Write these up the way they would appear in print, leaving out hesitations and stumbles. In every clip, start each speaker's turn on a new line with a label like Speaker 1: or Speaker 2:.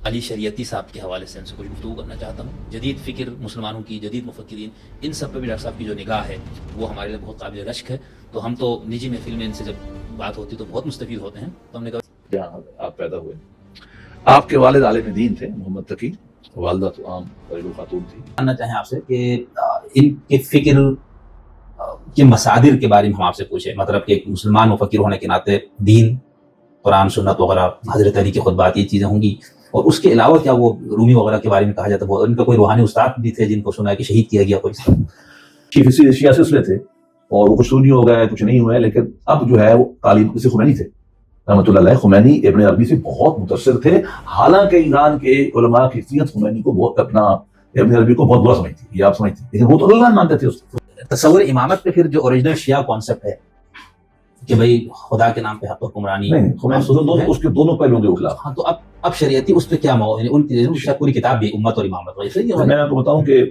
Speaker 1: علی شریعتی صاحب کے حوالے سے ان سے کچھ گفتگو کرنا چاہتا ہوں. جدید فکر مسلمانوں کی، جدید مفکرین، ان سب پہ بھی ڈاکٹر صاحب کی جو نگاہ ہے وہ ہمارے لیے بہت قابل رشک ہے. تو ہم تو نجی محفل میں ان سے جب بات ہوتی تو بہت مستفید ہوتے ہیں. تو ہم نے کہا
Speaker 2: جہاں آپ پیدا ہوئے، آپ کے والد عالم دین تھے محمد تقی، والدہ تو عام گھریلو خاتون تھی.
Speaker 1: جاننا چاہیں آپ سے کہ ان کے فکر کے مصادر کے بارے میں ہم آپ سے پوچھیں. مطلب کہ ایک مسلمان مفکر ہونے کے ناطے دین، قرآن، سنت وغیرہ، حضرت علی کے خطبات، یہ چیزیں ہوں گی. اور اس کے علاوہ کیا وہ رومی وغیرہ کے بارے میں کہا جاتا ہے ان کا کوئی روحانی استاد بھی تھے جن کو سنا ہے کہ شہید کیا گیا کوئی اس طرح؟
Speaker 2: شیعہ سلسلے تھے اور وہ کچھ سنی ہو گئے کچھ نہیں ہوئے، لیکن اب جو ہے وہ تعلیم کسی خمینی تھے رحمۃ اللہ علیہ. خمینی ابن عربی سے بہت متاثر تھے، حالانکہ ایران کے علماء کی اکثریت خمینی کو بہت ابن عربی کو بہت برا سمجھتی، یہ آپ سمجھتی، لیکن وہ تو اللہ مانتے تھے اس کو.
Speaker 1: تصور امامت پہ پھر جو اوریجنل شیعہ کانسیپٹ ہے کہ بھئی خدا کے نام پہ حق حکمرانی،
Speaker 2: نہیں اس کے دونوں پہلوؤں کے خلاف.
Speaker 1: ہاں، تو اب شریعتی اس پہ کیا یعنی ان کی پوری کتاب بھی امت اور امامت ویسے
Speaker 2: میں آپ کو بتاؤں کہ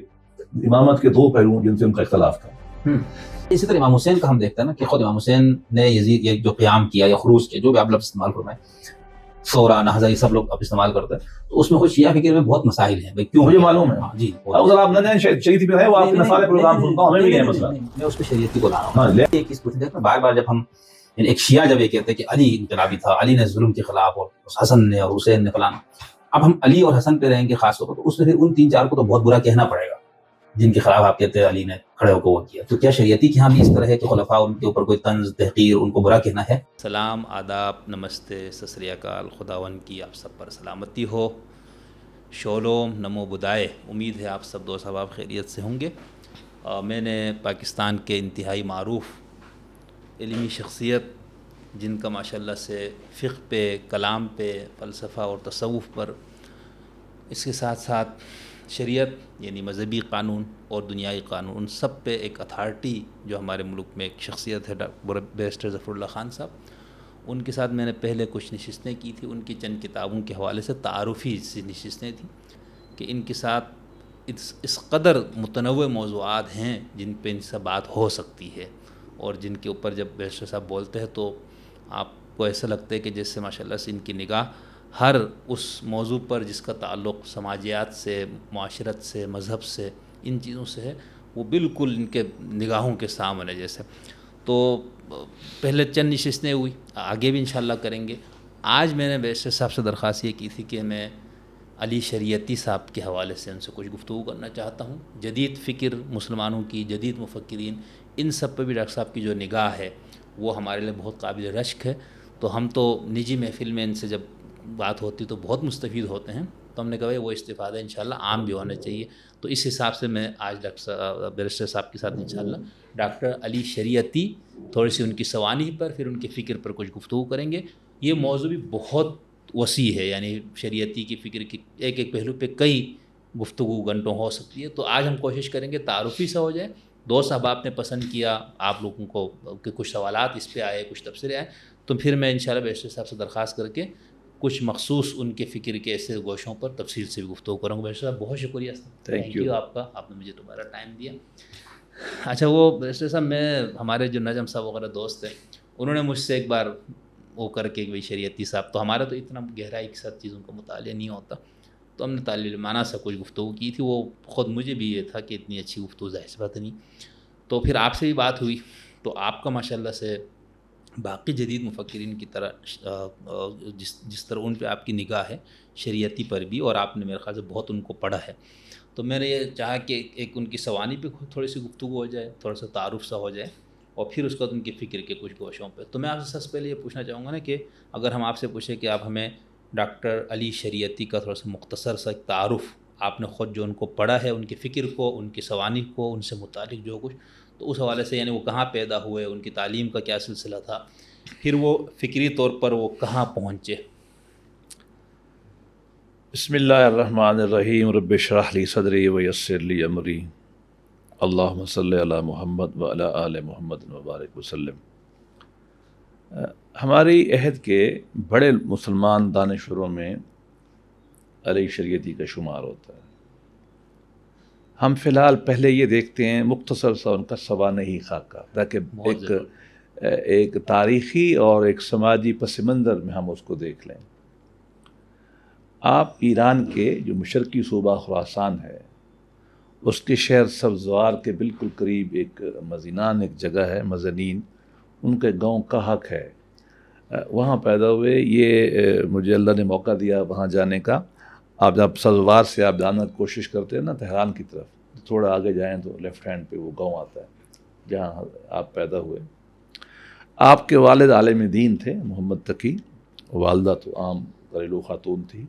Speaker 2: امامت کے دو پہلو جن سے ان کا اختلاف تھا.
Speaker 1: اسی طرح امام حسین کا ہم دیکھتے ہیں نا کہ خود امام حسین نے یزید یہ جو قیام کیا یا خروج کیا، جو بھی آپ لفظ استعمال فرمائیں، ثورہ، نہضہ، یہ سب لوگ اب استعمال کرتے ہیں، تو اس میں خود شیعہ فکر میں بہت مسائل ہیں. بھائی کیوں؟
Speaker 2: مجھے معلوم ہے.
Speaker 1: جی،
Speaker 2: اگر آپ نہ شریعتی پہ ہے وہ آپ کے سارے پروگرام سنتا ہوں، ہمیں بھی ہے مسئلہ.
Speaker 1: میں اس کو شریعتی کو لا رہا ہوں. ایک چیز پوچھیں گے بار بار جب ہم ایک شیعہ جب یہ کہتے ہیں کہ علی انقلابی تھا، علی نے ظلم کے خلاف، اور حسن نے اور حسین نے فلانا، اب ہم علی اور حسن پہ رہیں گے خاص طور پر، تو اس میں پھر ان تین چار کو تو بہت برا کہنا پڑے گا جن کے خلاف آپ کہتے ہیں علی نے کھڑے ہو کے وہ کیا. تو کیا شریعتی کے ہاں بھی اس طرح ہے کہ خلفاء ان کے اوپر کوئی طنز، تحقیر، ان کو برا کہنا ہے؟ سلام، آداب، نمستے، ست سری اکال. خداون کی آپ سب پر سلامتی ہو. شولوم، نمو بدائے. امید ہے آپ سب دوست احباب خیریت سے ہوں گے. میں نے پاکستان کے انتہائی معروف علمی شخصیت جن کا ماشاءاللہ سے فقہ پہ، کلام پہ، فلسفہ اور تصوف پر، اس کے ساتھ ساتھ شریعت یعنی مذہبی قانون اور دنیائی قانون، ان سب پہ ایک اتھارٹی جو ہمارے ملک میں ایک شخصیت ہے بیرسٹر ظفر اللہ خان صاحب، ان کے ساتھ میں نے پہلے کچھ نشستیں کی تھی. ان کی چند کتابوں کے حوالے سے تعارفی سی نشستیں تھیں کہ ان کے ساتھ اس قدر متنوع موضوعات ہیں جن پہ ان سے بات ہو سکتی ہے، اور جن کے اوپر جب بیرسٹر صاحب بولتے ہیں تو آپ کو ایسا لگتا ہے کہ جیسے ماشاءاللہ سے ان کی نگاہ ہر اس موضوع پر جس کا تعلق سماجیات سے، معاشرت سے، مذہب سے، ان چیزوں سے ہے، وہ بالکل ان کے نگاہوں کے سامنے جیسے. تو پہلے چند نشستیں ہوئی، آگے بھی انشاءاللہ کریں گے. آج میں نے بیرسٹر صاحب سے درخواست یہ کی تھی کہ میں علی شریعتی صاحب کے حوالے سے ان سے کچھ گفتگو کرنا چاہتا ہوں. جدید فکر مسلمانوں کی، جدید مفکرین، ان سب پہ بھی ڈاکٹر صاحب کی جو نگاہ ہے وہ ہمارے لیے بہت قابل رشک ہے. تو ہم تو نجی محفل میں ان سے جب بات ہوتی تو بہت مستفید ہوتے ہیں، تو ہم نے کہا وہ استفادہ انشاءاللہ عام بھی ہونا چاہیے. تو اس حساب سے میں آج بیرسٹر صاحب کے ساتھ انشاءاللہ ڈاکٹر علی شریعتی، تھوڑی سی ان کی سوانح پر، پھر ان کے فکر پر کچھ گفتگو کریں گے. یہ موضوع بھی بہت وسیع ہے، یعنی شریعتی کی فکر کی ایک ایک پہلو پہ کئی گفتگو گھنٹوں ہو سکتی ہے. تو آج ہم کوشش کریں گے تعارفی سے ہو جائے. دوست احباب نے پسند کیا، آپ لوگوں کو کہ کچھ سوالات اس پہ آئے، کچھ تبصرے آئے، تو پھر میں انشاءاللہ بیرسٹر صاحب سے درخواست کر کے کچھ مخصوص ان کے فکر کے ایسے گوشوں پر تفصیل سے بھی گفتگو کروں گا. بیرسٹر صاحب بہت شکریہ، تھینک یو آپ کا، آپ نے مجھے دوبارہ ٹائم دیا. اچھا، وہ بیرسٹر صاحب ہمارے جو نجم صاحب وغیرہ دوست ہیں، انہوں نے مجھ سے ایک بار وہ کر کے بھائی شریعتی صاحب، تو ہمارا تو اتنا گہرائی کے ساتھ چیزوں کا مطالعہ نہیں ہوتا، تو ہم نے طالب علمانہ سے کچھ گفتگو کی تھی. وہ خود مجھے بھی یہ تھا کہ اتنی اچھی گفتگو ظاہر سی بات نہیں. تو پھر آپ سے بھی بات ہوئی، تو آپ کا ماشاءاللہ سے باقی جدید مفکرین کی طرح جس طرح ان پہ آپ کی نگاہ ہے شریعتی پر بھی، اور آپ نے میرے خیال سے بہت ان کو پڑھا ہے، تو میں نے یہ چاہا کہ ایک ان کی سوانح پہ تھوڑی سی گفتگو ہو جائے، تھوڑا سا تعارف سا ہو جائے، اور پھر اس کے بعد ان کے فکر کے کچھ گوشوں پہ. تو میں آپ سے سب سے پہلے یہ پوچھنا چاہوں گا نا کہ اگر ہم آپ سے پوچھیں کہ آپ ہمیں ڈاکٹر علی شریعتی کا تھوڑا سا مختصر سا ایک تعارف، آپ نے خود جو ان کو پڑھا ہے، ان کے فکر کو، ان کی سوانح کو، ان سے متعلق جو کچھ، تو اس حوالے سے یعنی وہ کہاں پیدا ہوئے، ان کی تعلیم کا کیا سلسلہ تھا، پھر وہ فکری طور پر وہ کہاں پہنچے.
Speaker 2: بسم اللہ الرحمن الرحیم. رب اشرح لی صدری ویسر لی امری. اللہم صلی علی محمد وعلی آل محمد وبارک وسلم. ہماری عہد کے بڑے مسلمان دانشوروں میں علی شریعتی کا شمار ہوتا ہے. ہم فی الحال پہلے یہ دیکھتے ہیں مختصر سا ان کا سوانحی خاکہ، تاکہ ایک تاریخی اور ایک سماجی پس منظر میں ہم اس کو دیکھ لیں. آپ ایران کے جو مشرقی صوبہ خراسان ہے اس کے شہر سبزوار کے بالکل قریب ایک مزینان ایک جگہ ہے، مزنین، ان کے گاؤں کا حق ہے، وہاں پیدا ہوئے۔ یہ مجھے اللہ نے موقع دیا وہاں جانے کا۔ آپ جب سبزوار سے آپ جانا کوشش کرتے ہیں نا تہران کی طرف، تھوڑا آگے جائیں تو لیفٹ ہینڈ پہ وہ گاؤں آتا ہے جہاں آپ پیدا ہوئے۔ آپ کے والد عالم دین تھے محمد تقی، والدہ تو عام گھریلو خاتون تھی،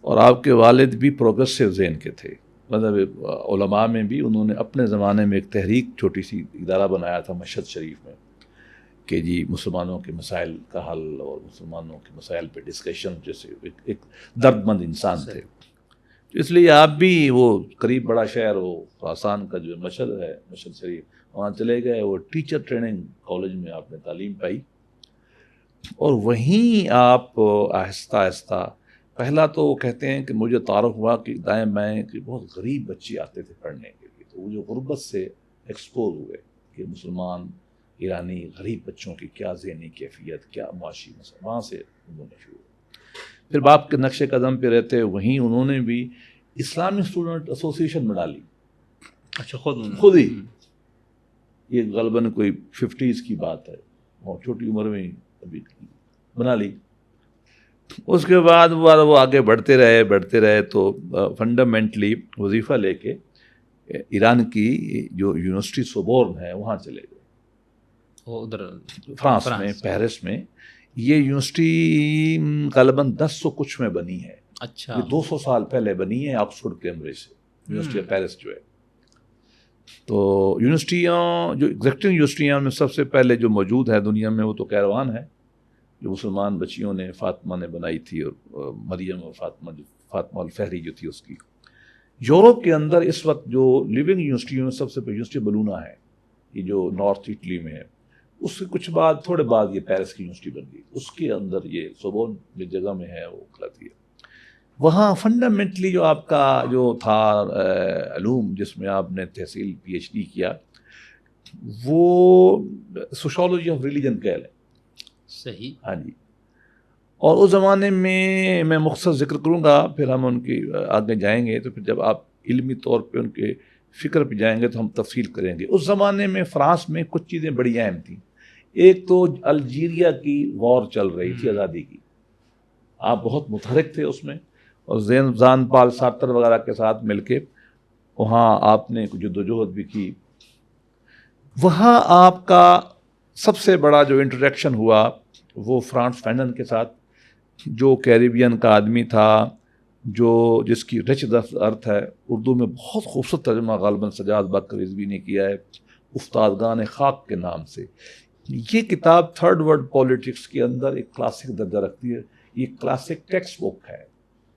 Speaker 2: اور آپ کے والد بھی پروگریسو ذہن کے تھے، مطلب علماء میں بھی انہوں نے اپنے زمانے میں ایک تحریک چھوٹی سی ادارہ بنایا تھا مشہد شریف میں کہ جی مسلمانوں کے مسائل کا حل اور مسلمانوں کے مسائل پہ ڈسکشن، جیسے ایک درد مند انسان تھے۔ اس لیے آپ بھی وہ قریب بڑا شہر ہو خراسان کا جو مشہد ہے، مشہد شریف، وہاں چلے گئے۔ وہ ٹیچر ٹریننگ کالج میں آپ نے تعلیم پائی، اور وہیں آپ آہستہ آہستہ، پہلا تو وہ کہتے ہیں کہ مجھے تعارف ہوا کہ دائیں بائیں کہ بہت غریب بچے آتے تھے پڑھنے کے لیے، تو وہ جو غربت سے ایکسپوز ہوئے کہ مسلمان ایرانی غریب بچوں کی کیا ذہنی کیفیت، کیا معاشی مسئلہ، وہاں سے انہوں نے شروع۔ پھر باپ کے نقش قدم پہ رہتے وہیں انہوں نے بھی اسلامی اسٹوڈنٹ ایسوسیشن بنا لی۔
Speaker 1: اچھا،
Speaker 2: خود ہی، یہ غالباً کوئی 50s کی بات ہے، اور چھوٹی عمر میں ابھی بنا لی۔ اس کے بعد وہ آگے بڑھتے رہے تو فنڈامنٹلی وظیفہ لے کے ایران کی جو یونیورسٹی سوربون ہے وہاں چلے گئے،
Speaker 1: ادھر
Speaker 2: فرانس میں، پیرس میں۔ یہ یونیورسٹی غالباً 1000 کچھ میں بنی ہے۔
Speaker 1: اچھا،
Speaker 2: یہ 200 سال پہلے بنی ہے آکسفورڈ کیمبرج سے، یونیورسٹی آف پیرس جو ہے۔ تو یونیورسٹیاں جو ایگزیکٹو یونیورسٹیاں میں سب سے پہلے جو موجود ہے دنیا میں وہ تو کیروان ہے، جو مسلمان بچیوں نے، فاطمہ نے بنائی تھی، اور مریم اور فاطمہ الفہری جو تھی اس کی۔ یورپ کے اندر اس وقت جو لیونگ یونیورسٹیوں میں سب سے پہلے یونیورسٹی بلونا ہے، یہ جو نارتھ اٹلی میں ہے۔ اس کے کچھ بعد، تھوڑے بعد یہ پیرس کی یونیورسٹی بن گئی، اس کے اندر یہ سوربون جس جگہ میں ہے وہ کہلاتی ہے۔ وہاں فنڈامنٹلی جو آپ کا جو تھا علوم جس میں آپ نے تحصیل PhD کیا، وہ سوشالوجی آف ریلیجن کہہ لیں۔
Speaker 1: صحیح،
Speaker 2: ہاں جی۔ اور اس زمانے میں میں مختصر ذکر کروں گا، پھر ہم ان کی آگے جائیں گے، تو پھر جب آپ علمی طور پہ ان کے فکر پہ جائیں گے تو ہم تفصیل کریں گے۔ اس زمانے میں فرانس میں کچھ چیزیں بڑی اہم تھیں۔ ایک تو الجیریا کی وار چل رہی تھی آزادی کی، آپ بہت متحرک تھے اس میں، اور زان پال سارتر وغیرہ کے ساتھ مل کے وہاں آپ نے جدوجہد بھی کی۔ وہاں آپ کا سب سے بڑا جو انٹریکشن ہوا وہ فرانس فینن کے ساتھ، جو کیریبین کا آدمی تھا، جس کی رچ ارتھ ہے، اردو میں بہت خوبصورت ترجمہ غالباً سجاد بکر رضوی نے کیا ہے افتادگان خاک کے نام سے۔ یہ کتاب تھرڈ ورلڈ پالیٹکس کے اندر ایک کلاسک درجہ رکھتی ہے، یہ کلاسک ٹیکسٹ بک ہے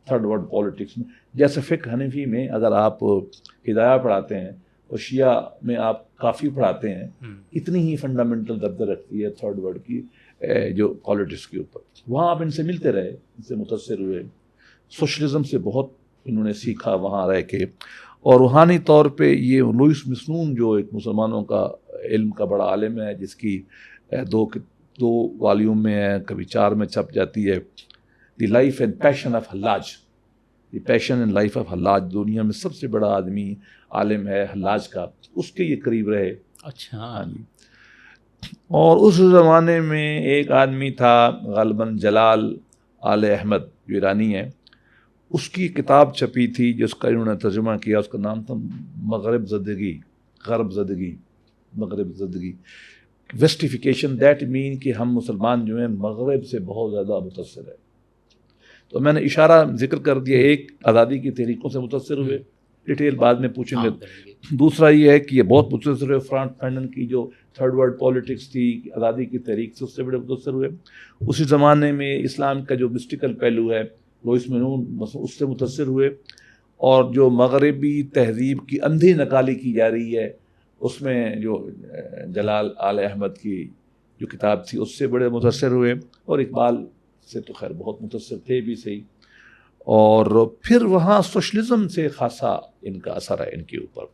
Speaker 2: تھرڈ ورلڈ پالیٹکس میں۔ جیسے فقہ حنفی میں اگر آپ ہدایہ پڑھاتے ہیں اور شیعہ میں آپ کافی پڑھاتے ہیں، اتنی ہی فنڈامنٹل درجہ رکھتی ہے تھرڈ ورلڈ کی جو پالیٹکس کے اوپر۔ وہاں آپ ان سے ملتے رہے، ان سے متاثر ہوئے، سوشلزم سے بہت انہوں نے سیکھا وہاں رہ کے۔ اور روحانی طور پہ یہ لوئس مسنون جو ایک مسلمانوں کا علم کا بڑا عالم ہے، جس کی دو والیوم میں ہے، کبھی 4 میں چھپ جاتی ہے، the life and passion of Hallaj, the passion and life of Hallaj, دنیا میں سب سے بڑا آدمی عالم ہے حلاج کا، اس کے یہ قریب رہے۔
Speaker 1: اچھا،
Speaker 2: ہاں جی۔ اور اس زمانے میں ایک آدمی تھا غالباً جلال آل احمد جو ایرانی ہے، اس کی کتاب چھپی تھی جس کا انہوں نے ترجمہ کیا، اس کا نام تھا مغرب زدگی، غرب زدگی، مغرب زدگی، ویسٹیفیکیشن، دیٹ مین کہ ہم مسلمان جو ہیں مغرب سے بہت زیادہ متاثر ہے۔ تو میں نے اشارہ ذکر کر دیا، ایک آزادی کی تحریکوں سے متاثر ہوئے، ڈیٹیل بعد میں پوچھیں گے۔ دوسرا یہ ہے کہ یہ بہت متاثر ہوئے فرانس فینن کی جو تھرڈ ورلڈ پالیٹکس تھی، آزادی کی تحریک سے، اس سے بڑے متاثر ہوئے۔ اسی زمانے میں اسلام کا جو مسٹیکل پہلو ہے، لوئس مسنون، اس سے متاثر ہوئے۔ اور جو مغربی تہذیب کی اندھی نقالی کی جا رہی ہے، اس میں جو جلال آل احمد کی جو کتاب تھی اس سے بڑے متاثر ہوئے، اور اقبال سے تو خیر بہت متاثر تھے بھی صحیح۔ اور پھر وہاں سوشلزم سے خاصا ان کا اثر ہے ان کے اوپر۔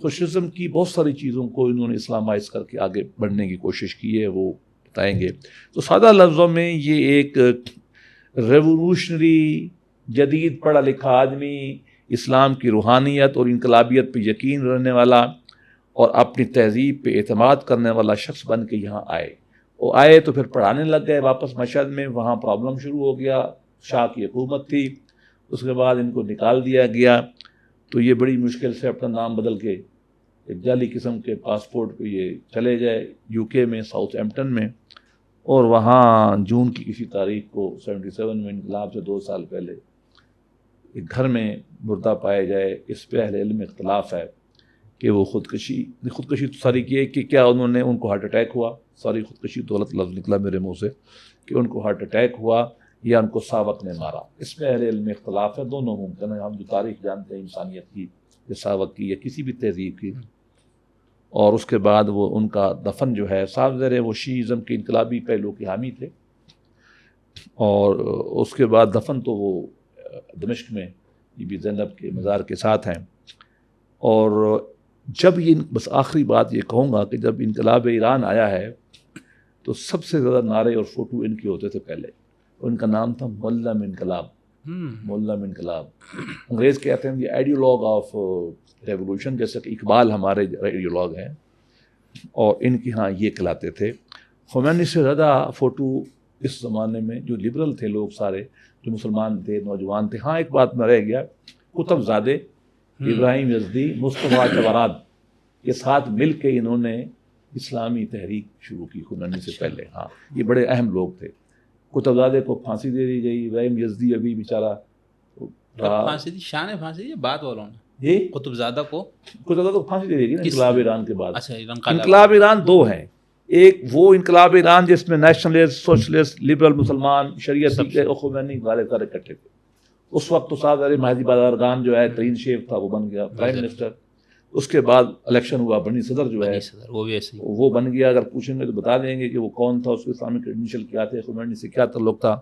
Speaker 2: سوشلزم کی بہت ساری چیزوں کو انہوں نے اسلامائز کر کے آگے بڑھنے کی کوشش کی ہے، وہ بتائیں گے۔ تو سادہ لفظوں میں یہ ایک ریولوشنری جدید پڑھا لکھا آدمی، اسلام کی روحانیت اور انقلابیت پہ یقین رکھنے والا اور اپنی تہذیب پہ اعتماد کرنے والا شخص بن کے یہاں آئے. وہ آئے تو پھر پڑھانے لگ گئے واپس مشہد میں. وہاں پرابلم شروع ہو گیا، شاہ کی حکومت تھی، اس کے بعد ان کو نکال دیا گیا. تو یہ بڑی مشکل سے اپنا نام بدل کے ایک جعلی قسم کے پاسپورٹ پہ یہ چلے گئے یو کے میں، ساؤتھ ایمپٹن میں. اور وہاں جون کی کسی تاریخ کو 77 میں انقلاب سے 2 سال پہلے ایک گھر میں مردہ پائے گئے. اس پہ اہل علم اختلاف ہے کہ وہ خودکشی تو ساری کی کہ کیا انہوں نے، ان کو ہارٹ اٹیک ہوا. ساری خودکشی تو غلط لفظ نکلا میرے منہ سے کہ ان کو ہارٹ اٹیک ہوا یا ان کو ساوک نے مارا. اس پہ اہل علم اختلاف ہے. دونوں ممکن ہے. ہم جو تاریخ جانتے ہیں انسانیت کی یا ساوک کی یا کسی بھی تہذیب کی. اور اس کے بعد وہ ان کا دفن جو ہے، صاف ظاہر ہے وہ شیعزم کے انقلابی پہلو کے حامی تھے. اور اس کے بعد دفن تو وہ دمشق میں بی بی زینب کے مزار کے ساتھ ہیں. اور جب یہ، بس آخری بات یہ کہوں گا کہ جب انقلاب ایران آیا ہے تو سب سے زیادہ نعرے اور فوٹو ان کے ہوتے تھے پہلے. ان کا نام تھا معلم انقلاب. معلم انقلاب انگریز کہتے ہیں یہ آئیڈیولوگ آف ریولوشن، جیسے کہ اقبال ہمارے آئیڈیولوگ ہیں، اور ان کے ہاں یہ کہلاتے تھے. خمینی سے زیادہ فوٹو اس زمانے میں جو لبرل تھے لوگ سارے، جو مسلمان تھے، نوجوان تھے. ہاں ایک بات میں رہ گیا، کتب زادے، ابراہیم یزدی، مصطفیٰ چوراد کے ساتھ مل کے انہوں نے اسلامی تحریک شروع کی خمینی سے پہلے. ہاں یہ بڑے اہم لوگ تھے. کتب زادے کو پھانسی دے دی گئی. ابراہیم یزدی ابھی بیچارہ
Speaker 1: پھانسی دی، شاہ نے پھانسی دی، بعد والوں نے
Speaker 2: یہ
Speaker 1: قطب زادہ کو
Speaker 2: پھانسی دے دی گئی نا انقلاب ایران کے بعد.
Speaker 1: اچھا
Speaker 2: انقلاب ایران 2 ہیں. ایک وہ انقلاب ایران جس میں نیشنلسٹ، سوشلسٹ، لبرل مسلمان، شریعت اور خمینی والے سارے اکٹھے تھے. اس وقت تو صاحب مہدی بازرگان جو ہے ترین شیخ تھا، وہ بن گیا پرائم منسٹر. اس کے بعد الیکشن ہوا، بنی صدر جو ہے
Speaker 1: وہ بھی ایسے
Speaker 2: وہ بن گیا. اگر پوچھیں گے تو بتا دیں گے کہ وہ کون تھا، اس کے اسلامی کریڈینشل کیا تھے، خمینی سے کیا تعلق تھا.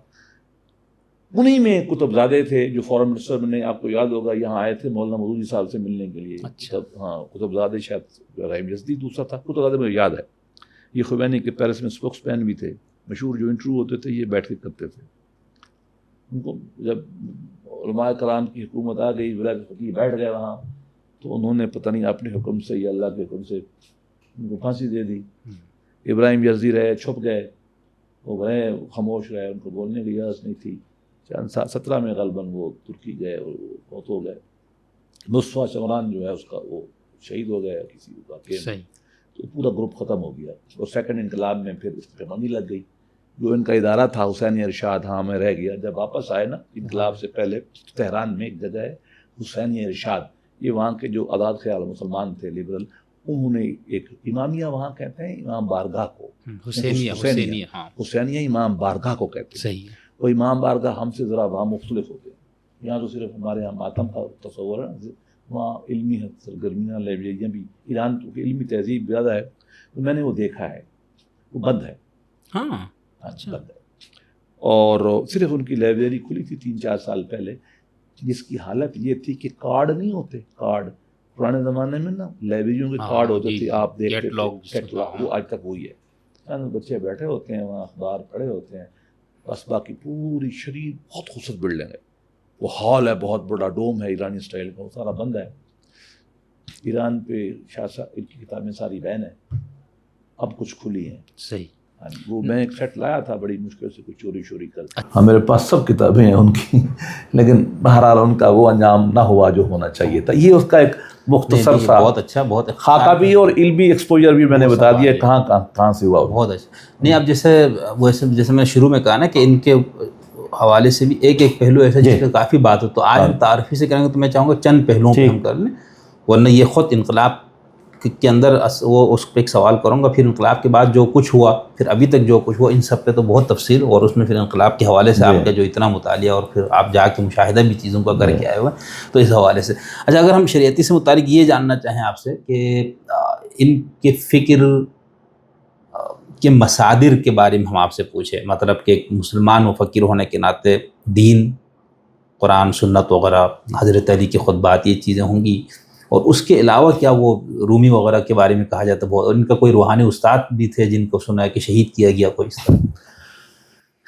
Speaker 2: انہی میں کتب زادے تھے جو فورن منسٹر میں، آپ کو یاد ہوگا یہاں آئے تھے مولانا مودودی صاحب سے ملنے کے لیے. ہاں کتب زادے، شاید ابراہیم یزدی دوسرا تھا. کتب زادے مجھے یاد ہے. یہ خمینی کے پیرس میں اسپوکس مین بھی تھے. مشہور جو انٹرویو ہوتے تھے یہ بیٹھ کے کرتے تھے. ان کو جب علماء کرام کی حکومت آ گئی، ولایت فقیہ بیٹھ گئے وہاں، تو انہوں نے پتہ نہیں اپنے حکم سے یا اللہ کے حکم سے ان کو پھانسی دے دی. ابراہیم یزدی رہے، چھپ گئے، وہ گئے خاموش رہے، ان کو بولنے کی اجازت نہیں تھی. 17 میں غالباً وہ ترکی گئے اور فوت ہو گئے. مصطفیٰ چمران جو ہے اس کا وہ شہید ہو گیا کسی واقعے میں. تو پورا گروپ ختم ہو گیا. اور سیکنڈ انقلاب میں پھر استحکامی لگ گئی. جو ان کا ادارہ تھا حسینیہ ارشاد، ہاں میں رہ گیا. جب واپس آئے نا انقلاب سے پہلے، تہران میں ایک جگہ ہے حسینیہ ارشاد. یہ وہاں کے جو آزاد خیال مسلمان تھے لبرل، انہوں نے ایک امامیہ وہاں کہتے ہیں امام بارگاہ کو، حسینیہ امام بارگاہ کو کہتے ہیں. وہ امام بارگاہ ہم سے ذرا وہاں مختلف ہوتے ہیں. یہاں تو صرف ہمارے یہاں ماتم کا تصور ہے، وہاں علمی سرگرمیاں، لائبریریاں بھی. ایران تو علمی تہذیب زیادہ ہے. تو میں نے وہ دیکھا ہے، وہ بند ہے. ہاں بند ہے. اور صرف ان کی لائبریری کھلی تھی 3-4 سال پہلے، جس کی حالت یہ تھی کہ کارڈ نہیں ہوتے. کارڈ پرانے زمانے میں نا لائبریریوں کے کارڈ ہوتے تھے، آپ دیکھتے تھے، وہ آج تک وہی ہے. بچے بیٹھے ہوتے ہیں وہاں، اخبار پڑھے ہوتے ہیں بس. باقی پوری شریف بہت خوبصورت بلڈنگ ہے. وہ ہال ہے، بہت بڑا ڈوم ہے ایرانی اسٹائل کا، وہ سارا بند ہے. ایران پہ شاہ صاحب کی کتابیں ساری بین ہیں، اب کچھ کھلی ہیں.
Speaker 1: صحیح.
Speaker 2: وہ میں ایک سیٹ لایا تھا بڑی مشکل سے، کچھ چوری کر. ہاں میرے پاس سب کتابیں ہیں ان کی، لیکن بہرحال ان کا وہ انجام نہ ہوا جو ہونا چاہیے تھا. یہ اس کا ایک مختصر سا
Speaker 1: بہت اچھا، بہت
Speaker 2: خاکہ بھی اور علمی ایکسپوجر بھی میں نے بتا دیا کہاں سے ہوا.
Speaker 1: بہت اچھا. نہیں اب جیسے میں شروع میں کہا نا کہ ان کے حوالے سے بھی ایک پہلو ایسا جس پہ کافی بات ہو، تو آج ہم تعارفی سے کریں گے. تو میں چاہوں گا چند پہلوؤں پہ ہم کر لیں، ورنہ یہ خود انقلاب کے اندر وہ اس پہ ایک سوال کروں گا. پھر انقلاب کے بعد جو کچھ ہوا، پھر ابھی تک جو کچھ ہوا، ان سب پہ تو بہت تفصیل، اور اس میں پھر انقلاب کے حوالے سے آپ کا جو اتنا مطالعہ اور پھر آپ جا کے مشاہدہ بھی چیزوں کا کر کے آئے ہوئے، تو اس حوالے سے. اچھا اگر ہم شریعتی سے متعلق یہ جاننا چاہیں آپ سے کہ ان کے فکر کے مصادر کے بارے میں ہم آپ سے پوچھیں، مطلب کہ ایک مسلمان مفکر ہونے کے ناطے دین، قرآن، سنت وغیرہ، حضرت علی کے خطبات، یہ چیزیں ہوں گی. اور اس کے علاوہ کیا وہ رومی وغیرہ کے بارے میں کہا جاتا ہے بہت، اور ان کا کوئی روحانی استاد بھی تھے جن کو سنا ہے کہ شہید کیا گیا کوئی اس طرح؟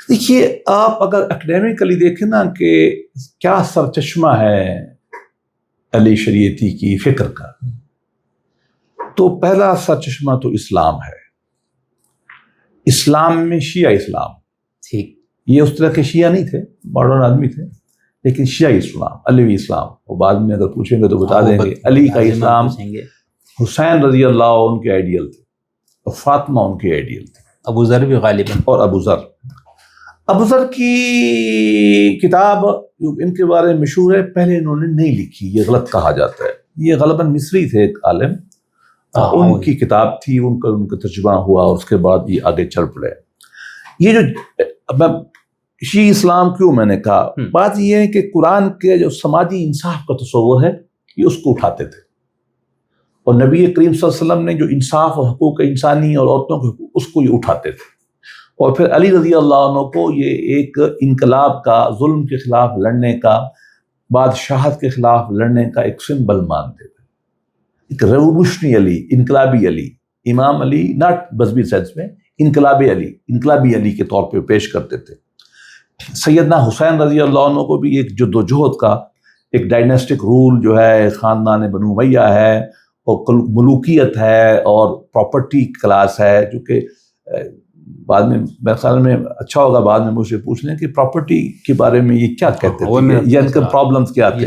Speaker 2: دیکھیے آپ اگر اکیڈیمکلی دیکھیں نا کہ کیا سرچشمہ ہے علی شریعتی کی فکر کا، تو پہلا سرچشمہ تو اسلام ہے. اسلام میں شیعہ اسلام،
Speaker 1: ٹھیک،
Speaker 2: یہ اس طرح کے شیعہ نہیں تھے، ماڈرن آدمی تھے، لیکن شیعہ اسلام، علیوی اسلام. وہ بعد میں اگر پوچھیں گے تو بتا دیں گے علی کا اسلام، حسین رضی اللہ ان کے آئیڈیل تھے اور فاطمہ ان کے آئیڈیل تھے،
Speaker 1: ابو ذر بھی غالباً،
Speaker 2: اور ابو ذر کی کتاب ان کے بارے میں مشہور ہے، پہلے انہوں نے نہیں لکھی، یہ غلط کہا جاتا ہے. یہ غالباً مصری تھے ایک عالم، ان کی کتاب تھی، ان کا ترجمہ ہوا اور اس کے بعد یہ آگے چل پڑے. یہ جو شیعہ اسلام کیوں میں نے کہا، بات یہ ہے کہ قرآن کے جو سماجی انصاف کا تصور ہے یہ اس کو اٹھاتے تھے، اور نبی کریم صلی اللہ علیہ وسلم نے جو انصاف اور حقوق انسانی اور عورتوں کے حقوق اس کو یہ اٹھاتے تھے. اور پھر علی رضی اللہ عنہ کو یہ ایک انقلاب کا، ظلم کے خلاف لڑنے کا، بادشاہت کے خلاف لڑنے کا ایک سمبل مانتے تھے، ایک ریولوشنری علی، انقلابی علی. امام علی ناٹ مذہبی سینس میں، انقلابی علی کے طور پہ پیش کرتے تھے. سیدنا حسین رضی اللہ عنہ کو بھی ایک جدوجہد کا، ایک ڈائناسٹک رول جو ہے، خاندان بنو امیہ ہے اور ملوکیت ہے اور پراپرٹی کلاس ہے، جو کہ بعد میں میرے خیال میں اچھا ہوگا بعد میں مجھ سے پوچھ لیں کہ پراپرٹی کے بارے میں یہ کیا کہتے تھے یا ان کے پرابلمس کیا تھے.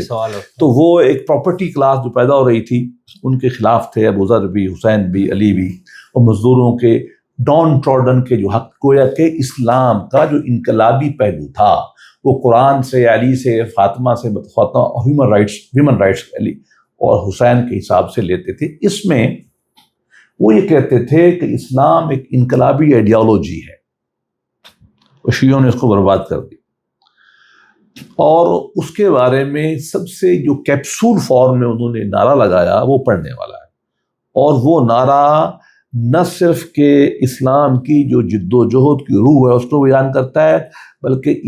Speaker 2: تو وہ ایک پراپرٹی کلاس جو پیدا ہو رہی تھی ان کے خلاف تھے، ابو ذر بھی، حسین بھی، علی بھی، اور مزدوروں کے، ڈاؤن ٹراڈن کے جو حق، گویا کہ اسلام کا جو انقلابی پہلو تھا وہ قرآن سے، علی سے، فاطمہ سے، ہیومن رائٹس علی اور حسین کے حساب سے لیتے تھے. اس میں وہ یہ کہتے تھے کہ اسلام ایک انقلابی آئیڈیالوجی ہے، اور شیعوں نے اس کو برباد کر دی. اور اس کے بارے میں سب سے جو کیپسول فارم میں انہوں نے نعرہ لگایا وہ پڑھنے والا ہے، اور وہ نعرہ نہ صرف کہ اسلام کی جو جد و جہد کی روح ہے اس کو بیان کرتا ہے، بلکہ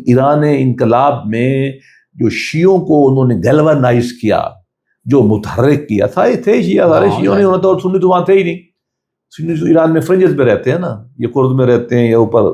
Speaker 2: ایران انقلاب میں جو شیعوں کو انہوں نے گیلوانائز کیا، جو متحرک کیا تھا، یہ تھے شیعہ، سارے شیعوں نے، اور سنی تو وہاں تھے ہی نہیں. سنی تو ایران میں فرنجز میں رہتے ہیں نا، یہ کرد میں رہتے ہیں، یا اوپر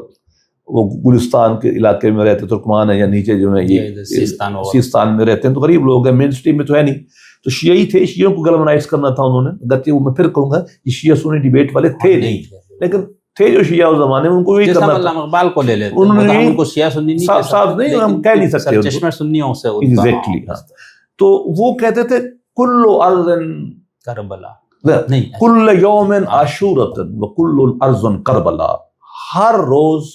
Speaker 2: وہ گلستان کے علاقے میں رہتے ہیں، ترکمان ہے، یا نیچے جو ہے یہ سیستان میں رہتے ہیں، تو غریب لوگ ہیں، مین سٹریم میں تو ہے نہیں. تو شیعہ ہی تھے، شیعوں کو گیلوانائز کرنا تھا انہوں نے. اگرچہ وہ میں پھر کہوں گا یہ شیعہ سنی ڈیبیٹ والے تھے نہیں، لیکن تھے جو شیعہ اس زمانے میں، ان کو یہی کرنا تھا.
Speaker 1: علامہ اقبال کو لے لیتے ہیں،
Speaker 2: انہوں نے
Speaker 1: ان کو شیعہ سنی نہیں،
Speaker 2: صاف نہیں، ہم کہہ نہیں سکتے
Speaker 1: چشمہ سنیوں سے
Speaker 2: ایگزیکٹلی. تو وہ کہتے تھے کل ارض
Speaker 1: کربلا،
Speaker 2: کل یوم عاشورۃ وکل ارض کربلا. ہر روز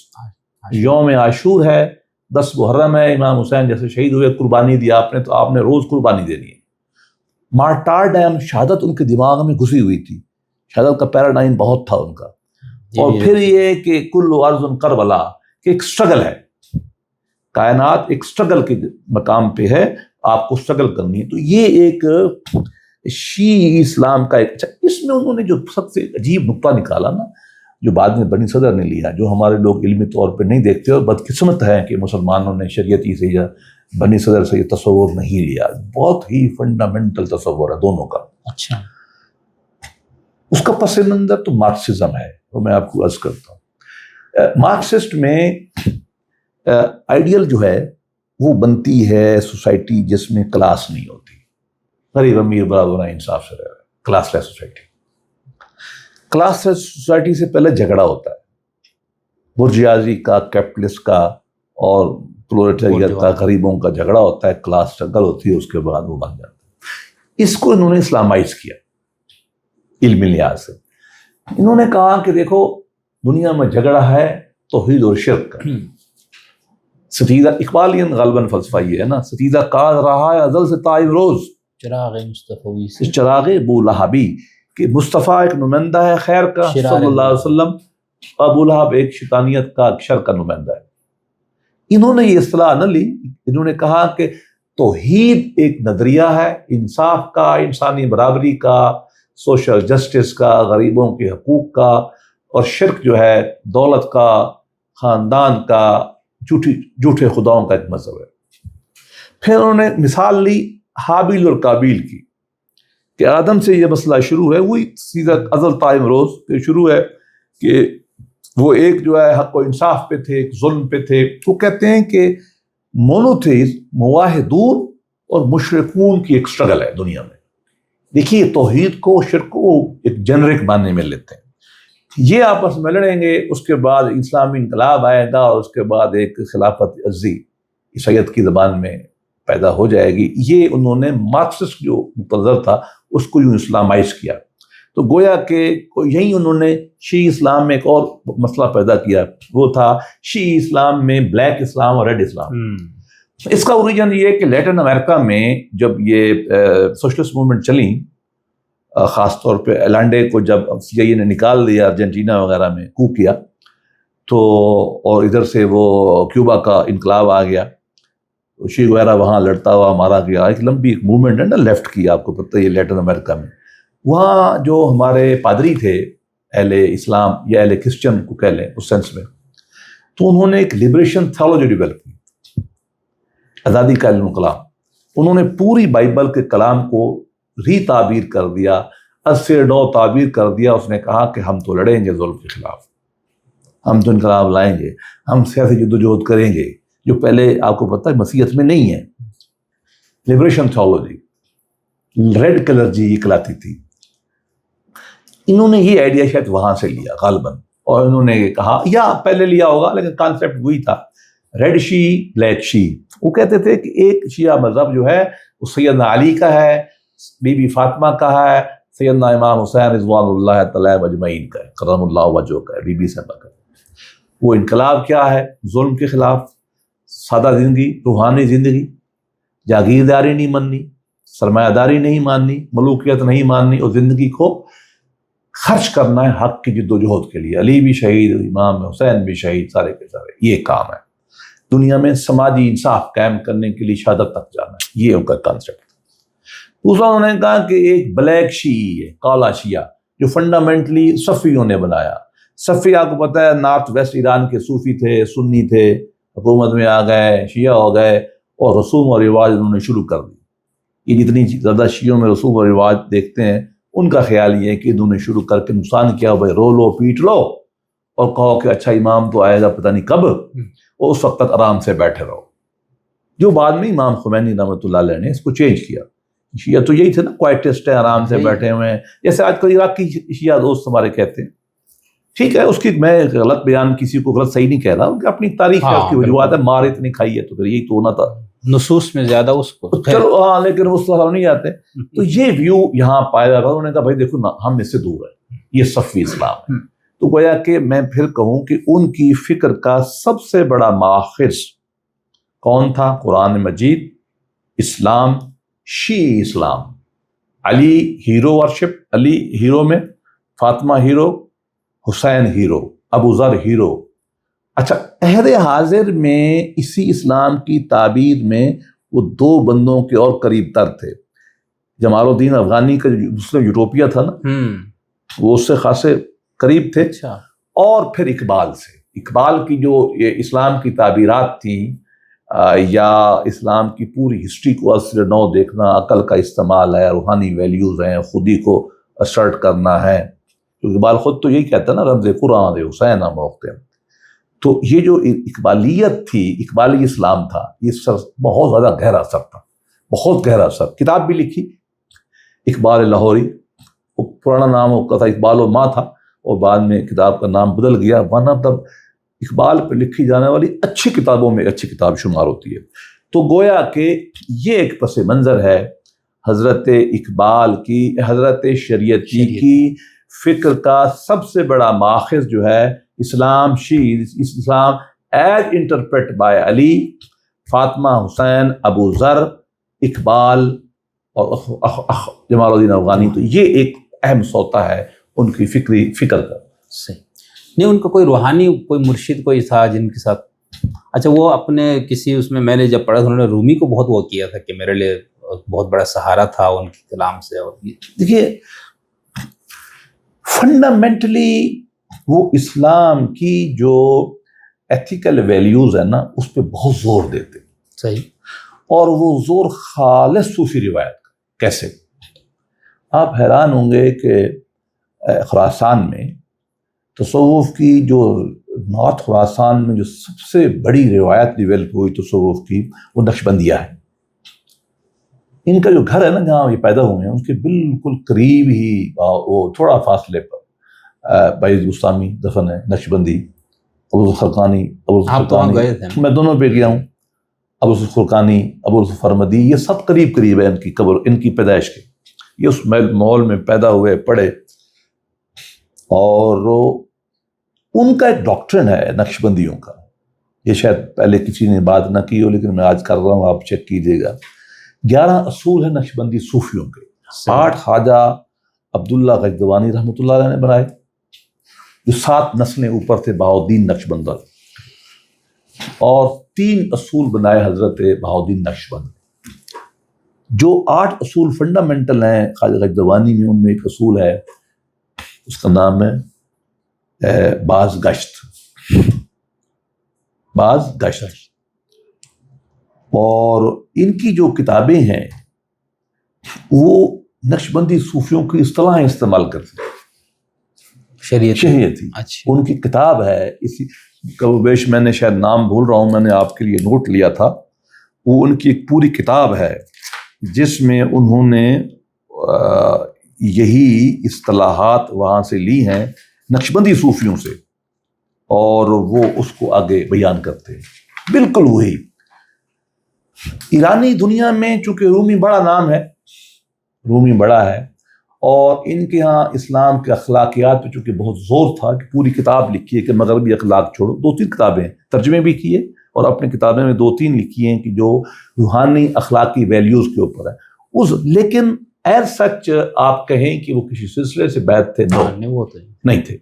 Speaker 2: یوم عاشور ہے، 10 محرم ہے، امام حسین جیسے شہید ہوئے، قربانی دی آپ نے، تو آپ نے روز قربانی دینی ہے. مارٹارڈم، شہادت ان کے دماغ میں گھسی ہوئی تھی، شہادت کا پیراڈائم بہت تھا ان کا. اور پھر یہ کہ کل ارض کربلا، کہ ایک سٹرگل ہے، کائنات ایک سٹرگل کے مقام پہ ہے، آپ کو سٹرگل کرنی ہے. تو یہ ایک شیعہ اسلام کا ایک، اچھا اس میں انہوں نے جو سب سے عجیب نقطہ نکالا نا، جو بعد میں بنی صدر نے لیا، جو ہمارے لوگ علمی طور پہ نہیں دیکھتے، اور بدقسمت ہے کہ مسلمانوں نے شریعتی سے یا بنی صدر سے یہ تصور نہیں لیا. بہت ہی فنڈامنٹل تصور ہے دونوں کا.
Speaker 1: اچھا،
Speaker 2: اس کا پس منظر تو مارکسزم ہے، وہ میں آپ کو عرض کرتا ہوں. مارکسسٹ میں آئیڈیل جو ہے وہ بنتی ہے سوسائٹی جس میں کلاس نہیں ہوتی، غریب امیر برابر انصاف سے رہ رہے، کلاس لیس سوسائٹی. کلاس لیس سوسائٹی سے پہلے جھگڑا ہوتا ہے، برجوازی کا، کیپٹلسٹ کا اور پرولٹیریٹ کا، غریبوں کا جھگڑا ہوتا ہے، کلاس اسٹرگل ہوتی ہے، اس کے بعد وہ بن جاتا ہے. اس کو انہوں نے اسلامائز کیا علمی لحاظ سے. انہوں نے کہا کہ دیکھو دنیا میں جھگڑا ہے توحید اور شرک کا. ستیزہ اقبالین غالباً فلسفہ یہ ہے نا، ستیزہ کار رہا ہے ازل سے تائب روز،
Speaker 1: چراغ مصطفی سے
Speaker 2: چراغ بو لہبی، کہ مصطفیٰ ایک نمائندہ ہے خیر کا صلی اللہ علیہ وسلم، ابو لہب ایک شیطانیت کا، شر کا نمائندہ ہے. انہوں نے یہ اصطلاح نہ لی، انہوں نے کہا کہ توحید ایک نظریہ ہے انصاف کا، انسانی برابری کا، سوشل جسٹس کا، غریبوں کے حقوق کا، اور شرک جو ہے دولت کا، خاندان کا، جھوٹے خداؤں کا ایک مذہب ہے. پھر انہوں نے مثال لی حابیل اور قابیل کی، کہ آدم سے یہ مسئلہ شروع ہے، وہی سیدھا ازل تائم روز شروع ہے، کہ وہ ایک جو ہے حق و انصاف پہ تھے، ایک ظلم پہ تھے. وہ کہتے ہیں کہ مونوتھیزم، موحدون اور مشرکون کی ایک اسٹرگل ہے دنیا میں. دیکھیے توحید کو شرک کو ایک جنرک معنی میں لیتے ہیں، یہ آپس میں لڑیں گے، اس کے بعد اسلامی انقلاب آئے گا اور اس کے بعد ایک خلافت عزی عیسائیت کی زبان میں پیدا ہو جائے گی. یہ انہوں نے مارکسسٹ جو مقرر تھا اس کو یوں اسلامائز کیا. تو گویا کہ یہی انہوں نے شیعی اسلام میں ایک اور مسئلہ پیدا کیا، وہ تھا شیعی اسلام میں بلیک اسلام اور ریڈ اسلام. اس کا اوریجن یہ ہے کہ لیٹن امریکہ میں جب یہ سوشلسٹ موومنٹ چلیں، خاص طور پہ ایلانڈے کو جب سی آئی اے نے نکال دیا ارجنٹینا وغیرہ میں، کو کیا، تو اور ادھر سے وہ کیوبا کا انقلاب آ گیا، شی وغیرہ وہاں لڑتا ہوا مارا گیا. ایک لمبی ایک موومنٹ ہے نا لیفٹ کی، آپ کو پتہ ہے لیٹن امریکہ میں. وہاں جو ہمارے پادری تھے اہل اسلام یا اہل کرسچن کو کہہ لیں اس سینس میں، تو انہوں نے ایک لبریشن تھیولوجی ڈیولپ کی، آزادی کا علم کلام. انہوں نے پوری بائبل کے کلام کو ری تعبیر کر دیا، از سے نو تعبیر کر دیا. اس نے کہا کہ ہم تو لڑیں گے ظلم کے خلاف، ہم تو انقلاب لائیں گے، ہم سیاسی جدوجہد کریں گے، جو پہلے آپ کو پتہ ہے مسیحیت میں نہیں ہے. لبریشن تھیولوجی، ریڈ کلرجی یہ کہلاتی تھی. انہوں نے یہ آئیڈیا شاید وہاں سے لیا غالباً، اور انہوں نے کہا، یا پہلے لیا ہوگا لیکن کانسیپٹ وہی تھا، ریڈ شی بلیک شی. وہ کہتے تھے کہ ایک شیعہ مذہب جو ہے وہ سیدنا علی کا ہے، بی بی فاطمہ کا ہے، سیدنا امام حسین رضوان اللہ تعالیٰ اجمعین کا ہے، کرم اللہ وجہہ کا ہے، بی بی صاحبہ کا ہے. وہ انقلاب کیا ہے؟ ظلم کے خلاف، سادہ زندگی، روحانی زندگی، جاگیرداری نہیں ماننی، سرمایہ داری نہیں ماننی، ملوکیت نہیں ماننی، اور زندگی کو خرچ کرنا ہے حق کی جد و جہد کے لیے. علی بھی شہید، امام حسین بھی شہید، سارے کے سارے. یہ کام ہے دنیا میں سماجی انصاف قائم کرنے کے لیے، شہادت تک جانا ہے. یہ ان کا کانسیپٹ. دوسرا انہوں نے کہا کہ ایک بلیک شیعی ہے، کالا شیعہ، جو فنڈامنٹلی صفیوں نے بنایا. صفی آپ کو پتہ ہے نارتھ ویسٹ ایران کے صوفی تھے، سنی تھے، حکومت میں آ گئے، شیعہ ہو گئے، اور رسوم اور رواج انہوں نے شروع کر دی. یہ جتنی زیادہ شیعوں میں رسوم اور رواج دیکھتے ہیں، ان کا خیال یہ ہے کہ انہوں نے شروع کر کے نقصان کیا. بھائی رو لو، پیٹ لو، اور کہو کہ اچھا امام تو آئے گا پتہ نہیں کب، اور اس وقت تک آرام سے بیٹھے رہو. جو بعد میں امام خمینی رحمۃ اللہ علیہ نے اس کو چینج کیا. شیعہ تو یہی تھے نا، کوائٹسٹ ہیں، آرام سے بیٹھے ہوئے ہیں، جیسے آج کل عراق کی شیعہ دوست ہمارے کہتے ہیں. ٹھیک ہے، اس کی میں غلط بیان کسی کو غلط صحیح نہیں کہہ رہا، کہ اپنی تاریخ ہے، اس کی وجوہات ہے. مار اتنی کھائی ہے تو پھر یہی تو ہونا تھا،
Speaker 1: نصوص میں زیادہ اس کو
Speaker 2: چلو ہاں، لیکن اس طرح نہیں آتے. تو یہ ویو یہاں پایا جاتا. انہوں نے کہا بھائی دیکھو نا، ہم اس سے دور ہیں، یہ صفی اسلام ہے. تو گویا کہ میں پھر کہوں کہ ان کی فکر کا سب سے بڑا ماخذ کون تھا؟ قرآن مجید، اسلام، شیعی اسلام. علی ہیرو ورشپ، علی ہیرو میں، فاطمہ ہیرو، حسین ہیرو، ابو ذر ہیرو. اچھا، عہد حاضر میں اسی اسلام کی تعبیر میں وہ دو بندوں کے اور قریب تر تھے. جمال الدین افغانی کا مسلم یوٹوپیا تھا نا، وہ اس سے خاصے قریب تھے. اور پھر اقبال سے، اقبال کی جو یہ اسلام کی تعبیرات تھیں، یا اسلام کی پوری ہسٹری کو از سے نو دیکھنا، عقل کا استعمال ہے، روحانی ویلیوز ہیں، خودی کو اسرٹ کرنا ہے. اقبال خود تو یہی کہتا ہے نا، رمز قرآن حسین موقع. تو یہ جو اقبالیت تھی، اقبالی اسلام تھا، یہ بہت زیادہ گہرا اثر تھا، بہت گہرا اثر. کتاب بھی لکھی اقبال لاہوری، وہ پرانا نام ہوتا تھا اقبال و ماں تھا، اور بعد میں کتاب کا نام بدل گیا. ون آف دا اقبال پہ لکھی جانے والی اچھی کتابوں میں اچھی کتاب شمار ہوتی ہے. تو گویا کہ یہ ایک پس منظر ہے حضرت اقبال کی، حضرت شریعتی کی فکر کا سب سے بڑا ماخذ جو ہے اسلام، شیعی اسلام ایز انٹرپریٹ بائی علی، فاطمہ، حسین، ابو ذر، اقبال اور جمال الدین افغانی. تو یہ ایک اہم سوتا ہے ان کی فکر کا.
Speaker 1: صحیح نہیں، ان کا کوئی روحانی کوئی مرشد کوئی تھا جن کے ساتھ؟ اچھا، وہ اپنے کسی اس میں نے جب پڑھا تھا، انہوں نے رومی کو بہت وہ کیا تھا کہ میرے لیے بہت بڑا سہارا تھا ان کے کلام سے. اور
Speaker 2: دیکھیے فنڈامنٹلی وہ اسلام کی جو ایتھیکل ویلیوز ہے نا، اس پہ بہت زور دیتے.
Speaker 1: صحیح.
Speaker 2: اور وہ زور خالص صوفی روایت کا. کیسے؟ آپ حیران ہوں گے کہ خراسان میں تصوف کی جو نارتھ خراسان میں جو سب سے بڑی روایت ڈیولپ ہوئی تصوف کی وہ نقشبندیہ ہے. ان کا جو گھر ہے نا جہاں یہ پیدا ہوئے ہیں اس کے بالکل قریب ہی وہ تھوڑا فاصلے پر بعید بستامی دفن ہے نقشبندی ابوالخرقانی. میں دونوں پہ گیا ہوں. ابوالخرقانی ابوالفرمدی یہ سب قریب قریب ہے ان کی قبر ان کی پیدائش کے. یہ اس ماحول میں پیدا ہوئے پڑھے اور ان کا ایک ڈاکٹرن ہے نقشبندیوں کا. یہ شاید پہلے کسی نے بات نہ کی ہو لیکن میں آج کر رہا ہوں آپ چیک کیجیے گا. 11 اصول ہیں نقشبندی صوفیوں کے. 8 خواجہ عبداللہ غجدوانی رحمۃ اللہ علیہ نے بنائے جو 7 نسلیں اوپر تھے بہاؤالدین نقشبندر, اور 3 اصول بنائے حضرت بہاؤالدین نقشبند. جو 8 اصول فنڈامنٹل ہیں خواجہ غجدوانی میں, ان میں ایک اصول ہے اس کا نام ہے باز گشت. اور ان کی جو کتابیں ہیں وہ نقشبندی صوفیوں کی اصطلاحیں استعمال کرتے ہیں. شریعتی ان کی کتاب ہے. اسی کم بیش میں نے شاید نام بھول رہا ہوں, میں نے آپ کے لیے نوٹ لیا تھا. وہ ان کی ایک پوری کتاب ہے جس میں انہوں نے یہی اصطلاحات وہاں سے لی ہیں نقشبندی صوفیوں سے, اور وہ اس کو آگے بیان کرتے ہیں بالکل وہی. ایرانی دنیا میں چونکہ رومی بڑا نام ہے, رومی بڑا ہے, اور ان کے ہاں اسلام کے اخلاقیات پہ چونکہ بہت زور تھا کہ پوری کتاب لکھی ہے کہ مغربی اخلاق چھوڑو. 2-3 کتابیں ترجمے بھی کیے اور اپنی کتابیں میں 2-3 لکھی ہیں کہ جو روحانی اخلاقی ویلیوز کے اوپر ہے. لیکن ایز سچ آپ کہیں کہ وہ کسی سلسلے سے بیعت تھے نہیں تھے.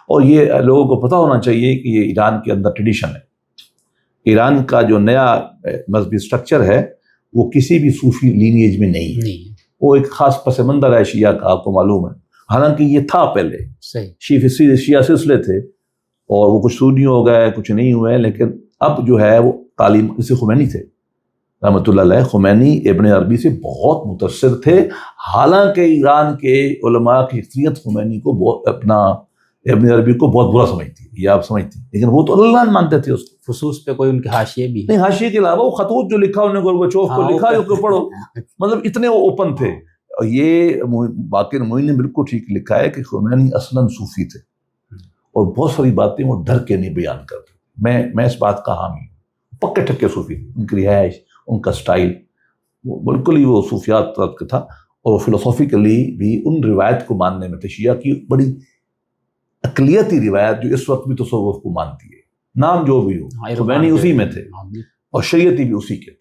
Speaker 2: اور یہ لوگوں کو پتہ ہونا چاہیے کہ یہ ایران کے اندر ٹریڈیشن ہے. ایران کا جو نیا مذہبی سٹرکچر ہے وہ کسی بھی صوفی لینیج میں نہیں ہے. وہ ایک خاص پس منظر ہے شیعہ کا, آپ کو معلوم ہے. حالانکہ یہ تھا پہلے شیعہ سلسلے تھے اور وہ کچھ سنی ہو گئے کچھ نہیں ہوئے, لیکن اب جو ہے وہ تعلیم جیسے خمینی تھے رحمۃ اللہ علیہ. خمینی ابن عربی سے بہت متاثر تھے, حالانکہ ایران کے علماء کی اکثریت خمینی کو ابن عربی کو بہت برا سمجھتی ہے, یہ آپ سمجھتی ہیں, لیکن وہ تو اللہ مانتے تھے. اس
Speaker 3: خصوص پہ کوئی ان کے حاشیے بھی
Speaker 2: نہیں, حاشیے کے علاوہ وہ خطوط جو لکھا انہوں نے گورباچوف کو لکھا جو کہ پڑھو, مطلب اتنے وہ اوپن تھے. اور یہ باقر معین نے بالکل ٹھیک لکھا ہے کہ خمینی اصلاً صوفی تھے اور بہت ساری باتیں وہ ڈر کے نہیں بیان کرتے. میں اس بات کا حامی ہوں. پکے ٹھکے صوفی تھے, ان کی رہائش ان کا سٹائل وہ بالکل ہی وہ صوفیات طرف کا تھا, اور فلسفیکلی بھی ان روایت کو ماننے میں تھے. شیعہ کی بڑی اقلیتی روایت جو اس وقت بھی تصوف کو مانتی ہے, نام جو بھی ہو, خمینی اسی میں تھے اور شریعتی بھی اسی کے تھے,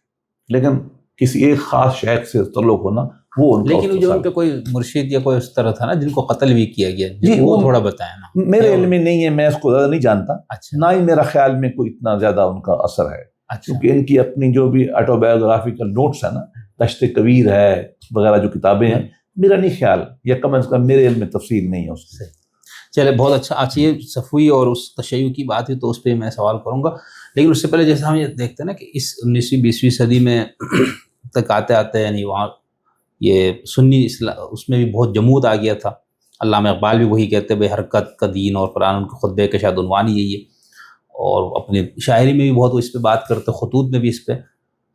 Speaker 2: لیکن کسی ایک خاص شیخ سے تعلق ہونا وہ ان کا.
Speaker 3: لیکن جو ان پہ کوئی مرشد یا کوئی اس طرح تھا نا جن کو قتل بھی کیا گیا, جی وہ تھوڑا بتائیں نا.
Speaker 2: میرے علم میں نہیں ہے, میں اس کو زیادہ نہیں جانتا, نہ ہی میرا خیال میں کوئی اتنا زیادہ ان کا اثر ہے, کیونکہ ان کی اپنی جو بھی آٹو بایوگرافیکل نوٹس ہیں نا, دشت کبیر ہے وغیرہ جو کتابیں ہیں, میرا نہیں خیال, یا کم از کم میرے علم میں تفصیل نہیں ہے اس سے.
Speaker 3: چلے بہت اچھا. آج یہ صفوی اور اس تشیع کی بات ہے تو اس پہ میں سوال کروں گا, لیکن اس سے پہلے جیسے ہم یہ دیکھتے ہیں نا کہ اس 19ویں 20ویں صدی میں تک آتے آتے یعنی وہاں یہ سنی اسلام اس میں بھی بہت جمود آ گیا تھا. علامہ اقبال بھی وہی کہتے بھائی حرکت کا دین اور قرآن, ان کے خطبے کا شاید عنوان ہی یہی ہے, اور اپنی شاعری میں بھی بہت وہ اس پہ بات کرتے, خطوط میں بھی اس پہ.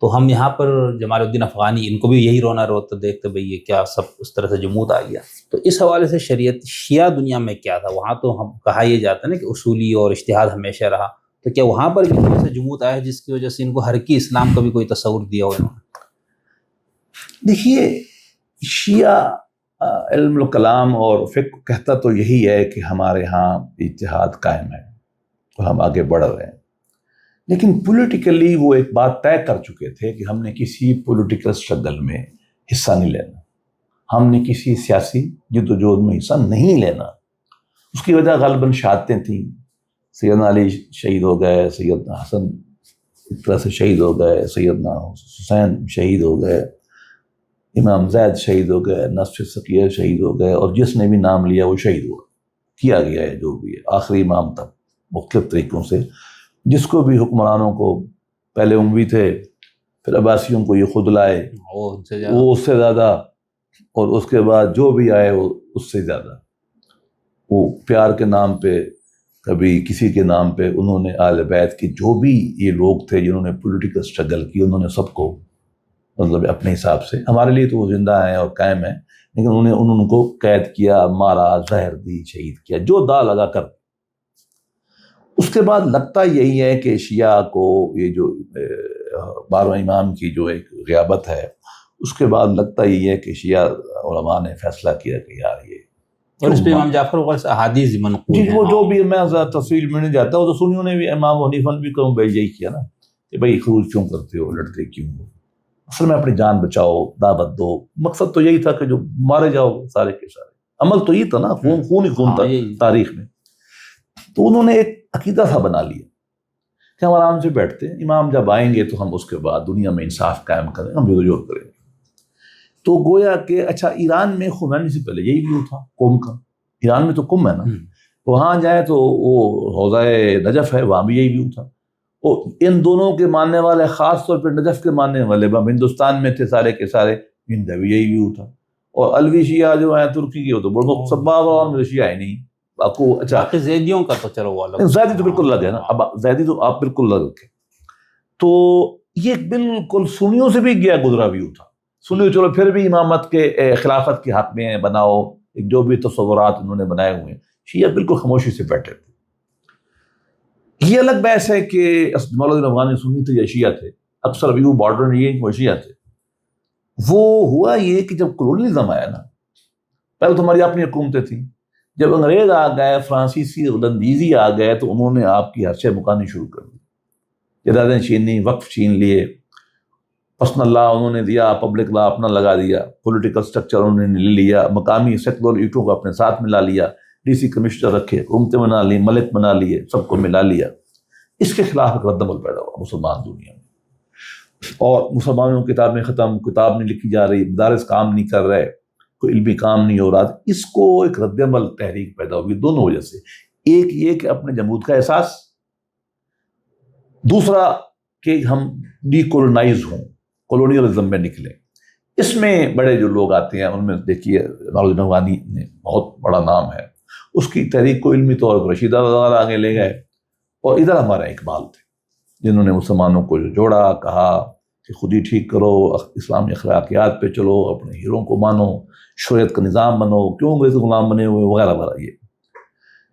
Speaker 3: تو ہم یہاں پر جمال الدین افغانی ان کو بھی یہی رونا روتا دیکھتے بھئی یہ کیا سب اس طرح سے جمود آ گیا. تو اس حوالے سے شریعت شیعہ دنیا میں کیا تھا وہاں, تو ہم کہا یہ جاتا ہے نا کہ اصولی اور اجتہاد ہمیشہ رہا, تو کیا وہاں پر بھی ایسا جمود آیا جس کی وجہ سے ان کو حرکی اسلام کا بھی کوئی تصور دیا ہو انہوں نے؟
Speaker 2: دیکھیے, شیعہ علم الکلام اور فقہ کہتا تو یہی ہے کہ ہمارے ہاں اجتہاد قائم ہے اور ہم آگے بڑھ رہے ہیں, لیکن پولیٹیکلی وہ ایک بات طے کر چکے تھے کہ ہم نے کسی پولیٹیکل اسٹرگل میں حصہ نہیں لینا, ہم نے کسی سیاسی جدوجہد میں حصہ نہیں لینا. اس کی وجہ غالباً شہادتیں تھیں, سیدنا علی شہید ہو گئے, سیدنا حسن ایک طرح سے شہید ہو گئے, سیدنا حسین شہید ہو گئے, امام زید شہید ہو گئے, نصف سقیہ شہید ہو گئے, اور جس نے بھی نام لیا وہ شہید ہوا, کیا گیا ہے جو بھی ہے آخری امام تک مختلف طریقوں سے. جس کو بھی حکمرانوں کو پہلے اموی تھے, پھر عباسیوں کو یہ خود لائے وہ اس سے زیادہ, اور اس کے بعد جو بھی آئے وہ اس سے زیادہ, وہ پیار کے نام پہ کبھی کسی کے نام پہ انہوں نے اہل بیت کے جو بھی یہ لوگ تھے جنہوں نے پولیٹیکل اسٹرگل کی، انہوں نے سب کو مطلب اپنے حساب سے، ہمارے لیے تو وہ زندہ ہیں اور قائم ہیں، لیکن انہوں کو قید کیا، مارا، زہر دی، شہید کیا، جو دا لگا کر۔ اس کے بعد لگتا یہی ہے کہ شیعہ کو یہ جو 12 امام کی جو ایک غیابت ہے، اس کے بعد لگتا یہی ہے کہ شیعہ علماء نے فیصلہ کیا کہ یار یہ،
Speaker 3: اور اس پہ امام جعفر غور سے احادیث منقول
Speaker 2: جی
Speaker 3: ہیں۔
Speaker 2: وہ جو بھی میں زیادہ تفصیل میں نہیں جاتا، وہ تو سنیوں نے بھی، امام حنیفہ نے بھی کہوں بھائی یہی کیا نا کہ بھائی خروج کیوں کرتے ہو، لڑتے کیوں ہو، اصل میں اپنی جان بچاؤ، دعوت دو، مقصد تو یہی تھا کہ جو مارے جاؤ سارے کے سارے، عمل تو یہ تھا نا، خون ہی خون تھا تاریخ میں۔ تو انہوں نے ایک عقیدہ تھا بنا لیا کہ ہم آرام سے بیٹھتے ہیں، امام جب آئیں گے تو ہم اس کے بعد دنیا میں انصاف قائم کریں، ہم جد و جہد کریں گے۔ تو گویا کہ اچھا ایران میں خمینی سے پہلے یہی ویو تھا قوم کا، ایران میں تو قم ہے نا، وہاں جائیں تو وہ حوضہ نجف ہے، وہاں بھی یہی ویو تھا۔ اور ان دونوں کے ماننے والے، خاص طور پہ نجف کے ماننے والے ہندوستان میں تھے سارے کے سارے، ان کا بھی یہی ویو تھا۔ اور الوی شیعہ جو ہیں ترکی کے، وہ تو بڑوں سب اور میں شیعہ ہے نہیں آپ کو۔ اچھا
Speaker 3: زیدیوں کا تو چلو وہ الگ،
Speaker 2: زیدی تو بالکل الگ ہے نا، اب زیدی تو آپ بالکل الگ رکھیں۔ تو یہ بالکل سنیوں سے بھی گیا گزرا ویو تھا، سنیوں چلو پھر بھی امامت کے خلافت کے حق میں بناؤ، جو بھی تصورات انہوں نے بنائے ہوئے ہیں، شیعہ بالکل خاموشی سے بیٹھے تھے۔ یہ الگ بحث ہے کہ مولانا افغانی سنی تھے یا شیعہ تھے، اکثر ویو بارڈر یہ کہ وہ شیعہ تھے۔ وہ ہوا یہ کہ جب کولونیلزم آیا نا، پہلے تو ہماری اپنی حکومتیں تھیں، جب انگریز آ گئے، فرانسیسی لندیزی آ گئے، تو انہوں نے آپ کی حرشیں مکانی شروع کر دی، جائیدادیں چھینی، وقف چھین لیے، پرسنل لا انہوں نے دیا، پبلک لا اپنا لگا دیا، پولیٹیکل سٹرکچر انہوں نے لے لیا، مقامی سیکولر ایٹوں کو اپنے ساتھ ملا لیا، ڈی سی کمشنر رکھے، حکومتیں بنا لی، ملک بنا لیے، سب کو ملا لیا۔ اس کے خلاف ایک رد عمل پیدا ہوا مسلمان دنیا میں، اور مسلمانوں کی کتابیں ختم، کتاب نہیں لکھی جا رہی، مدارس کام نہیں کر رہے، کوئی علمی کام نہیں ہو رہا۔ اس کو ایک رد عمل تحریک پیدا ہوئی دونوں وجہ سے، ایک یہ کہ اپنے جمود کا احساس، دوسرا کہ ہم ڈی کولونائز ہوں، کولونیلزم میں نکلیں۔ اس میں بڑے جو لوگ آتے ہیں ان میں دیکھیے مولانا افغانی نے بہت بڑا نام ہے، اس کی تحریک کو علمی طور پر رشید وغیرہ آگے لے گئے، اور ادھر ہمارا اقبال تھے جنہوں نے مسلمانوں کو جوڑا، کہا کہ خود ہی ٹھیک کرو، اسلامی اخلاقیات پہ چلو، اپنے ہیروں کو مانو، شریعت کا نظام بنو، کیوں انگریز غلام بنے ہوئے، وغیرہ وغیرہ۔ یہ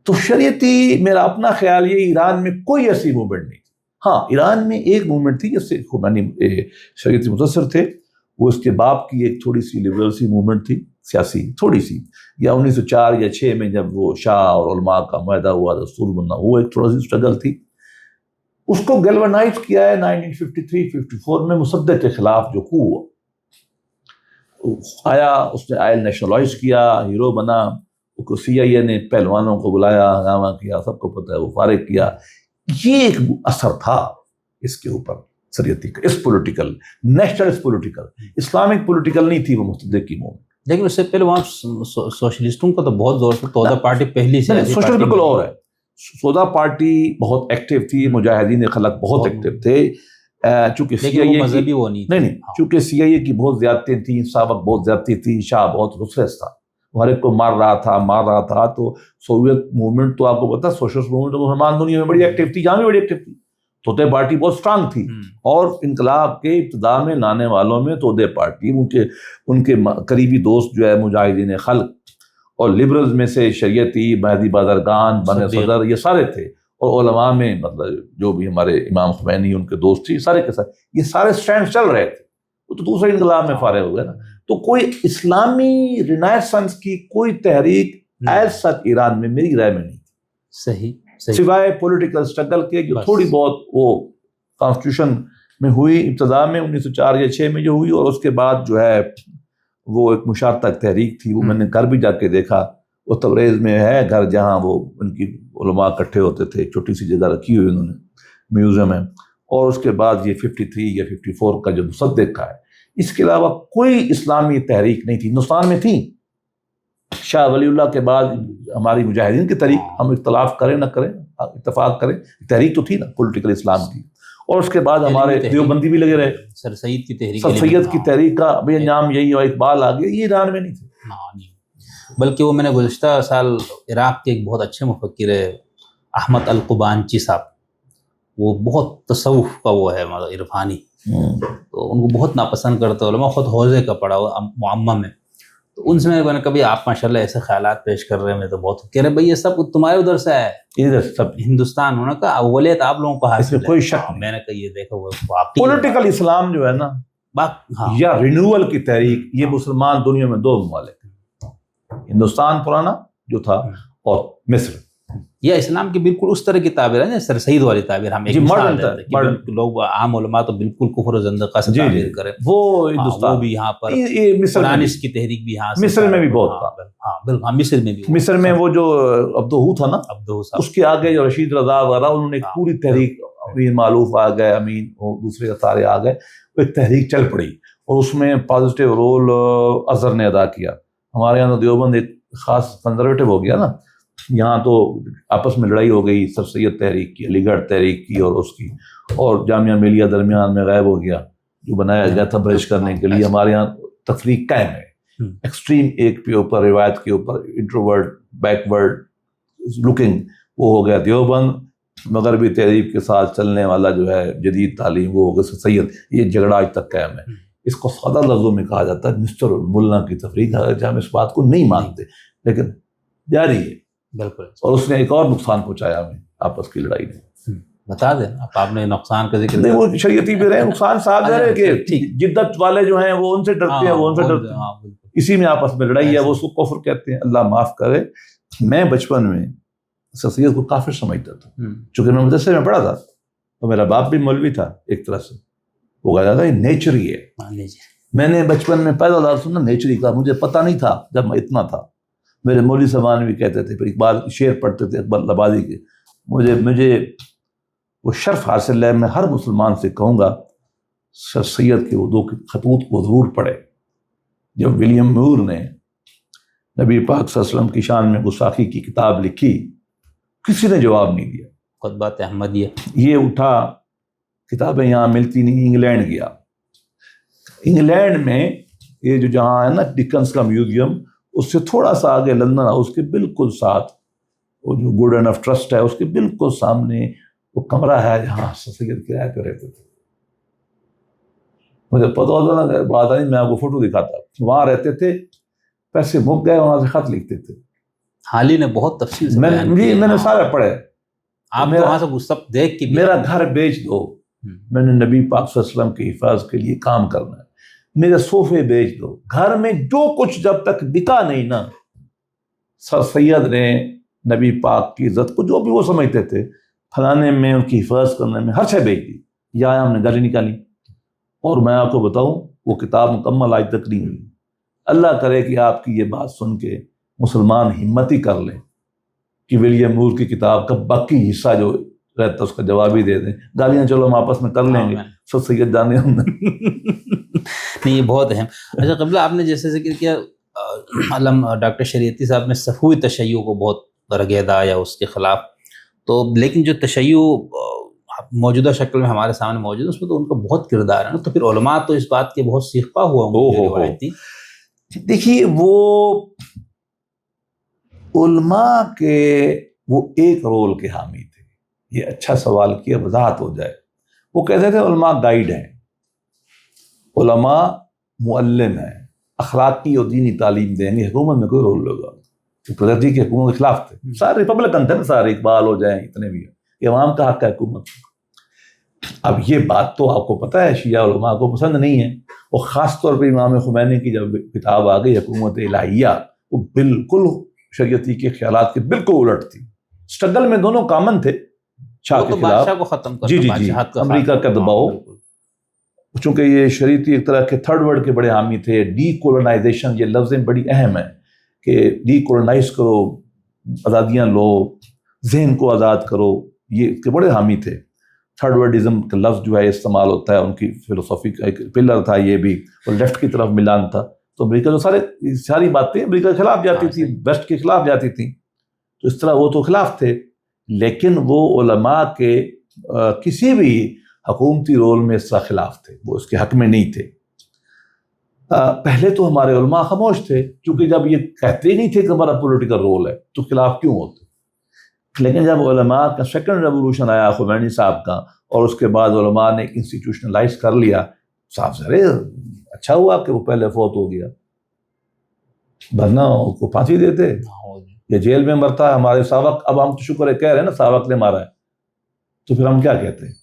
Speaker 2: تو شریعتی، میرا اپنا خیال یہ، ایران میں کوئی ایسی موومنٹ نہیں تھی۔ ہاں ایران میں ایک موومنٹ تھی جس سے خمینی شریعتی متاثر تھے، وہ اس کے باپ کی ایک تھوڑی سی لبرل سی موومنٹ تھی، سیاسی تھوڑی سی، یا 1904 یا 6 میں جب وہ شاہ اور علماء کا معاہدہ ہوا، دستور بننا، وہ ایک تھوڑا سی اسٹرگل تھی۔ اس کو گیلونائز کیا ہے 1953-54 میں مصدق کے خلاف جو coup ہوا، آیا، اس نے آئل نیشنلائز کیا، ہیرو بنا، CIA نے پہلوانوں کو بلایا، ہنگامہ کیا، سب کو پتہ ہے، وہ فارغ کیا۔ یہ ایک اثر تھا اس کے اوپر شریعتی کا، اس political, nationalist political, Islamic political نہیں تھی وہ مصدق کی موومنٹ۔
Speaker 3: لیکن اس سے پہلے وہاں سوشلسٹوں کا تو بہت زور تھا، توحیدہ پارٹی پہلی سے،
Speaker 2: سوشل بالکل اور ہے، سودا پارٹی بہت ایکٹیو تھی، مجاہدین خلق بہت ایکٹیو تھے، چونکہ CIA
Speaker 3: مذہبی وہ نہیں،
Speaker 2: چونکہ CIA کی بہت زیادتی تھیں، سابق بہت زیادتی تھی، شاہ بہت رسلس تھا، ہر ایک کو مار رہا تھا۔ تو سوویت موومنٹ تو آپ کو پتا، سوشلسٹ موومنٹ مسلمان دنیا میں بڑی ایکٹیو تھی، جہاں بھی بڑی ایکٹیو تھی، توطے پارٹی بہت اسٹرانگ تھی، اور انقلاب کے ابتدا میں لانے والوں میں توطے پارٹی، ان کے قریبی دوست جو ہے مجاہدین خلق، اور لبرلز میں سے شریعتی، مہدی بازرگان، بن صدر، یہ سارے تھے، اور علماء میں مطلب جو بھی ہمارے امام خمینی ان کے دوست تھے، سارے کے ساتھ یہ سارے سٹینڈ چل رہے تھے۔ وہ تو دوسرے انقلاب میں فارغ ہو گئے نا۔ تو کوئی اسلامی رینیسنس کی کوئی تحریک ایز سچ ایران میں میری رائے میں نہیں تھی،
Speaker 3: صحیح
Speaker 2: سوائے پولیٹیکل اسٹرگل کے جو تھوڑی بہت وہ کانسٹیٹیوشن میں ہوئی ابتدا میں 1904 یا 6 میں جو ہوئی، اور اس کے بعد جو ہے وہ ایک مشارتک تحریک تھی، وہ میں نے گھر بھی جا کے دیکھا، وہ تبریز میں ہے گھر جہاں وہ ان کی علماء اکٹھے ہوتے تھے، چھوٹی سی جگہ رکھی ہوئی انہوں نے، میوزیم ہے۔ اور اس کے بعد یہ 53 یا 54 کا جو مصدق کا ہے، اس کے علاوہ کوئی اسلامی تحریک نہیں تھی ہندوستان میں۔ تھی شاہ ولی اللہ کے بعد ہماری مجاہدین کی تحریک، ہم اختلاف کریں نہ کریں، اتفاق کریں، تحریک تو تھی نا پولیٹیکل اسلام کی، اور اس کے بعد ہمارے دیوبندی بھی لگے رہے،
Speaker 3: سر سید کی تحریک،
Speaker 2: سر سید کی تحریک کا بھی انجام یہی، اور اقبال آ گیا، یہ ایران میں نہیں تھے۔
Speaker 3: بلکہ وہ میں نے گزشتہ سال عراق کے ایک بہت اچھے مفکر احمد القبانچی صاحب، وہ بہت تصوف کا وہ ہے مطلب عرفانی، تو ان کو بہت ناپسند کرتے علماء، خود حوزے کا پڑھا ہوا معمم میں. تو ان سے میں نے کبھی آپ ماشاءاللہ ایسے خیالات پیش کر رہے ہیں، میں تو بہت کہہ رہے بھائی یہ سب تمہارے ادھر سے ہے،
Speaker 2: ادھر سب
Speaker 3: ہندوستان ہونے کا اولیت آپ لوگوں کو
Speaker 2: اس
Speaker 3: حاصل
Speaker 2: میں
Speaker 3: ہے.
Speaker 2: کوئی شک نہیں.
Speaker 3: میں نے کہا یہ دیکھو وہ واقعی
Speaker 2: پولیٹیکل اسلام جو ہے نا
Speaker 3: ہاں
Speaker 2: یا رینیول کی تحریک، یہ مسلمان دنیا میں دو ممالک ہیں، ہندوستان پرانا جو تھا اور مصر.
Speaker 3: یہ اسلام کی بالکل اس طرح کی تعبیر ہے نا سر سید والی تعبیر. ہم ایک مثال دیتے ہیں کہ بالکل لوگ عام علماء تو بالکل کفر و زندقہ سے تعبیر کریں،
Speaker 2: وہ
Speaker 3: وہ
Speaker 2: ہندوستان
Speaker 3: بھی یہاں پر
Speaker 2: مصر
Speaker 3: قرآنس کی تحریک بھی یہاں سے،
Speaker 2: مصر میں بھی بہت تھا.
Speaker 3: ہاں بالکل، مصر میں بھی،
Speaker 2: مصر میں وہ جو عبدہو تھا نا،
Speaker 3: عبدہو صاحب،
Speaker 2: اس کے آگے جو رشید رضا وغیرہ، انہوں نے ایک پوری تحریک، امین معلوف آ گئے، امین اور دوسرے سارے آ گئے، وہ ایک تحریک چل پڑی اور اس میں پازیٹیو رول اظہر نے ادا کیا. ہمارے یہاں تو دیوبند ایک خاص کنزرویٹو ہو گیا نا، یہاں تو آپس میں لڑائی ہو گئی، سر سید تحریک کی، علی گڑھ تحریک کی اور اس کی، اور جامعہ ملیہ درمیان میں غائب ہو گیا جو بنایا گیا تھا برش کرنے کے لیے. ہمارے یہاں تفریق قائم ہے، ایکسٹریم ایک کے اوپر، روایت کے اوپر، انٹروورڈ بیکورڈ لکنگ، وہ ہو گیا دیوبند. مغربی تحریک کے ساتھ چلنے والا جو ہے جدید تعلیم، وہ ہو گیا سر سید. یہ جھگڑا آج تک قائم ہے. اس کو سادہ لفظوں میں کہا جاتا ہے مسٹر ملا کی تفریق، اگرچہ ہم اس بات کو نہیں مانتے لیکن جاری ہے.
Speaker 3: بالکل.
Speaker 2: اور اس نے ایک اور نقصان پہنچایا ہمیں آپس کی لڑائی نے.
Speaker 3: بتا دیں آپ نے نقصان کا ذکر
Speaker 2: نہیں، وہ شریعتی بھی رہے، نقصان صاحب ہے کہ جدت والے جو ہیں وہ ان سے ڈرتے ہیں، وہ ان سے ڈرتے ہیں، اسی میں آپس میں لڑائی ہے، وہ اس کو کفر کہتے ہیں. اللہ معاف کرے. میں بچپن میں سر سید کو کافر سمجھتا تھا، چونکہ میں مدرسے میں پڑھا تھا تو میرا باپ بھی مولوی تھا ایک طرح سے. وہ کہا تھا یہ نیچری ہے. میں نے بچپن میں پہلا لفظ سنا نیچری کا، مجھے پتہ نہیں تھا جب میں اتنا تھا. میرے مولوی صاحبان بھی کہتے تھے، پھر اقبال شعر پڑھتے تھے اقبال لبادی کے. مجھے وہ شرف حاصل ہے، میں ہر مسلمان سے کہوں گا سر سید کے اردو کے خطوط کو ضرور پڑھے. جب ولیم مور نے نبی پاک صلی اللہ علیہ وسلم کی شان میں گستاخی کی کتاب لکھی، کسی نے جواب نہیں دیا.
Speaker 3: خطبات احمدیہ، یہ
Speaker 2: اٹھا، کتابیں یہاں ملتی نہیں، انگلینڈ گیا. انگلینڈ میں یہ جو جہاں ہے نا ڈکنس کا میوزیم، اس سے تھوڑا سا آگے لندن ہاؤس کے بالکل ساتھ وہ جو گڈ انف ٹرسٹ ہے، اس کے بالکل سامنے وہ کمرہ ہے جہاں سید کرایہ پہ رہتے تھے. مجھے پتہ ہوتا نا بات نہیں، میں آپ کو فوٹو دکھاتا. وہاں رہتے تھے، پیسے مک گئے، وہاں سے خط لکھتے تھے.
Speaker 3: حالی نے بہت تفصیل سے
Speaker 2: میں نے سارے پڑھے.
Speaker 3: آپ وہاں سے سب دیکھ کے
Speaker 2: میرا گھر بیچ دو، میں نے نبی پاک صلی اللہ علیہ وسلم کی حفاظت کے لیے کام کرنا ہے. میرے صوفے بیچ دو. گھر میں جو کچھ جب تک بکا نہیں نا، سر سید نے نبی پاک کی عزت کو جو بھی وہ سمجھتے تھے پھیلانے میں، ان کی حفاظت کرنے میں، ہر شے بیچ دی. یا ہم نے گالی نکالی. اور میں آپ کو بتاؤں وہ کتاب مکمل آج تک نہیں ہوئی. اللہ کرے کہ آپ کی یہ بات سن کے مسلمان ہمت ہی کر لیں کہ ولیم مور کی کتاب کا باقی حصہ جو رہتا ہے اس کا جواب ہی دے دیں. گالیاں چلو ہم آپس میں کر لیں گے، سر سید جانے ہم
Speaker 3: نہیں. یہ بہت اہم. اچھا قبلہ آپ نے جیسے ذکر کیا علم ڈاکٹر شریعتی صاحب نے صفوی تشیع کو بہت رگیدا یا اس کے خلاف، تو لیکن جو تشیع موجودہ شکل میں ہمارے سامنے موجود ہے اس میں تو ان کا بہت کردار ہے نا. تو پھر علماء تو اس بات کے بہت سیخپا ہوا ہوں گے.
Speaker 2: دیکھیے وہ علماء کے وہ ایک رول کے حامی تھے. یہ اچھا سوال کیا، وضاحت ہو جائے. وہ کہتے تھے علماء گائیڈ ہیں، علماء معلم ہیں، اخلاقی اور دینی تعلیم دیں گے. حکومت میں کوئی رول ہوگا؟ پردی کی حکومت کے خلاف تھے سارے ریپبلکن تھے نا، سارے اقبال ہو جائیں اتنے بھی، کہ عوام کا حق ہے حکومت. اب یہ بات تو آپ کو پتہ ہے شیعہ علماء کو پسند نہیں ہے، اور خاص طور پہ امام خمینی کی جب کتاب آ گئی حکومت الہیہ، وہ بالکل شریعتی کے خیالات کے بالکل الٹ تھی. اسٹرگل میں دونوں کامن تھے، شاہ کے خلاف،
Speaker 3: کو ختم
Speaker 2: جی امریکہ کا دباؤ. چونکہ یہ شریعتی ایک طرح کے تھرڈ ورلڈ کے بڑے حامی تھے. ڈی کولونائزیشن، یہ لفظیں بڑی اہم ہیں کہ ڈی کولونائز کرو، آزادیاں لو، ذہن کو آزاد کرو، یہ اس کے بڑے حامی تھے. تھرڈ ورلڈزم کا لفظ جو ہے استعمال ہوتا ہے، ان کی فلسفی کا ایک پلر تھا یہ بھی، اور لیفٹ کی طرف میلان تھا. تو امریکہ جو ساری باتیں امریکہ کے خلاف جاتی تھی، ویسٹ کے خلاف جاتی تھیں. تو اس طرح وہ تو خلاف تھے، لیکن وہ علماء کے کسی بھی حکومتی رول میں اس طرح خلاف تھے، وہ اس کے حق میں نہیں تھے. پہلے تو ہمارے علماء خاموش تھے، چونکہ جب یہ کہتے ہی نہیں تھے کہ ہمارا پولیٹیکل رول ہے تو خلاف کیوں ہوتے. لیکن جب علماء کا سیکنڈ ریولوشن آیا خمینی صاحب کا، اور اس کے بعد علماء نے انسٹیٹیوشنلائز کر لیا، صاحب ارے اچھا ہوا کہ وہ پہلے فوت ہو گیا، ورنہ اس کو پھانسی دیتے یا جیل میں مرتا ہے۔ ہمارے سابق، اب ہم تو شکر ہے کہہ رہے ہیں نا سابق نے مارا ہے، تو پھر ہم کیا کہتے ہیں؟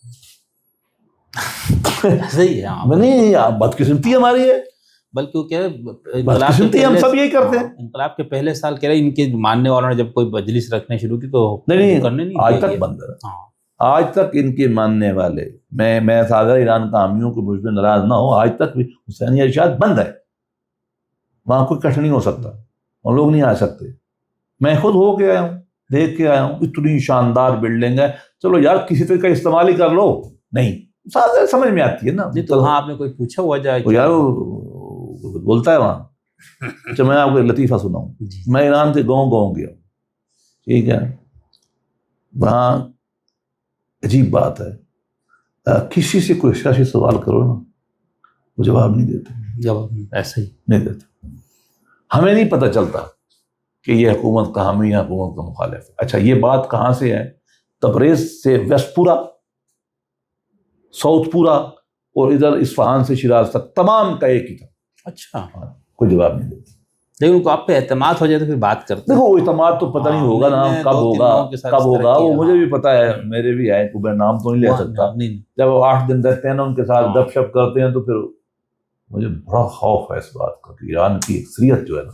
Speaker 3: صحیح ہے،
Speaker 2: نہیں بدقسمتی ہماری ہے،
Speaker 3: بلکہ وہ کیا
Speaker 2: بدقسمتی ہم سب یہی کرتے ہیں۔
Speaker 3: انقلاب کے پہلے سال کہہ رہے ان کے ماننے والوں نے جب کوئی مجلس رکھنے شروع کی تو
Speaker 2: نہیں آج تک بند ہے، آج تک ان کے ماننے والے، میں صادر ایران کا حامیوں کو مجھ میں ناراض نہ ہو، آج تک بھی حسینی ارشاد بند ہے، وہاں کوئی کٹ نہیں ہو سکتا، اور لوگ نہیں آ سکتے۔ میں خود ہو کے آیا ہوں، دیکھ کے آیا ہوں، اتنی شاندار بلڈنگ ہے، چلو یار کسی طرح کا استعمال ہی کر لو، نہیں سمجھ میں آتی ہے نا۔
Speaker 3: تو وہاں آپ نے کوئی پوچھا ہوا جائے
Speaker 2: یار بولتا ہے وہاں۔ اچھا میں آپ کو لطیفہ سناؤں، میں ایران کے گاؤں گیا، ٹھیک ہے، وہاں عجیب بات ہے، کسی سے کوئی سیاسی سوال کرو نا وہ جواب نہیں دیتے،
Speaker 3: جواب ایسا ہی
Speaker 2: نہیں دیتے۔ ہمیں نہیں پتہ چلتا کہ یہ حکومت کا حامی یا حکومت کا مخالف ہے۔ اچھا یہ بات کہاں سے ہے؟ تبریز سے ویسٹ پورا، ساؤتھ پورا، اور ادھر اصفہان سے شیراز تک تمام کا ایک ہی تھا۔
Speaker 3: اچھا،
Speaker 2: کوئی جواب نہیں دیتے۔
Speaker 3: لیکن ان کو آپ پہ اعتماد ہو جائے تو پھر بات کرتے ہیں۔
Speaker 2: دیکھو اعتماد تو پتہ نہیں ہوگا نا کب ہوگا، وہ مجھے بھی پتہ ہے، میرے بھی ہے، میں نام تو نہیں لے سکتا۔ جب وہ 8 دن رہتے ہیں نا ان کے ساتھ گپ شپ کرتے ہیں تو پھر مجھے بڑا خوف ہے اس بات کا کہ ایران کی اکثریت جو ہے نا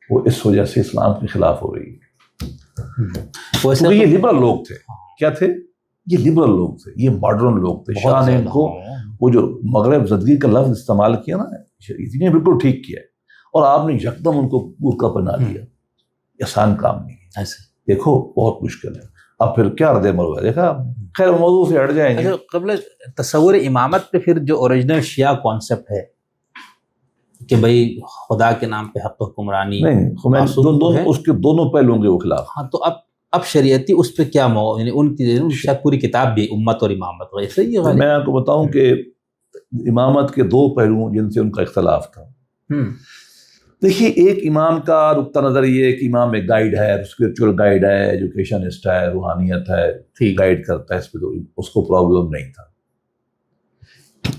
Speaker 2: وہ اس وجہ سے اسلام کے خلاف ہو رہی ہے۔ کیونکہ یہ لبرل لوگ تھے، کیا تھے؟ یہ لبرل لوگ تھے، یہ ماڈرن لوگ تھے۔ شاہ نے ان کو وہ جو مغرب زدگی کا لفظ استعمال کیا نا، نے بالکل ٹھیک کیا ہے، اور آپ نے یکدم ان کو برقع پہنا دیا، آسان کام نہیں ہے۔ دیکھو بہت مشکل ہے، اب پھر کیا رد عمل ہوا دیکھا۔ خیر موضوع سے ہٹ جائیں گے۔
Speaker 3: قبل تصور امامت پہ پھر جو اوریجنل شیعہ کانسیپٹ ہے کہ بھئی خدا کے نام پہ حق حکمرانی،
Speaker 2: نہیں اس کے دونوں پہلوؤں کے خلاف۔
Speaker 3: ہاں تو اب شریعتی اس پہ کیا یعنی ان کی شاید پوری کتاب بھی امت اور امامت ویسے ہی۔
Speaker 2: میں آپ کو بتاؤں کہ امامت کے 2 پہلو جن سے ان کا اختلاف تھا۔ دیکھیے ایک امام کا نقطہ نظر یہ ہے کہ امام ایک گائیڈ ہے، اسپرچول گائیڈ ہے، ایجوکیشنسٹ ہے، روحانیت ہے، گائیڈ کرتا ہے، اس پہ تو اس کو پرابلم نہیں تھا۔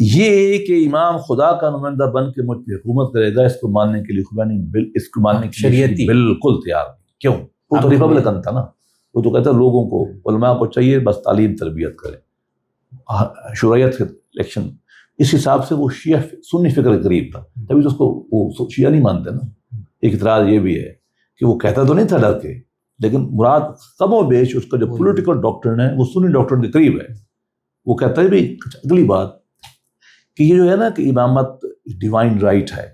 Speaker 2: یہ کہ امام خدا کا نمائندہ بن کے مجھ پہ حکومت کرے گا، اس کو ماننے کے لیے خمینی اس کو ماننے کے لیے بالکل تیار نہیں۔ کیوں؟ وہ تو ریپبلکن تھا نا، وہ تو کہتا ہے لوگوں کو، علماء کو چاہیے بس تعلیم تربیت کرے، شرعیت کے الیکشن، اس حساب سے وہ شیعہ سنی فکر کے قریب تھا، تبھی تو اس کو وہ شیعہ نہیں مانتے نا۔ ایک اعتراض یہ بھی ہے کہ وہ کہتا تو نہیں تھا ڈر کے، لیکن مراد کم و بیش اس کا جو پولیٹیکل ڈاکٹرن ہے وہ سنی ڈاکٹرن کے قریب ہے۔ وہ کہتا ہے بھی اگلی بات کہ یہ جو ہے نا کہ امامت ڈیوائن رائٹ ہے،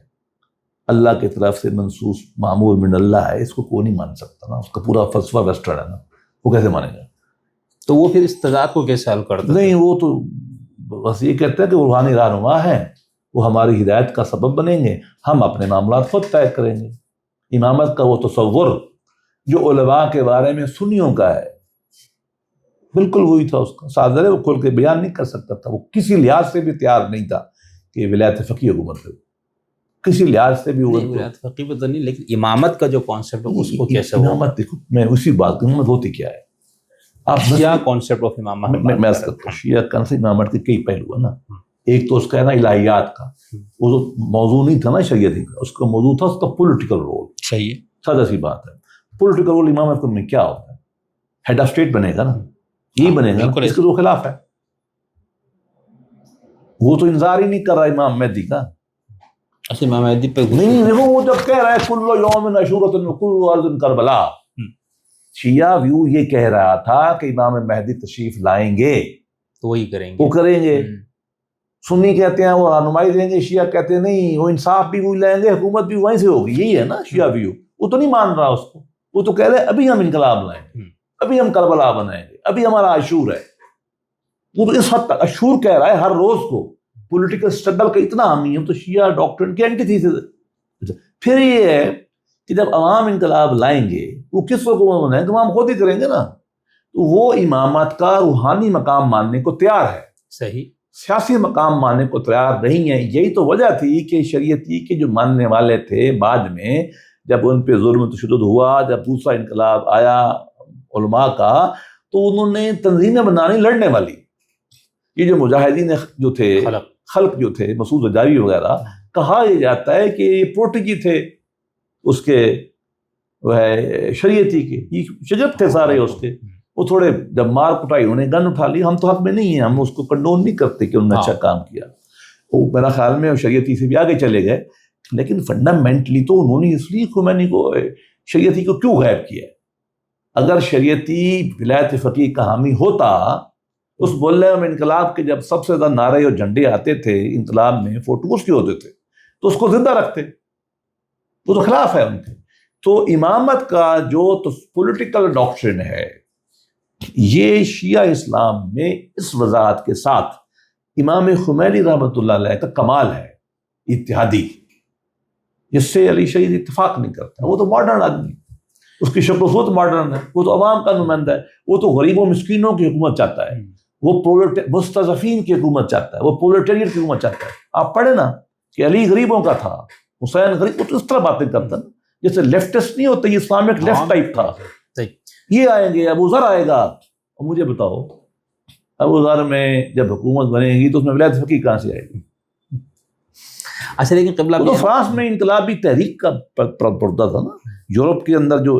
Speaker 2: اللہ کی طرف سے منصوص معمور من اللہ ہے، اس کو کوئی نہیں مان سکتا نا، اس کا پورا فلسفہ ویسٹرن ہے نا، وہ کیسے مانے گا؟
Speaker 3: تو وہ پھر اس تضاد کو کیسے حل کرتا؟
Speaker 2: نہیں وہ تو بس یہ کہتا ہے کہ وہ روحانی رہنما ہیں، وہ ہماری ہدایت کا سبب بنیں گے، ہم اپنے معاملات خود طے کریں گے۔ امامت کا وہ تصور جو علماء کے بارے میں سنیوں کا ہے بالکل وہی تھا اس کا، صادر ہے وہ کھل کے بیان نہیں کر سکتا تھا، وہ کسی لحاظ سے بھی تیار نہیں تھا کہ ولایت فقیہ حکومت ہے، کسی لحاظ سے بھی
Speaker 3: ولایت فقیہ تو نہیں، لیکن امامت کا جو کانسیپٹ ہے اس کو کیسے ہوگا؟
Speaker 2: امامت دیکھو میں اسی بات کروں، امامت ہوتی کیا ہے؟ آپ
Speaker 3: شیعہ کانسیپٹ آف امامت
Speaker 2: میں کرتا ہوں، شیعہ کانسیپٹ امامت کے کئی پہلو ہے نا۔ ایک تو اس کا ہے نا الہیات کا، وہ موضوع نہیں تھا نا شریعتی کا، اس کا موضوع تھا اس کا پولیٹیکل رول۔
Speaker 3: صحیح،
Speaker 2: سادہ سی بات ہے، پولیٹیکل رول امامت میں کیا ہوتا ہے؟ ہیڈ آف اسٹیٹ بنے گا نا، یہی بنے گا، اس کے تو خلاف ہے، وہ تو انتظار ہی نہیں کر رہا امام مہدی کا۔
Speaker 3: اچھا امام مہدی پہ
Speaker 2: نہیں دیکھو وہ جب کہہ رہا ہے کل یوم عاشورۃ وکل ارض کربلا، شیعہ ویو یہ کہہ رہا تھا کہ امام مہدی تشریف لائیں گے
Speaker 3: تو وہی کریں گے،
Speaker 2: وہ کریں گے۔ سنی کہتے ہیں وہ رہنمائی دیں گے، شیعہ کہتے ہیں نہیں وہ انصاف بھی وہی لائیں گے، حکومت بھی وہیں سے ہوگی، یہی ہے نا شیعہ ویو۔ وہ تو نہیں مان رہا اس کو، وہ تو کہہ رہے ابھی ہم انقلاب لائیں گے، ابھی ہم کربلا بنائیں گے، ابھی ہمارا عاشور ہے۔ وہ تو اس حد تک عاشور کہہ رہا ہے ہر روز کو، پولیٹیکل اسٹرگل کا اتنا اہمیت تو شیعہ ڈاکٹرن کی اینٹی تھیسس۔ پھر یہ ہے کہ جب عوام انقلاب لائیں گے وہ کس حکومت بنائیں گے؟ ہم خود ہی کریں گے نا۔ تو وہ امامت کا روحانی مقام ماننے کو تیار ہے،
Speaker 3: صحیح،
Speaker 2: سیاسی مقام ماننے کو تیار نہیں ہے۔ یہی تو وجہ تھی کہ شریعتی کے جو ماننے والے تھے بعد میں جب ان پہ ظلم و تشدد ہوا، جب دوسرا انقلاب آیا علماء کا، تو انہوں نے تنظیمیں بنانی لڑنے والی. یہ جو مجاہدین جو تھے، خلق جو تھے، مسعود زجاوی وغیرہ، کہا یہ جاتا ہے کہ یہ پروٹیجی تھے اس کے وہ ہے شریعتی کے، یہ شجب تھے سارے اس کے. وہ تھوڑے جب مار کٹائی انہوں نے گن اٹھا لی. ہم تو حق میں نہیں ہیں، ہم اس کو کنڈون نہیں کرتے کہ انہوں نے اچھا کام کیا. وہ میرا خیال میں شریعتی سے بھی آگے چلے گئے، لیکن فنڈامنٹلی تو انہوں نے اس لیے خمینی کو شریعتی کو کیوں غائب کیا؟ اگر شریعتی ولایت فقیہ کا حامی ہوتا، اس بولنے میں انقلاب کے جب سب سے زیادہ نعرے اور جھنڈے آتے تھے انقلاب میں، فوٹوز کے ہوتے تھے، تو اس کو زندہ رکھتے. وہ تو خلاف ہے ان کے. تو امامت کا جو پولیٹیکل ڈاکٹرن ہے، یہ شیعہ اسلام میں اس وضاحت کے ساتھ امام خمینی رحمۃ اللہ علیہ کا کمال ہے اتحادی، جس سے علی شہید اتفاق نہیں کرتا. وہ تو ماڈرن آدمی، اس کی شکل و صورت ماڈرن ہے، وہ تو عوام کا نمائندہ ہے، وہ تو غریبوں مسکینوں کی حکومت چاہتا ہے، وہ مستضعفین کی حکومت چاہتا ہے، وہ پرولیٹیریٹ کی حکومت چاہتا ہے. آپ پڑھیں نا کہ علی غریبوں کا تھا، حسین غریب، وہ تو اس طرح باتیں کرتا نا جیسے لیفٹسٹ نہیں ہوتا. یہ اسلامک لیفٹ ٹائپ تھا. یہ آئیں گے، ابو ذر آئے گا. اور مجھے بتاؤ ابو ذر میں جب حکومت بنے گی تو اس میں ولایت فقیہ کہاں سے آئے گی؟
Speaker 3: اچھا لیکن قبلہ
Speaker 2: تو فرانس میں انقلابی تحریک کا پردہ تھا نا، یورپ کے اندر جو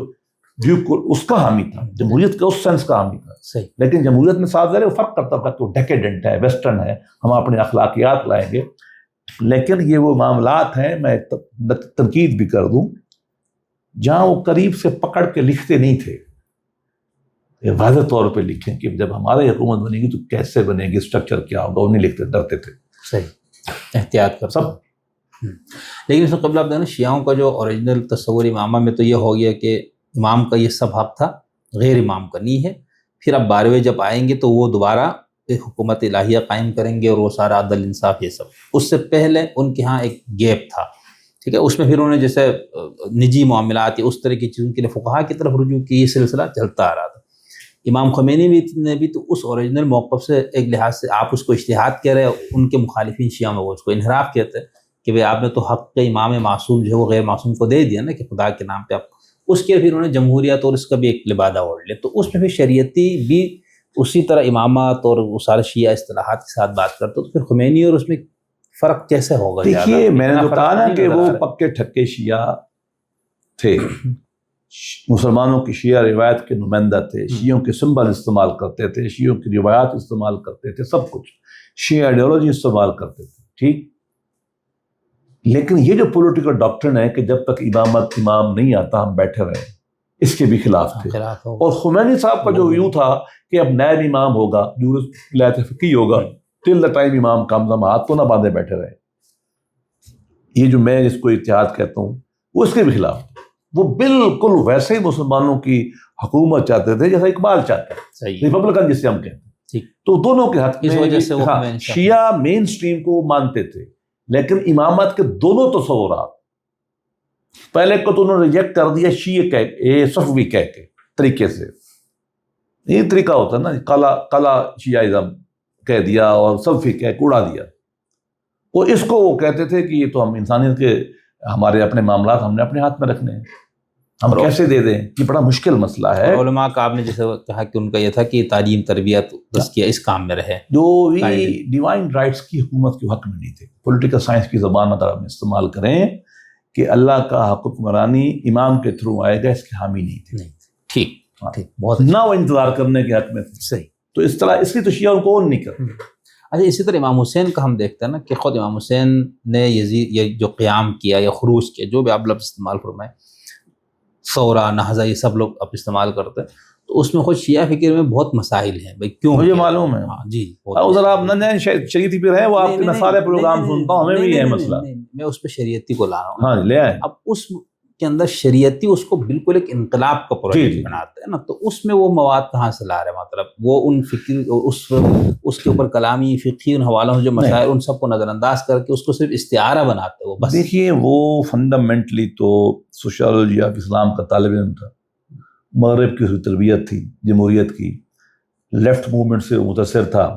Speaker 2: ڈیوک اس کا حامی تھا، جمہوریت کا اس سینس کا حامی تھا.
Speaker 3: صحیح.
Speaker 2: لیکن جمہوریت میں صاف ظاہر ہے وہ فرق کرتا تھا کہ وہ ڈیکیڈنٹ ہے، ویسٹرن ہے، ہم اپنے اخلاقیات لائیں گے. لیکن یہ وہ معاملات ہیں، میں تنقید بھی کر دوں، جہاں وہ قریب سے پکڑ کے لکھتے نہیں تھے. واضح طور پہ لکھیں کہ جب ہماری حکومت بنے گی تو کیسے بنے گی، اسٹرکچر کیا ہوگا، وہ نہیں لکھتے، ڈرتے تھے.
Speaker 3: صحیح، احتیاط کر
Speaker 2: سب.
Speaker 3: لیکن اس سے قبل آپ دیکھیں شیعوں کا جو اوریجنل تصور امامہ میں تو یہ ہو گیا کہ امام کا یہ سب حق تھا، غیر امام کا نہیں ہے. پھر اب 12ویں جب آئیں گے تو وہ دوبارہ حکومت الہیہ قائم کریں گے اور وہ سارا عدل انصاف یہ سب. اس سے پہلے ان کے ہاں ایک گیپ تھا، ٹھیک ہے. اس میں پھر انہوں نے جیسے نجی معاملات یا اس طرح کی چیزوں کے لیے فقہا کی طرف رجوع کی، یہ سلسلہ چلتا آ رہا تھا. امام خمینی نے بھی تو اس اوریجنل موقف سے ایک لحاظ سے آپ اس کو اجتہاد کہہ رہے ہیں، ان کے مخالفین شیعہ میں وہ اس کو انحراف کہتے ہیں کہ بھئی آپ نے تو حق کے امام معصوم جو ہے وہ غیر معصوم کو دے دیا نا کہ خدا کے نام پہ آپ. اس کے پھر انہوں نے جمہوریت اور اس کا بھی ایک لبادہ اوڑھ لیا. تو اس میں پھر شریعتی بھی اسی طرح امامات اور وہ سارے شیعہ اصطلاحات کے ساتھ بات کرتے. تو پھر خمینی اور اس میں فرق کیسے ہوگا؟
Speaker 2: دیکھیے میں نے بتایا نا کہ وہ پکے ٹھکے شیعہ تھے، مسلمانوں کی شیعہ روایت کے نمائندہ تھے، شیعوں کے سمبل استعمال کرتے تھے، شیعوں کی روایات استعمال کرتے تھے، سب کچھ شیعہ آئیڈیالوجی استعمال کرتے تھے. ٹھیک. لیکن یہ جو پولیٹیکل ڈاکٹرن ہے کہ جب تک امام نہیں آتا ہم بیٹھے رہے، اس کے بھی خلاف تھے. اور خمینی صاحب کا جو ویو تھا کہ اب نائب امام ہوگا، جو ولایت فقیہ ہوگا، ٹل دا ٹائم امام کم ہاتھ کو نہ باندھے بیٹھے رہے. یہ جو میں اس کو اتحاد کہتا ہوں وہ اس کے بھی خلاف. وہ بالکل ویسے ہی مسلمانوں کی حکومت چاہتے تھے جیسا اقبال چاہتا ہے، ریپبلکن جسے ہم کہتے ہیں. تو دونوں کے حق میں شیعہ مین سٹریم کو مانتے تھے، لیکن امامت کے دونوں تصورات پہلے کو تو انہوں نے ریجیکٹ کر دیا شیعہ صفوی کہہ کے طریقے سے. یہ طریقہ ہوتا ہے نا، کالا شیعہ کہہ دیا اور صفوی کہہ کے اڑا دیا. وہ اس کو وہ کہتے تھے کہ یہ تو ہم انسانیت کے ہمارے اپنے معاملات ہم نے اپنے ہاتھ میں رکھنے ہیں، ہم کیسے دے دیں. یہ بڑا مشکل مسئلہ ہے.
Speaker 3: علماء کا آپ نے جیسے کہا کہ ان کا یہ تھا کہ تعلیم تربیت تزکیہ اس کام میں رہے،
Speaker 2: جو ڈیوائن رائٹس کی حکومت کے حق میں نہیں تھے. پولیٹیکل سائنس کی زبان اگر ہم استعمال کریں کہ اللہ کا حکمرانی امام کے تھرو آئے گا، اس کے حامی نہیں تھے.
Speaker 3: ٹھیک،
Speaker 2: بہت نہ وہ انتظار کرنے کے حق میں تھے.
Speaker 3: صحیح.
Speaker 2: تو اس طرح اس کی تو شیعہ کو نہیں کرتے.
Speaker 3: اچھا اسی طرح امام حسین کا ہم دیکھتے ہیں نا کہ خود امام حسین نے یزید یہ جو قیام کیا یا خروج کیا، جو بھی آپ لفظ استعمال فرمائیں، ثورہ، نہضہ، یہ سب لوگ اب استعمال کرتے ہیں. تو اس میں خود شیعہ فکر میں بہت مسائل ہیں. بھائی کیوں؟
Speaker 2: مجھے معلوم ہے.
Speaker 3: جی
Speaker 2: ذرا آپ نہ شریعتی پہ رہے، وہ آپ کے سارے پروگرام سنتا ہوں، ہمیں بھی یہ مسئلہ.
Speaker 3: میں اس پہ شریعتی کو لا رہا ہوں.
Speaker 2: ہاں لے آئے.
Speaker 3: اب اس کے اندر شریعتی اس کو بالکل ایک انقلاب کا پروجیکٹ بناتے ہیں نا. تو اس میں وہ مواد کہاں سے لا رہے ہیں؟ مطلب وہ ان فکر اس کے اوپر کلامی فقہی ان حوالوں سے جو مسائل ان سب کو نظر انداز کر کے اس کو صرف استعارہ بناتے ہیں وہ بس.
Speaker 2: دیکھیے وہ فنڈامنٹلی تو سوشالوجی آف اسلام کا طالب علم تھا، مغرب کی تربیت تھی، جمہوریت کی، لیفٹ موومنٹ سے وہ متاثر تھا،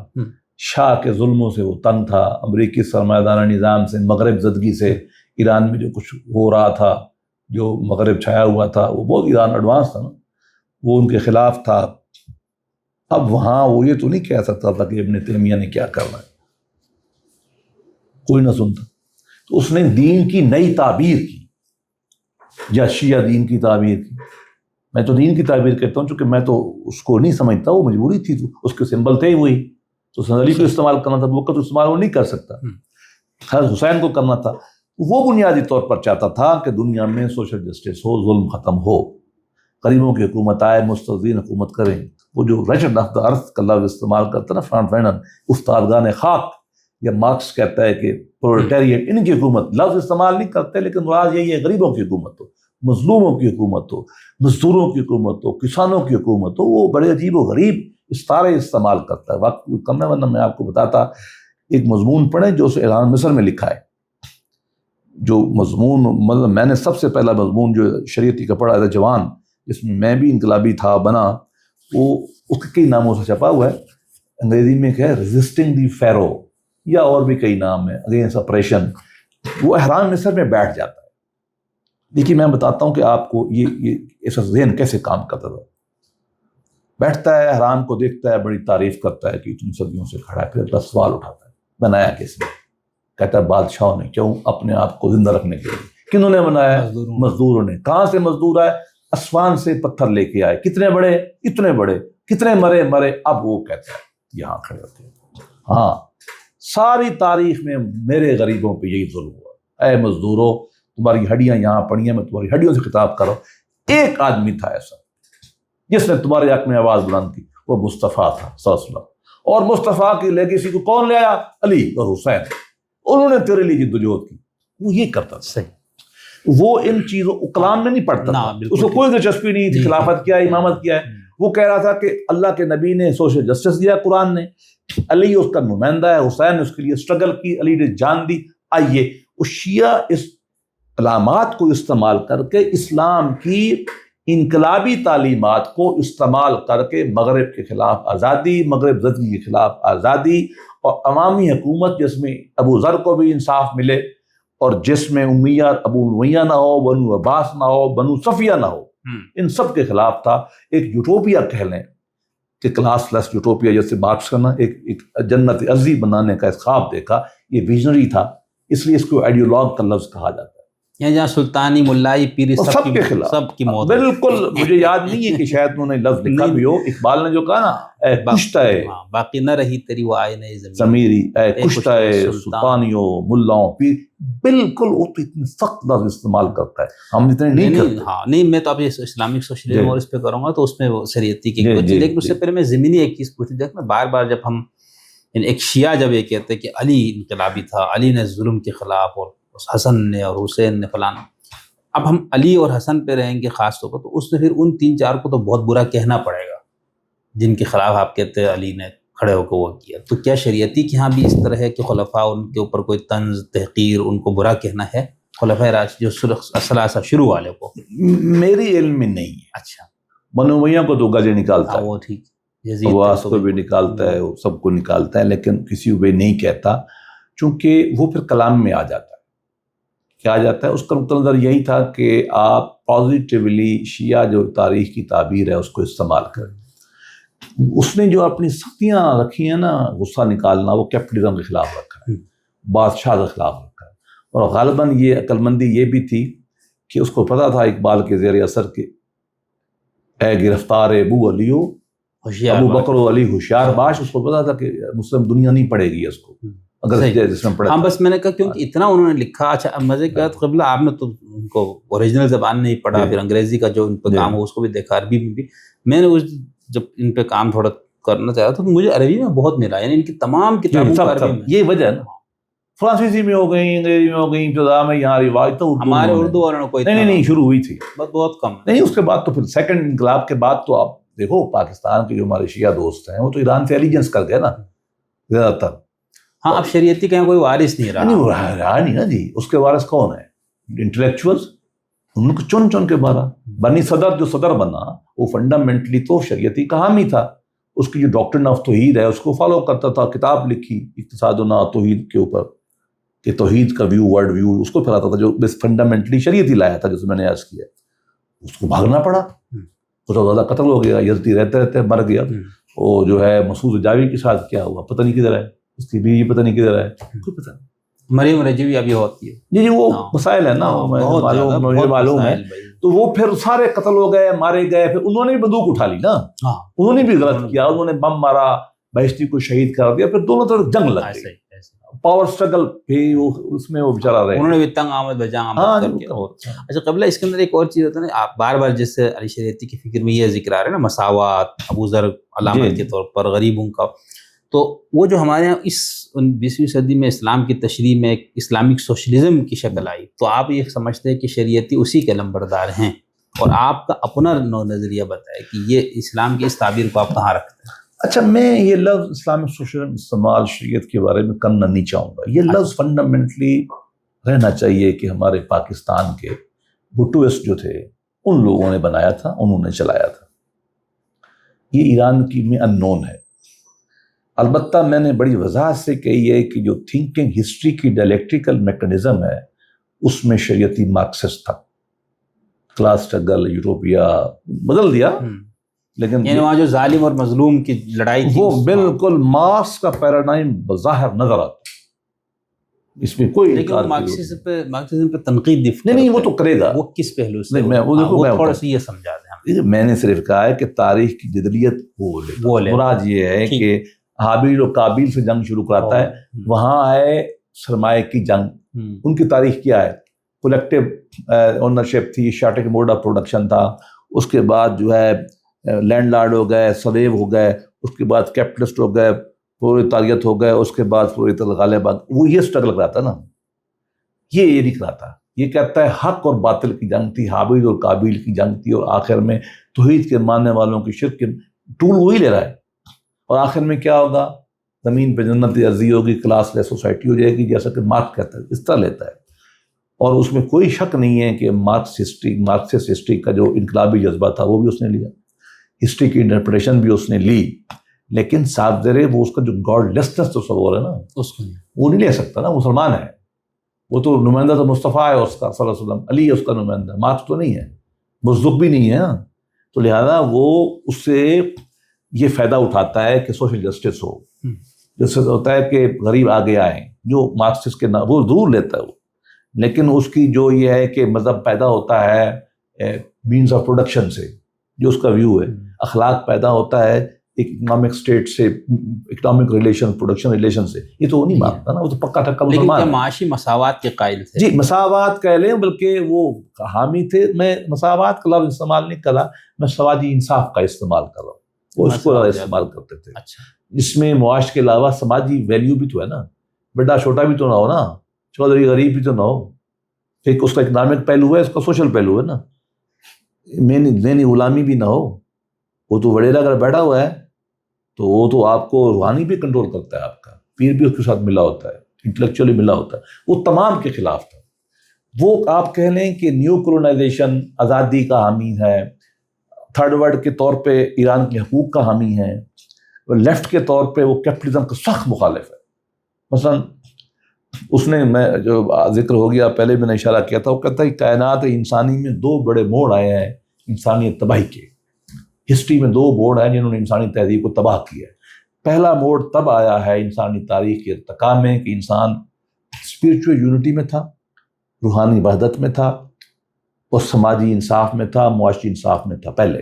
Speaker 2: شاہ کے ظلموں سے وہ تنگ تھا، امریکی سرمایہ دارانہ نظام سے، مغرب زدگی سے، ایران میں جو کچھ ہو رہا تھا، جو مغرب چھایا ہوا تھا، وہ بہت ایران ایڈوانس تھا نا. وہ ان کے خلاف تھا. اب وہاں وہ یہ تو نہیں کہہ سکتا تھا کہ ابن تیمیہ نے کیا کرنا ہے، کوئی نہ سنتا. تو اس نے دین کی نئی تعبیر کی، یا شیعہ دین کی تعبیر کی. میں تو دین کی تعبیر کہتا ہوں چونکہ میں تو اس کو نہیں سمجھتا، وہ مجبوری تھی، تو اس کے سمبل تھے وہی. تو حسن علی کو استعمال کرنا تھا، وہ استعمال وہ نہیں کر سکتا. حضرت حسین کو کرنا تھا. وہ بنیادی طور پر چاہتا تھا کہ دنیا میں سوشل جسٹس ہو، ظلم ختم ہو، غریبوں کی حکومت آئے، مستضعفین حکومت کریں. وہ جو ریچڈ آف دا ارتھ کا لفظ استعمال کرتا نا فرانک فینن، استادگان خاک، یا مارکس کہتا ہے کہ پرولٹیریٹ، ان کی حکومت لفظ استعمال نہیں کرتے، لیکن مراد یہی ہے غریبوں کی حکومت ہو، مظلوموں کی حکومت ہو، مزدوروں کی حکومت ہو، کسانوں کی حکومت ہو. وہ بڑے عجیب و غریب استعارے استعمال کرتا ہے. وقت کم ہے ورنہ میں آپ کو بتاتا. ایک مضمون پڑھیں جو اسے اعلان مصر میں لکھا ہے، جو مضمون مطلب میں نے سب سے پہلا مضمون جو شریعتی کا پڑھا تھا جوان، جس میں میں بھی انقلابی تھا بنا، وہ اس کے کئی ناموں سے چھپا ہوا ہے. انگریزی میں ہے ریزسٹنگ دی فیرو، یا اور بھی کئی نام ہیں، اگینسٹ اپریشن. وہ احرام مصر میں بیٹھ جاتا ہے. دیکھیے میں بتاتا ہوں کہ آپ کو یہ ایسا ذہن کیسے کام کرتا تھا. بیٹھتا ہے، احرام کو دیکھتا ہے، بڑی تعریف کرتا ہے کہ اتنی صدیوں سے کھڑا ہے. پھر اپنا سوال اٹھاتا ہے، بنایا کس نے؟ کہتا ہے بادشاہوں نے. کیوں؟ اپنے آپ کو زندہ رکھنے کے لیے. کنہوں نے بنایا؟ مزدوروں نے. کہاں سے مزدور آئے؟ اسوان سے پتھر لے کے آئے. کتنے بڑے؟ اتنے بڑے. کتنے مرے. اب وہ کہتا ہے یہاں کھڑے ہوتے ہیں، ہاں ساری تاریخ میں میرے غریبوں پہ یہی ظلم ہوا. اے مزدوروں، تمہاری ہڈیاں یہاں پڑی ہیں، میں تمہاری ہڈیوں سے خطاب کرو. ایک آدمی تھا ایسا جس نے تمہارے حق میں آواز بلند کی، وہ مصطفیٰ تھا صلی اللہ علیہ وسلم. اور مصطفیٰ کی لیگیسی کو کون لے آیا؟ علی اور حسین. انہوں نے تیرے لیے جدوجہد کی. وہ یہ کرتا تھا.
Speaker 3: صحیح.
Speaker 2: وہ ان چیزوں کلام میں نہیں پڑھتا تھا، اس کو کوئی دلچسپی نہیں تھی خلافت کیا ہے، امامت کیا ہے. وہ کہہ رہا تھا کہ اللہ کے نبی نے سوشل جسٹس دیا قرآن نے، علی اس کا نمائندہ ہے، حسین نے اس کے لیے اسٹرگل کی، علی نے جان دی. آئیے وہ شیعہ اس علامات کو استعمال کر کے، اسلام کی انقلابی تعلیمات کو استعمال کر کے مغرب کے خلاف آزادی، مغرب زدگی کے خلاف آزادی، اور عوامی حکومت جس میں ابو ذر کو بھی انصاف ملے، اور جس میں امیہ ابو امیہ نہ ہو، بنو عباس نہ ہو، بنو صفیہ نہ ہو، ان سب کے خلاف تھا. ایک یوٹوپیا کہہ لیں کہ کلاس لیس یوٹوپیا، جیسے مارکس کا نا ایک جنت عرضی بنانے کا ایک خواب دیکھا. یہ ویژنری تھا، اس لیے اس کو آئیڈیولوگ کا لفظ کہا جاتا ہے.
Speaker 3: یہاں جہاں سلطانی ملائی پیری
Speaker 2: سب کے خلاف،
Speaker 3: سب کی موت.
Speaker 2: بالکل. مجھے یاد نہیں ہے کہ شاید انہوں نے لفظ لکھا بھی ہو. اقبال نے جو کہا نا، اے کشتہ
Speaker 3: باقی نہ رہی تیری وہ آئینہ
Speaker 2: ضمیری، اے کشتہ سلطانیوں ملاؤں پیر. بالکل وہ تو اتنے سخت لفظ استعمال کرتا ہے، ہم اتنے نہیں کرتے.
Speaker 3: ہاں نہیں، میں تو اب اسلامک سوشلزم اور اس پہ کروں گا تو اس میں شریعتی کی کچھ، لیکن اس سے پہلے میں زمینی ایک چیز پوچھنا چاہتا ہوں. بار بار جب ہم ایک شیعہ جب یہ کہتے ہیں کہ علی انقلابی تھا، علی نے ظلم کے خلاف، اور حسن نے اور حسین نے فلانا، اب ہم علی اور حسن پہ رہیں گے خاص طور پر، تو اس میں پھر ان 3-4 کو تو بہت برا کہنا پڑے گا جن کے خلاف آپ کہتے ہیں علی نے کھڑے ہو کے وہ کیا. تو کیا شریعتی کے ہاں بھی اس طرح ہے کہ خلفاء ان کے اوپر کوئی طنز، تحقیر، ان کو برا کہنا ہے؟ خلفاء راشدین جو ثلاثہ شروع والے کو
Speaker 2: میری علم میں نہیں ہے.
Speaker 3: اچھا،
Speaker 2: بنو امیہ کو تو گجے نکالتا ہے،
Speaker 3: وہ ٹھیک،
Speaker 2: عباس کو بھی نکالتا ہے، وہ سب کو نکالتا ہے، لیکن کسی کو بھی نہیں کہتا، چونکہ وہ پھر کلام میں آ جاتا ہے. کیا جاتا ہے؟ اس کا نقطہ نظر یہی تھا کہ آپ پازیٹیولی شیعہ جو تاریخ کی تعبیر ہے اس کو استعمال کریں. اس نے جو اپنی سختیاں رکھی ہیں نا، غصہ نکالنا، وہ کیپٹلزم کے خلاف رکھا ہے، بادشاہ کے خلاف رکھا ہے. اور غالباً یہ عقل مندی یہ بھی تھی کہ اس کو پتہ تھا اقبال کے زیر اثر کے اے گرفتار ابو علیو، ابو بکر و علی ہوشیار باش. اس کو پتہ تھا کہ مسلم دنیا نہیں پڑھے گی اس کو اگر جس میں پڑھا.
Speaker 3: ہاں بس میں نے کہا کیونکہ اتنا انہوں نے لکھا. اچھا اب مزے کی بات، قبلہ آپ نے تو ان کو اوریجنل زبان نہیں پڑھا، پھر انگریزی کا جو ان پہ کام ہو اس کو بھی دیکھا، عربی میں بھی. میں نے اس جب ان پہ کام تھوڑا کرنا چاہا تو مجھے عربی میں بہت ملا، یعنی ان کی تمام کتابوں کا عربی میں.
Speaker 2: یہ وجہ ہے نا، فرانسیسی میں ہو گئی، انگریزی میں ہو گئی، ابتدا میں یہاں روایت تو
Speaker 3: ہمارے اردو والوں نے کوئی
Speaker 2: نہیں شروع ہوئی تھی
Speaker 3: بہت کم.
Speaker 2: نہیں. اس کے بعد تو پھر سیکنڈ انقلاب کے بعد تو آپ دیکھو پاکستان کے جو ہمارے شیعہ دوست ہیں وہ تو ایران سے الیجنس کر گئے نا زیادہ تر.
Speaker 3: ہاں اب شریعتی کہیں کوئی وارث نہیں
Speaker 2: رہا نہیں نا جی. اس کے وارث کون ہے؟ انٹلیکچوئلز. ان کو چن چن کے مارا. بنی صدر جو صدر بنا وہ فنڈامنٹلی تو شریعتی کا حامی تھا. اس کی جو ڈاکٹرن آف توحید ہے اس کو فالو کرتا تھا. کتاب لکھی اقتصادنا توحید کے اوپر کہ توحید کا ویو، ورلڈ ویو اس کو پھیلاتا تھا، جو فنڈامنٹلی شریعتی لایا تھا. جیسے میں نے عرض کیا اس کو بھاگنا پڑا. کچھ اور زیادہ قتل ہو گیا، یزدی رہتے رہتے مر گیا. وہ جو ہے مسعود رجاوی کے ساتھ کیا ہوا پتہ نہیں کدھر ہے، اس کی بیوی پتہ نہیں کدھر ہے، کوئی پتہ نہیں.
Speaker 3: مریم رجوی ابھی ہوتی ہے.
Speaker 2: جی وہ مسائل ہیں نا، مجھے معلوم ہے. تو وہ پھر سارے قتل ہو گئے، مارے گئے. پھر انہوں نے بھی بندوق اٹھا لی نا، انہوں نے بھی غلط کیا، انہوں نے بم مارا، بہشتی کو شہید کر دیا. پھر دونوں طرف جنگ لگ گئی، پاور اسٹرگل بھی اس میں وہ بیچارہ رہے.
Speaker 3: انہوں نے بھی تنگ آمد بجا آمد کر کے. اچھا قبلہ اس کے اندر ایک اور چیز ہوتا ہے نا، آپ بار بار جس سے علی شریعتی کی فکر میں یہ ذکر آ رہا ہے نا، مساوات، ابو ذر علامت کے طور پر غریبوں کا، تو وہ جو ہمارے یہاں اس 20ویں صدی میں اسلام کی تشریح میں ایک اسلامک سوشلزم کی شکل آئی، تو آپ یہ سمجھتے ہیں کہ شریعتی اسی کے لمبردار ہیں، اور آپ کا اپنا نظریہ بتائے کہ یہ اسلام کی اس تعبیر کو آپ کہاں رکھتے ہیں؟
Speaker 2: اچھا میں یہ لفظ اسلامک سوشلزم استعمال شریعت کے بارے میں کرنا نہیں چاہوں گا. یہ لفظ فنڈامنٹلی رہنا چاہیے کہ ہمارے پاکستان کے بھٹوسٹ جو تھے ان لوگوں نے بنایا تھا، انہوں نے چلایا تھا. یہ ایران کی میں ان نون ہے. البتہ میں نے بڑی وضاحت سے کہی ہے کہ جو تھنکنگ ہسٹری کی ڈائلیکٹیکل میکنزم ہے اس میں شریعتی مارکسسٹ تھا. کلاس اسٹرگل یوٹوپیا بدل دیا، لیکن
Speaker 3: یعنی وہاں جو ظالم اور مظلوم کی لڑائی تھی
Speaker 2: وہ بالکل مارکس کا پیراڈائم بظاہر نظر آتا. اس میں کوئی
Speaker 3: لیکن مارکسزم پہ تنقید
Speaker 2: نہیں وہ تو کرے گا.
Speaker 3: وہ کس پہلو سے؟
Speaker 2: میں
Speaker 3: تھوڑا سا یہ سمجھا دیں.
Speaker 2: میں نے صرف کہا ہے کہ تاریخ کی جدلیت وہ مراد یہ ہے کہ حابیل و قابیل سے جنگ شروع کراتا ہے، وہاں آئے سرمایہ کی جنگ. ان کی تاریخ کیا ہے؟ کولیکٹیو اونرشپ تھی، شارٹنگ موڈ آف پروڈکشن تھا، اس کے بعد جو ہے لینڈ لارڈ ہو گئے، سلیو ہو گئے، اس کے بعد کیپٹلسٹ ہو گئے، پرولتاریت ہو گئے، اس کے بعد پرولتاریت غالب. وہ یہ اسٹرگل کراتا نا، یہ نہیں کراتا. یہ کہتا ہے حق اور باطل کی جنگ تھی، حابیل اور قابیل کی جنگ تھی، اور آخر میں توحید کے ماننے والوں کی شرک کے ٹول وہی لے رہا ہے. اور آخر میں کیا ہوگا؟ زمین پہ جنت ارضی ہوگی، کلاس لیس سوسائٹی ہو جائے گی، جیسا کہ مارکس کہتا ہے. اس طرح لیتا ہے. اور اس میں کوئی شک نہیں ہے کہ مارکسسٹ ہسٹری کا جو انقلابی جذبہ تھا وہ بھی اس نے لیا، ہسٹری کی انٹرپریشن بھی اس نے لی، لیکن صاحب زرے وہ اس کا جو گاڈ لیسنس تصور ہے نا
Speaker 3: اس کو
Speaker 2: وہ نہیں لے سکتا نا. مسلمان ہے وہ، تو نمائندہ تو مصطفیٰ ہے اس کا صلی اللہ علیہ وسلم، علی ہے اس کا نمائندہ، مارکس تو نہیں ہے، مصدق بھی نہیں ہے نا. تو لہذا وہ اس سے یہ فائدہ اٹھاتا ہے کہ سوشل جسٹس ہو، جس سے ہوتا ہے کہ غریب آگے آئیں، جو مارکسسٹ کے وہ ضرور لیتا ہے وہ، لیکن اس کی جو یہ ہے کہ مذہب پیدا ہوتا ہے مینز آف پروڈکشن سے، جو اس کا ویو ہے. اخلاق پیدا ہوتا ہے ایک اکنامک اسٹیٹ سے، اکنامک ریلیشن، پروڈکشن ریلیشن سے. یہ تو وہ نہیں مانتا نا، وہ تو پکا ٹھکا مسلمان ہے.
Speaker 3: لیکن معاشی مساوات کے قائل تھے.
Speaker 2: جی مساوات کہہ لیں، بلکہ وہ حامی تھے. میں مساوات کا لفظ استعمال نہیں کر رہا، میں سماجی انصاف کا استعمال کر رہا ہوں. وہ اس کو استعمال کرتے تھے. اس میں معاش کے علاوہ سماجی ویلیو بھی تو ہے نا، بڑا چھوٹا بھی تو نہ ہو نا، چودھری غریب بھی تو نہ ہو. ایک اس کا اکنامک پہلو ہے، اس کا سوشل پہلو ہے نا. ذہنی غلامی بھی نہ ہو. وہ تو وڈیرا اگر بیٹھا ہوا ہے تو وہ تو آپ کو روحانی بھی کنٹرول کرتا ہے، آپ کا پیر بھی اس کے ساتھ ملا ہوتا ہے، انٹلیکچولی ملا ہوتا ہے. وہ تمام کے خلاف تھا. وہ آپ کہہ لیں کہ نیو کولونائزیشن، آزادی کا حامی ہے، تھرڈ ورلڈ کے طور پہ ایران کے حقوق کا حامی ہے. لیفٹ کے طور پہ وہ کیپٹلزم کا سخت مخالف ہے. مثلا اس نے، میں جو ذکر ہو گیا پہلے میں نے اشارہ کیا تھا، وہ کہتا ہے کہ کائنات انسانی میں 2 بڑے موڑ آئے ہیں انسانی تباہی کے. ہسٹری میں 2 موڑ ہیں جنہوں نے انسانی تہذیب کو تباہ کیا ہے. پہلا موڑ تب آیا ہے انسانی تاریخ کے ارتقاء میں کہ انسان اسپرچول یونٹی میں تھا، روحانی وحدت میں تھا، اور سماجی انصاف میں تھا، معاشی انصاف میں تھا. پہلے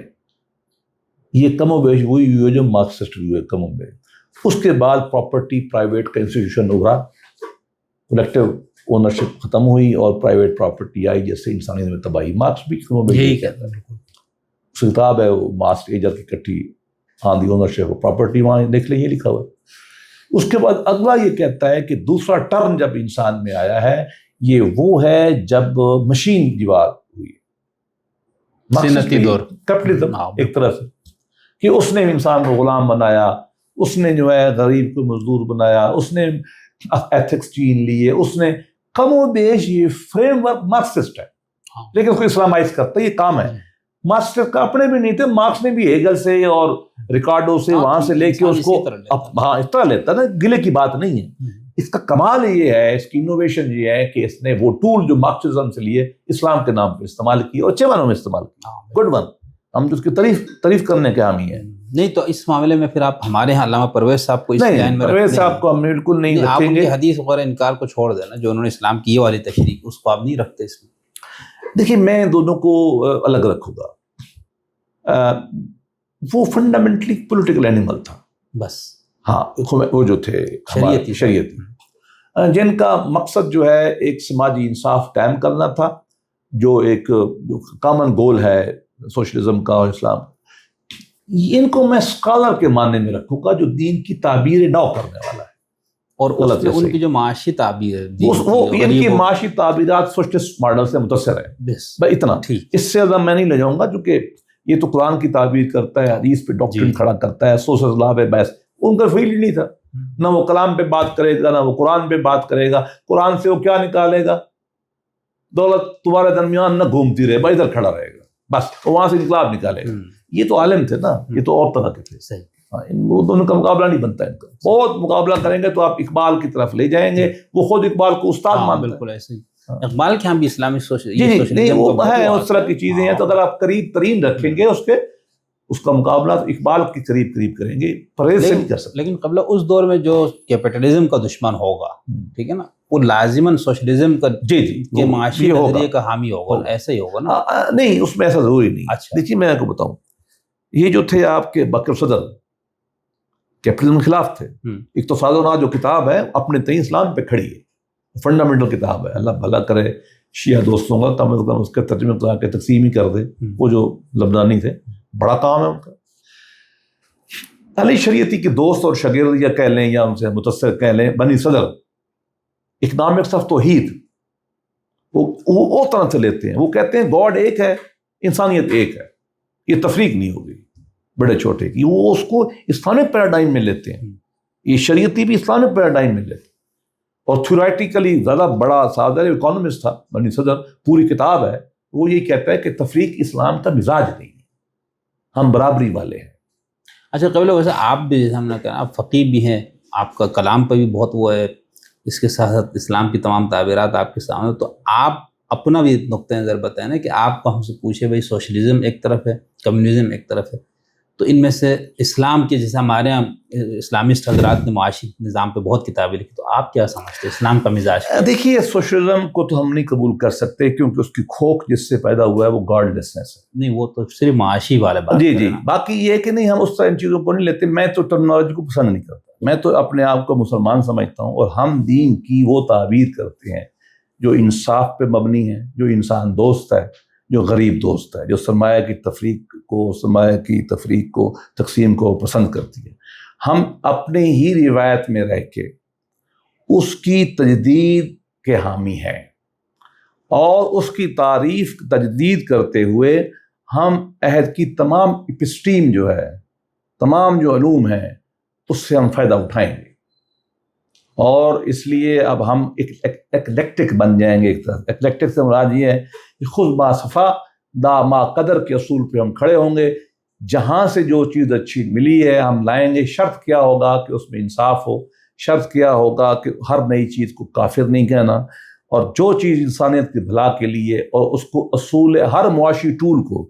Speaker 2: یہ کم و بیش وہی ویو جو مارکسسٹ ویو ہے، کم و بیش. اس کے بعد پراپرٹی، پرائیویٹ کا انسٹیٹیوشن ابھرا، کولیکٹیو اونرشپ ختم ہوئی اور پرائیویٹ پراپرٹی آئی، جس سے انسانیت میں تباہی. مارکس بھی کم و بیش یہی کہتا ہے. اس کتاب ہے وہ مارکس ایجر کی کٹھی آن دی اونرشپ آف پراپرٹی، وہاں دیکھ لیں یہ لکھا ہوا ہے. اس کے بعد اگلا یہ کہتا ہے کہ دوسرا ٹرن جب انسان میں آیا ہے یہ وہ ہے جب مشین دیوار ہوئی، کیپٹلزم ایک طرح سے، کہ اس نے انسان کو غلام بنایا، اس نے جو ہے غریب کو مزدور بنایا، اس نے ایتھکس چین لیے، اس نے کم و بیش یہ فریم ورک مارکسسٹ ہے، لیکن اس کو اسلامائز کرتا ہے. یہ کام ہے مارکسسٹ کا. اپنے بھی نہیں تھے، مارکس نے بھی ہیگل سے اور ریکارڈو سے وہاں سے لے کے اس کو ہاں اس طرح لیتا نا. گلے کی بات نہیں ہے. اس کا کمال یہ ہے، اس کی انوویشن یہ ہے کہ اس نے وہ ٹول جو مارکسزم سے لیے اسلام کے نام پہ استعمال کی، اور اچھے معنوں میں استعمال کی، گڈ ون. ہم تو اس کی تعریف کرنے کے حامی ہیں.
Speaker 3: نہیں تو اس معاملے میں پھر آپ ہمارے یہاں علامہ پرویز صاحب کو اس لائن میں
Speaker 2: پرویز صاحب کو ہم بالکل نہیں
Speaker 3: آپ
Speaker 2: رکھیں
Speaker 3: ان
Speaker 2: گے.
Speaker 3: کی حدیث وغیرہ انکار کو چھوڑ دینا جو انہوں نے اسلام کی یہ والی تشریح اس کو آپ نہیں رکھتے اس میں.
Speaker 2: دیکھیے میں دونوں کو الگ رکھوں گا. وہ فنڈامنٹلی پولیٹیکل اینیمل تھا
Speaker 3: بس.
Speaker 2: ہاں وہ جو تھے شریعتی جن کا مقصد جو ہے ایک سماجی انصاف قائم کرنا تھا, جو ایک کامن گول ہے سوشلزم کا اور اسلام. ان کو میں اسکالر کے معنی میں رکھوں گا جو دین کی تعبیر نو کرنے والا ہے.
Speaker 3: اور ان کی جو معاشی تعبیر ہے
Speaker 2: وہ ان کی معاشی تعبیرات سوشلسٹ ماڈل سے متاثر ہے. بس اتنا, اس سے زیادہ میں نہیں لے جاؤں گا کیونکہ یہ تو قرآن کی تعبیر کرتا ہے, حدیث پہ ڈاکٹرن کھڑا کرتا ہے, سوشل لا پہ بحث. ان کا فیلڈ نہیں تھا, نہ وہ کلام پہ بات کرے گا نہ وہ قرآن پہ بات کرے گا. قرآن سے وہ کیا نکالے گا؟ دولت تمہارے درمیان نہ گھومتی رہے, بھائی ادھر کھڑا رہے گا بس, وہاں سے انقلاب نکالے گا. یہ تو عالم تھے نا, یہ تو اور طرح کے تھے.
Speaker 3: صحیح.
Speaker 2: وہ دونوں کا مقابلہ نہیں بنتا ان کا. بہت مقابلہ کریں گے تو آپ اقبال کی طرف لے جائیں گے, وہ خود اقبال کو استاد مانتے ہیں.
Speaker 3: بالکل ایسے ہی. اقبال کے ہم بھی اسلامی
Speaker 2: نہیں وہ ہے اس طرح کی چیزیں ہیں. تو اگر آپ قریب ترین رکھیں گے اس کا مقابلہ اقبال کے قریب کریں گے, پرہیز سے نہیں کر سکتے.
Speaker 3: لیکن قبل اس دور میں جو کیپٹلزم کا دشمن ہوگا, ٹھیک ہے نا, وہ لازماً سوشلزم کا کے معاشی نظریے کا حامی ہوگا. ایسا ہی ہوگا نا؟
Speaker 2: نہیں, اس میں ایسا ضروری نہیں. دیکھیے میں آپ کو بتاؤں, یہ جو تھے آپ کے بکر صدر کیپٹلزم کے خلاف تھے. اقتصاد و جو کتاب ہے اپنے تئیں اسلام پہ کھڑی ہے, فنڈامنٹل کتاب ہے. اللہ بھلا کرے شیعہ دوستوں کا کم از کم اس کے ترجمے بتا کے تقسیم ہی کر دے. وہ جو لبنانی تھے, بڑا کام ہے ان کا. علی شریعتی کے دوست اور شاگرد یا کہہ لیں یا ان سے متاثر کہہ لیں بنی صدر اکنامکس آف توحید وہ طرح سے لیتے ہیں. وہ کہتے ہیں گاڈ ایک ہے, انسانیت ایک ہے, یہ تفریق نہیں ہوگی بڑے چھوٹے کی. وہ اس کو اسلامک پیراڈائم میں لیتے ہیں. یہ شریعتی بھی اسلامک پیراڈائم میں لیتے ہیں. اور تھیوریٹیکلی زیادہ بڑا صادر اکانومسٹ تھا بنی صدر, پوری کتاب ہے. وہ یہ کہتا ہے کہ تفریق اسلام کا مزاج نہیں ہے, ہم برابری والے ہیں.
Speaker 3: اچھا قبل ویسے آپ بھی جیسے ہم نے کہا آپ فقیہ بھی ہیں, آپ کا کلام پہ بھی بہت وہ ہے, اس کے ساتھ ساتھ اسلام کی تمام تعبیرات آپ کے سامنے. تو آپ اپنا بھی نقطۂ نظر بتائیں نا کہ آپ کو ہم سے پوچھے بھائی سوشلزم ایک طرف ہے, کمیونزم ایک طرف ہے, تو ان میں سے اسلام کے جیسے ہمارے یہاں اسلامسٹ حضرات نے معاشی نظام پہ بہت کتابیں لکھی, تو آپ کیا سمجھتے ہیں اسلام کا مزاج؟
Speaker 2: دیکھیے سوشلزم کو تو ہم نہیں قبول کر سکتے کیونکہ اس کی کھوک جس سے پیدا ہوا ہے وہ گاڈ لیسنس ہے.
Speaker 3: نہیں وہ تو صرف معاشی والے بات.
Speaker 2: جی باقی یہ کہ نہیں ہم اس طرح ان چیزوں کو نہیں لیتے. میں تو ٹرمنالوجی کو پسند نہیں کرتا. میں تو اپنے آپ کو مسلمان سمجھتا ہوں, اور ہم دین کی وہ تعبیر کرتے ہیں جو انصاف پہ مبنی ہے, جو انسان دوست ہے, جو غریب دوست ہے, جو سرمایہ کی تفریق کو تقسیم کو پسند کرتی ہے. ہم اپنے ہی روایت میں رہ کے اس کی تجدید کے حامی ہیں, اور اس کی تعریف تجدید کرتے ہوئے ہم عہد کی تمام اپسٹیم جو ہے, تمام جو علوم ہیں, اس سے ہم فائدہ اٹھائیں گے. اور اس لیے اب ہم ایکلیکٹک بن جائیں گے. ایک طرح ایکلیکٹک سے مراد یہ ہے کہ خود با صفا دا ما قدر کے اصول پہ ہم کھڑے ہوں گے. جہاں سے جو چیز اچھی ملی ہے ہم لائیں گے. شرط کیا ہوگا کہ اس میں انصاف ہو, شرط کیا ہوگا کہ ہر نئی چیز کو کافر نہیں کہنا, اور جو چیز انسانیت کی بھلا کے لیے, اور اس کو اصول ہر معاشی ٹول کو,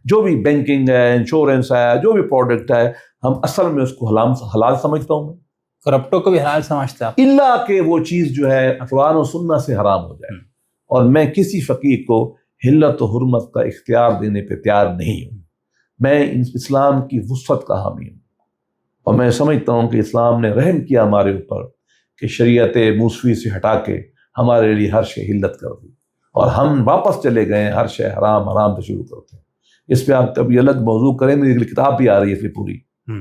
Speaker 2: جو بھی بینکنگ ہے, انشورنس ہے, جو بھی پروڈکٹ ہے, ہم اصل میں اس کو حلال سمجھتا ہوں. میں
Speaker 3: کرپٹو کو بھی حلال سمجھتے ہیں
Speaker 2: اللہ کہ وہ چیز جو ہے قرآن و سنت سے حرام ہو جائے. اور میں کسی فقیر کو حلت و حرمت کا اختیار دینے پہ تیار نہیں ہوں. میں اسلام کی وسعت کا حامی ہوں, اور میں سمجھتا ہوں کہ اسلام نے رحم کیا ہمارے اوپر کہ شریعت موسوی سے ہٹا کے ہمارے لیے ہر شے حلت کر دی, اور ہم واپس چلے گئے ہر شے حرام سے شروع کرتے ہیں. اس پہ آپ کبھی الگ موضوع کریں. میری کتاب بھی آ رہی ہے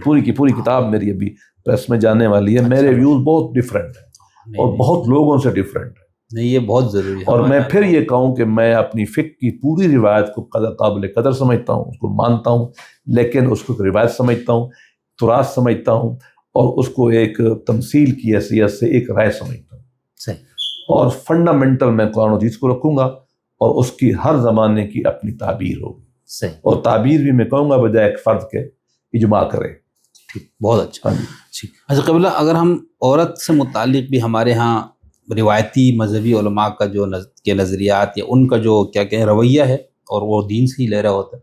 Speaker 2: پوری کی پوری کتاب میری ابھی پریس میں جانے والی ہے. میرے ویوز بہت ڈفرینٹ ہیں اور بہت لوگوں سے ڈفرینٹ ہیں.
Speaker 3: نہیں یہ بہت ضروری ہے.
Speaker 2: اور میں پھر یہ کہوں کہ میں اپنی فقہ کی پوری روایت کو قابل قدر سمجھتا ہوں, اس کو مانتا ہوں, لیکن اس کو روایت سمجھتا ہوں, تراث سمجھتا ہوں, اور اس کو ایک تمثیل کی حیثیت سے ایک رائے سمجھتا ہوں.
Speaker 3: صحیح. اور
Speaker 2: فنڈامنٹل میں قرآن و حدیث کو رکھوں گا, اور اس کی ہر زمانے کی اپنی تعبیر ہوگی.
Speaker 3: صحیح.
Speaker 2: اور تعبیر بھی میں کہوں گا بجائے ایک فرد کے اجماع کرے.
Speaker 3: ٹھیک, بہت اچھا. اچھا قبلہ, اگر ہم عورت سے متعلق بھی ہمارے ہاں روایتی مذہبی علماء کا جو کے نظریات یا ان کا جو کیا کہیں رویہ ہے, اور وہ دین سے ہی لے رہا ہوتا ہے,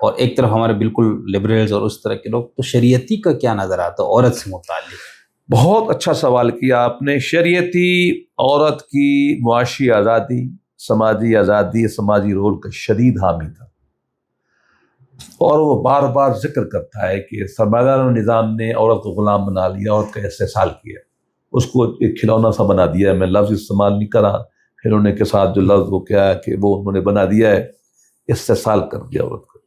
Speaker 3: اور ایک طرف ہمارے بالکل لبرلز اور اس طرح کے لوگ، تو شریعتی کا کیا نظر آتا ہے عورت سے متعلق؟
Speaker 2: بہت اچھا سوال کیا آپ نے. شریعتی عورت کی معاشی آزادی، سماجی آزادی، سماجی رول کا شدید حامی تھا، اور وہ بار بار ذکر کرتا ہے کہ سرمایہ نظام نے عورت کو غلام بنا لیا، عورت کا استحصال کیا، اس کو ایک کھلونا سا بنا دیا ہے. میں لفظ استعمال نہیں کرا، کھلونے کے ساتھ جو لفظ وہ کیا ہے کہ وہ انہوں نے بنا دیا ہے، استحصال کر دیا عورت کو.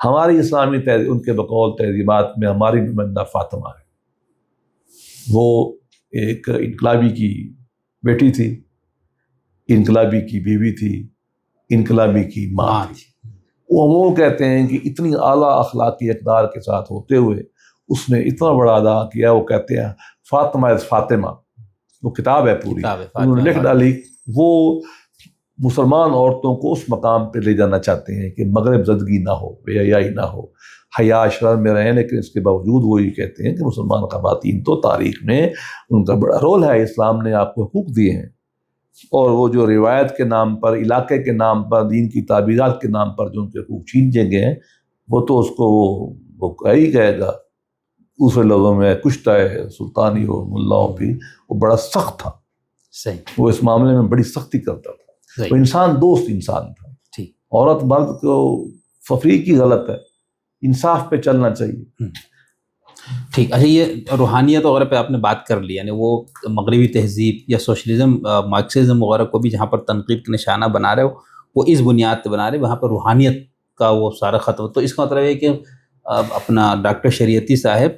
Speaker 2: ہماری اسلامی تہذیب، ان کے بقول تہذیبات میں ہماری نمائندہ فاطمہ ہے، وہ ایک انقلابی کی بیٹی تھی، انقلابی کی بیوی تھی، انقلابی کی ماں تھی. وہ کہتے ہیں کہ اتنی اعلیٰ اخلاقی اقدار کے ساتھ ہوتے ہوئے اس نے اتنا بڑا ادا کیا. وہ کہتے ہیں فاطمہ از فاطمہ، وہ کتاب ہے پوری، انہوں نے لکھ ڈالی. وہ مسلمان عورتوں کو اس مقام پہ لے جانا چاہتے ہیں کہ مغرب زدگی نہ ہو، بے حیائی نہ ہو، حیا شرم میں رہیں، لیکن اس کے باوجود وہ یہ کہتے ہیں کہ مسلمان خواتین تو تاریخ میں ان کا بڑا رول ہے، اسلام نے آپ کو حقوق دیے ہیں. اور وہ جو روایت کے نام پر، علاقے کے نام پر، دین کی تعبیرات کے نام پر جو ان کے حقوق چھینے گئے ہیں، وہ تو اس کو وہ ہی کہے گا، دوسرے لفظوں میں کشتا ہے سلطانی ہو ملاؤں کی. وہ بڑا سخت تھا،
Speaker 3: صحیح،
Speaker 2: وہ اس معاملے میں بڑی سختی کرتا تھا. وہ انسان دوست انسان تھا.
Speaker 3: ٹھیک،
Speaker 2: عورت مرد کو تفریق کی غلط ہے، انصاف پہ چلنا چاہیے.
Speaker 3: ٹھیک. اچھا، یہ روحانیت وغیرہ پہ آپ نے بات کر لی، یعنی وہ مغربی تہذیب یا سوشلزم، مارکسزم وغیرہ کو بھی جہاں پر تنقید کا نشانہ بنا رہے ہو، وہ اس بنیاد پہ بنا رہے، وہاں پر روحانیت کا وہ سارا ختم. تو اس کا مطلب ہے کہ اپنا ڈاکٹر شریعتی صاحب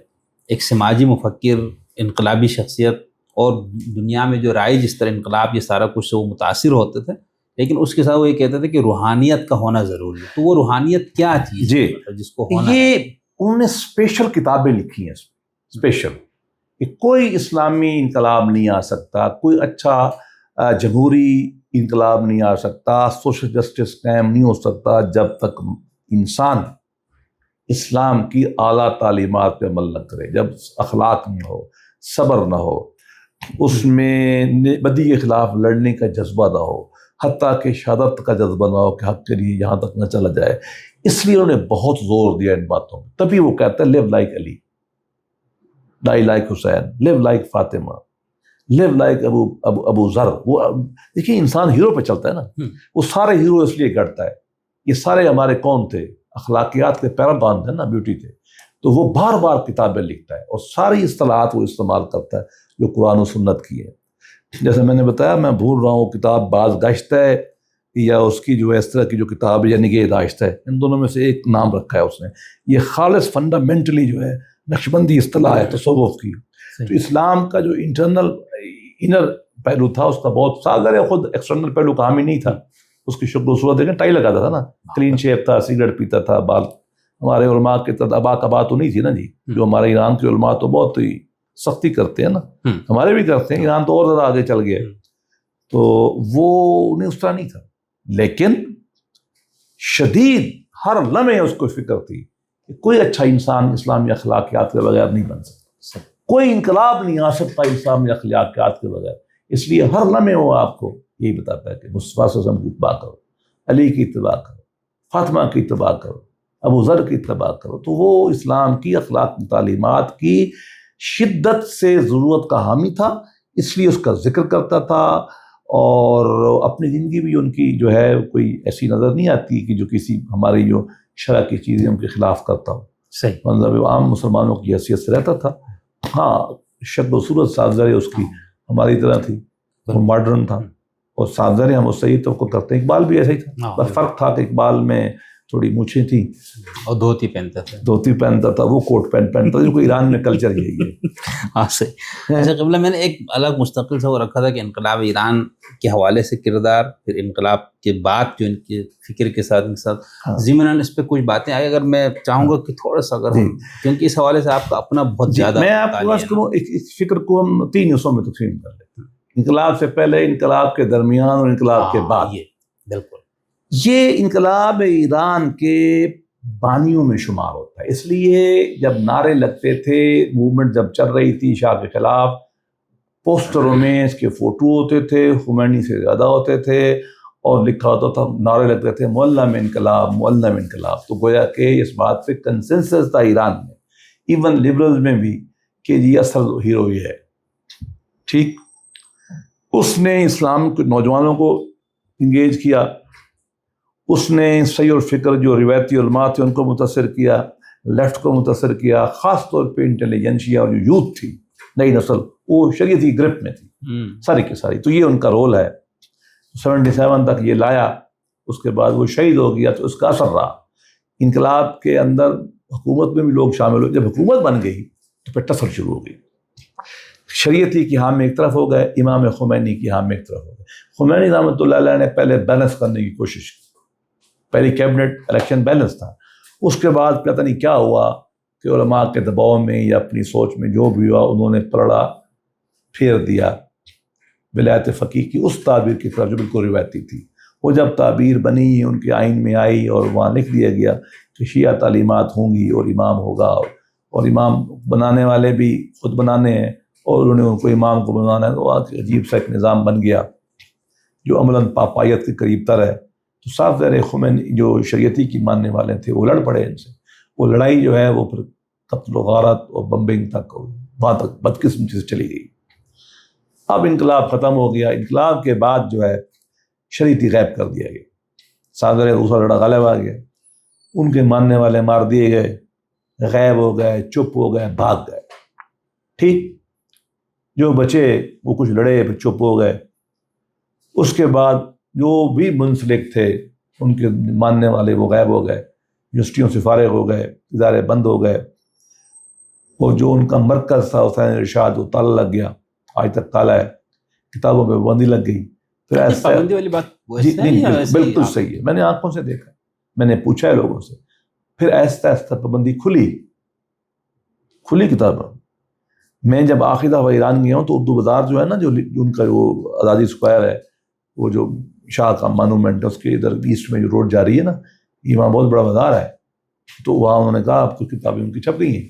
Speaker 3: ایک سماجی مفکر، انقلابی شخصیت، اور دنیا میں جو رائج اس طرح انقلاب یہ سارا کچھ وہ متاثر ہوتے تھے، لیکن اس کے ساتھ وہ یہ کہتے تھے کہ روحانیت کا ہونا ضروری ہے. تو وہ روحانیت کیا چیز ہے جس کو ہونا ہے؟
Speaker 2: یہ انہوں نے اسپیشل کتابیں لکھی ہیں، اسپیشل کہ کوئی اسلامی انقلاب نہیں آ سکتا، کوئی اچھا جمہوری انقلاب نہیں آ سکتا، سوشل جسٹس قائم نہیں ہو سکتا جب تک انسان اسلام کی اعلیٰ تعلیمات پہ عمل نہ کرے، جب اخلاق نہ ہو، صبر نہ ہو، اس میں بدی کے خلاف لڑنے کا جذبہ نہ ہو، حتیٰ کہ شہادت کا جذبہ نہ ہو کہ حق کے لیے یہاں تک نہ چلا جائے. اس لیے انہوں نے بہت زور دیا ان باتوں میں. تبھی وہ کہتا ہے live like Ali, die like Hussain, live like Fatima, live like Abu Zar. وہ دیکھیے انسان ہیرو پہ چلتا ہے نا، وہ سارے ہیرو اس لیے گڑتا ہے. یہ سارے ہمارے کون تھے؟ اخلاقیات کے پیراگون تھے نا، بیوٹی تھے. تو وہ بار بار کتابیں لکھتا ہے اور ساری اصطلاحات وہ استعمال کرتا ہے جو قرآن و سنت کی ہے. جیسے میں نے بتایا، میں بھول رہا ہوں کتاب باز گشت ہے یا اس کی جو اس طرح کی جو کتاب ہے یا نگہداشت ہے، ان دونوں میں سے ایک نام رکھا ہے اس نے. یہ خالص فنڈامنٹلی جو ہے نقشبندی اصطلاح ہے تصوف کی. تو اسلام کا جو انر پہلو تھا اس کا بہت ساگر ہے، خود ایکسٹرنل پہلو کا حامی نہیں تھا. اس کی شکل و صورت دیکھیں، ٹائی لگاتا تھا نا، کلین شیپ تھا، سگریٹ پیتا تھا، بال. ہمارے علماء کے تحت ابا تو نہیں تھی نا جی، جو ہمارے ایران کے علماء تو بہت ہی سختی کرتے ہیں نا، ہمارے بھی کرتے ہیں، ایران تو اور زیادہ آگے چل گیا. تو وہ انہیں اس طرح نہیں تھا، لیکن شدید ہر لمحے اس کو فکر تھی کہ کوئی اچھا انسان اسلامی اخلاقیات کے بغیر نہیں بن سکتا، کوئی انقلاب نہیں آ سکتا اسلامی اخلاقیات کے بغیر. اس لیے ہر لمحے وہ آپ کو یہی بتاتا ہے کہ مصطفیٰ صلی اللہ علیہ وسلم کی اتباع کرو، علی کی اتباع کرو، فاطمہ کی اتباع کرو، ابو ذر کی اتباع کرو. تو وہ اسلام کی اخلاق تعلیمات کی شدت سے ضرورت کا حامی تھا، اس لیے اس کا ذکر کرتا تھا. اور اپنی زندگی بھی ان کی جو ہے کوئی ایسی نظر نہیں آتی کہ جو کسی ہماری جو شرع کی چیزیں ان کے خلاف کرتا ہو.
Speaker 3: صحیح،
Speaker 2: مطلب عام مسلمانوں کی حیثیت سے رہتا تھا. ہاں، شکل و صورت سازگاری اس کی ہماری طرح تھی، وہ ماڈرن تھا، اور سازگاری ہم اس سے ہی توقع کرتے ہیں. اقبال بھی ایسا ہی تھا، بس فرق تھا کہ اقبال میں تھوڑی مونچھیں تھیں
Speaker 3: اور دھوتی پہنتا تھا،
Speaker 2: دھوتی پہنتا تھا، وہ کوٹ پینٹ پہنتا تھا. ایران میں کلچر یہی ہے.
Speaker 3: ہاں صحیح. اچھا قبلہ، میں نے ایک الگ مستقل سا وہ رکھا تھا کہ انقلاب ایران کے حوالے سے کردار، پھر انقلاب کے بعد جو ان کے فکر کے ساتھ ضمناً اس پہ کچھ باتیں آئی. اگر میں چاہوں گا کہ تھوڑا سا اگر کیونکہ اس حوالے سے آپ کا اپنا بہت زیادہ، میں آپ کو بس
Speaker 2: کروں اس فکر کو ہم 3 حصوں میں تقسیم کر لیتے ہیں: انقلاب سے پہلے، انقلاب کے درمیان اور انقلاب کے بعد.
Speaker 3: بالکل،
Speaker 2: یہ انقلاب ایران کے بانیوں میں شمار ہوتا ہے. اس لیے جب نعرے لگتے تھے، موومنٹ جب چل رہی تھی شاہ کے خلاف، پوسٹروں میں اس کے فوٹو ہوتے تھے، خمینی سے زیادہ ہوتے تھے، اور لکھا ہوتا تھا، نعرے لگتے تھے معلم انقلاب معلم انقلاب. تو گویا کہ اس بات پہ کنسنسس تھا ایران میں، ایون لبرلز میں بھی، کہ یہ اصل ہیرو یہ ہے. ٹھیک، اس نے اسلام کے نوجوانوں کو انگیج کیا، اس نے صحیح الفکر جو روایتی علماء تھے ان کو متاثر کیا، لیفٹ کو متاثر کیا، خاص طور پہ انٹیلیجنشیا اور جو یوتھ تھی، نئی نسل، وہ شریعتی گرپ میں تھی ساری کی ساری. تو یہ ان کا رول ہے. 77 تک یہ لایا، اس کے بعد وہ شہید ہو گیا. تو اس کا اثر رہا انقلاب کے اندر. حکومت میں بھی لوگ شامل ہوئے. جب حکومت بن گئی تو پھر ٹسل شروع ہو گئی. شریعتی کی ہام میں ایک طرف ہو گئے، امام خمینی کی ہام میں ایک طرف ہو گئے. خمینی رحمۃ اللہ علیہ نے پہلے بیلنس کرنے کی کوشش کی. پہلی کیبنٹ الیکشن بیلنس تھا. اس کے بعد پتہ نہیں کیا ہوا کہ علماء کے دباؤ میں یا اپنی سوچ میں جو بھی ہوا، انہوں نے پلڑا پھیر دیا ولایت فقیہ کی اس تعبیر کی طرف جو بالکل روایتی تھی. وہ جب تعبیر بنی، ان کے آئین میں آئی اور وہاں لکھ دیا گیا کہ شیعہ تعلیمات ہوں گی اور امام ہوگا، اور امام بنانے والے بھی خود بنانے ہیں اور انہوں نے ان کو امام کو بنانا ہے. تو عجیب سا ایک نظام بن گیا جو عملاً پاپائیت کے قریب تر ہے. تو صاف ظاہر خمینی جو شریعتی کی ماننے والے تھے وہ لڑ پڑے ان سے. وہ لڑائی جو ہے وہ پھر قتل و غارت اور بمبنگ تک، وہاں تک بدقسمتی سے چلی گئی. اب انقلاب ختم ہو گیا. انقلاب کے بعد جو ہے شریعتی غائب کر دیا گیا. صاف ظاہر دوسرا لڑا غالب آ گیا. ان کے ماننے والے مار دیے گئے، غائب ہو گئے، چپ ہو گئے، بھاگ گئے. ٹھیک، جو بچے وہ کچھ لڑے پھر چپ ہو گئے. اس کے بعد جو بھی منسلک تھے ان کے ماننے والے وہ غائب ہو گئے، یونیورسٹیوں سے فارغ ہو گئے، ادارے بند ہو گئے. اور جو ان کا مرکز تھا حسین ارشاد، وہ تالا لگ گیا، آج تک تالا ہے. کتابوں پہ پابندی لگ گئی. پھر ایسا
Speaker 3: پابندی والی بات
Speaker 2: بالکل صحیح ہے، میں نے آنکھوں سے دیکھا، میں نے پوچھا ہے لوگوں سے. پھر آہستہ آہستہ پابندی کھلی کتابیں. میں جب آخری دفعہ ایران گیا ہوں تو اردو بازار جو ہے نا، جو ان کا وہ آزادی اسکوائر ہے، وہ جو شاہ کا مانومنٹ ہے، اس کے ادھر ایسٹ میں جو روڈ جا رہی ہے نا، یہ وہاں بہت بڑا بازار ہے. تو وہاں انہوں نے کہا آپ کو کتابیں ان کی چھپ گئی ہیں.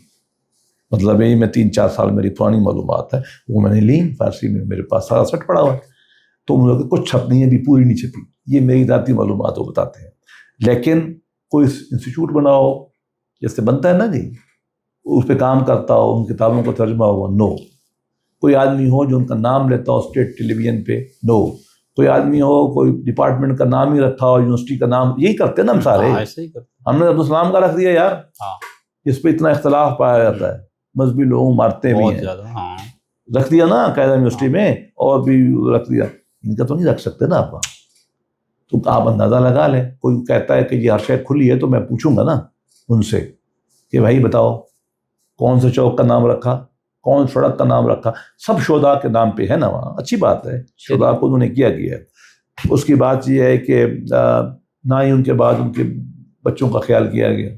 Speaker 2: مطلب یہی میں 3-4 سال میری پرانی معلومات ہے وہ میں نے لی فارسی میں، میرے پاس سارا سیٹ پڑا ہوا ہے. تو انہوں نے کہا کچھ چھپ نہیں ہے، ابھی پوری نہیں چھپی. یہ میری ذاتی معلومات وہ بتاتے ہیں. لیکن کوئی انسٹیٹیوٹ بناؤ جیسے بنتا ہے نا جی، اس پہ کام کرتا ہو، ان کتابوں کا ترجمہ ہوا، نو. کوئی آدمی ہو جو ان کا نام لیتا ہو اسٹیٹ ٹیلی ویژن پہ، نو. کوئی آدمی ہو کوئی ڈپارٹمنٹ کا نام ہی رکھا ہو، یونیورسٹی کا نام، یہی کرتے ہیں نا ہم سارے. ہم نے عبدالسلام کا رکھ دیا یار، جس پہ اتنا اختلاف پایا جاتا ہے، مذہبی لوگ مارتے بھی ہیں، رکھ دیا نا قاعدہ یونیورسٹی میں، اور بھی رکھ دیا. ان کا تو نہیں رکھ سکتے نا آپ. تو آپ اندازہ لگا لیں. کوئی کہتا ہے کہ یہ ہر شے کھلی ہے تو میں پوچھوں گا نا ان سے کہ بھائی بتاؤ کون سے چوک کا نام رکھا، کون سڑک کا نام رکھا. سب شہداء کے نام پہ ہے نا وہاں. اچھی بات ہے، شہداء کو انہوں نے کیا ہے. اس کی بات یہ ہے کہ نہ ہی ان کے بعد ان کے بچوں کا خیال کیا گیا،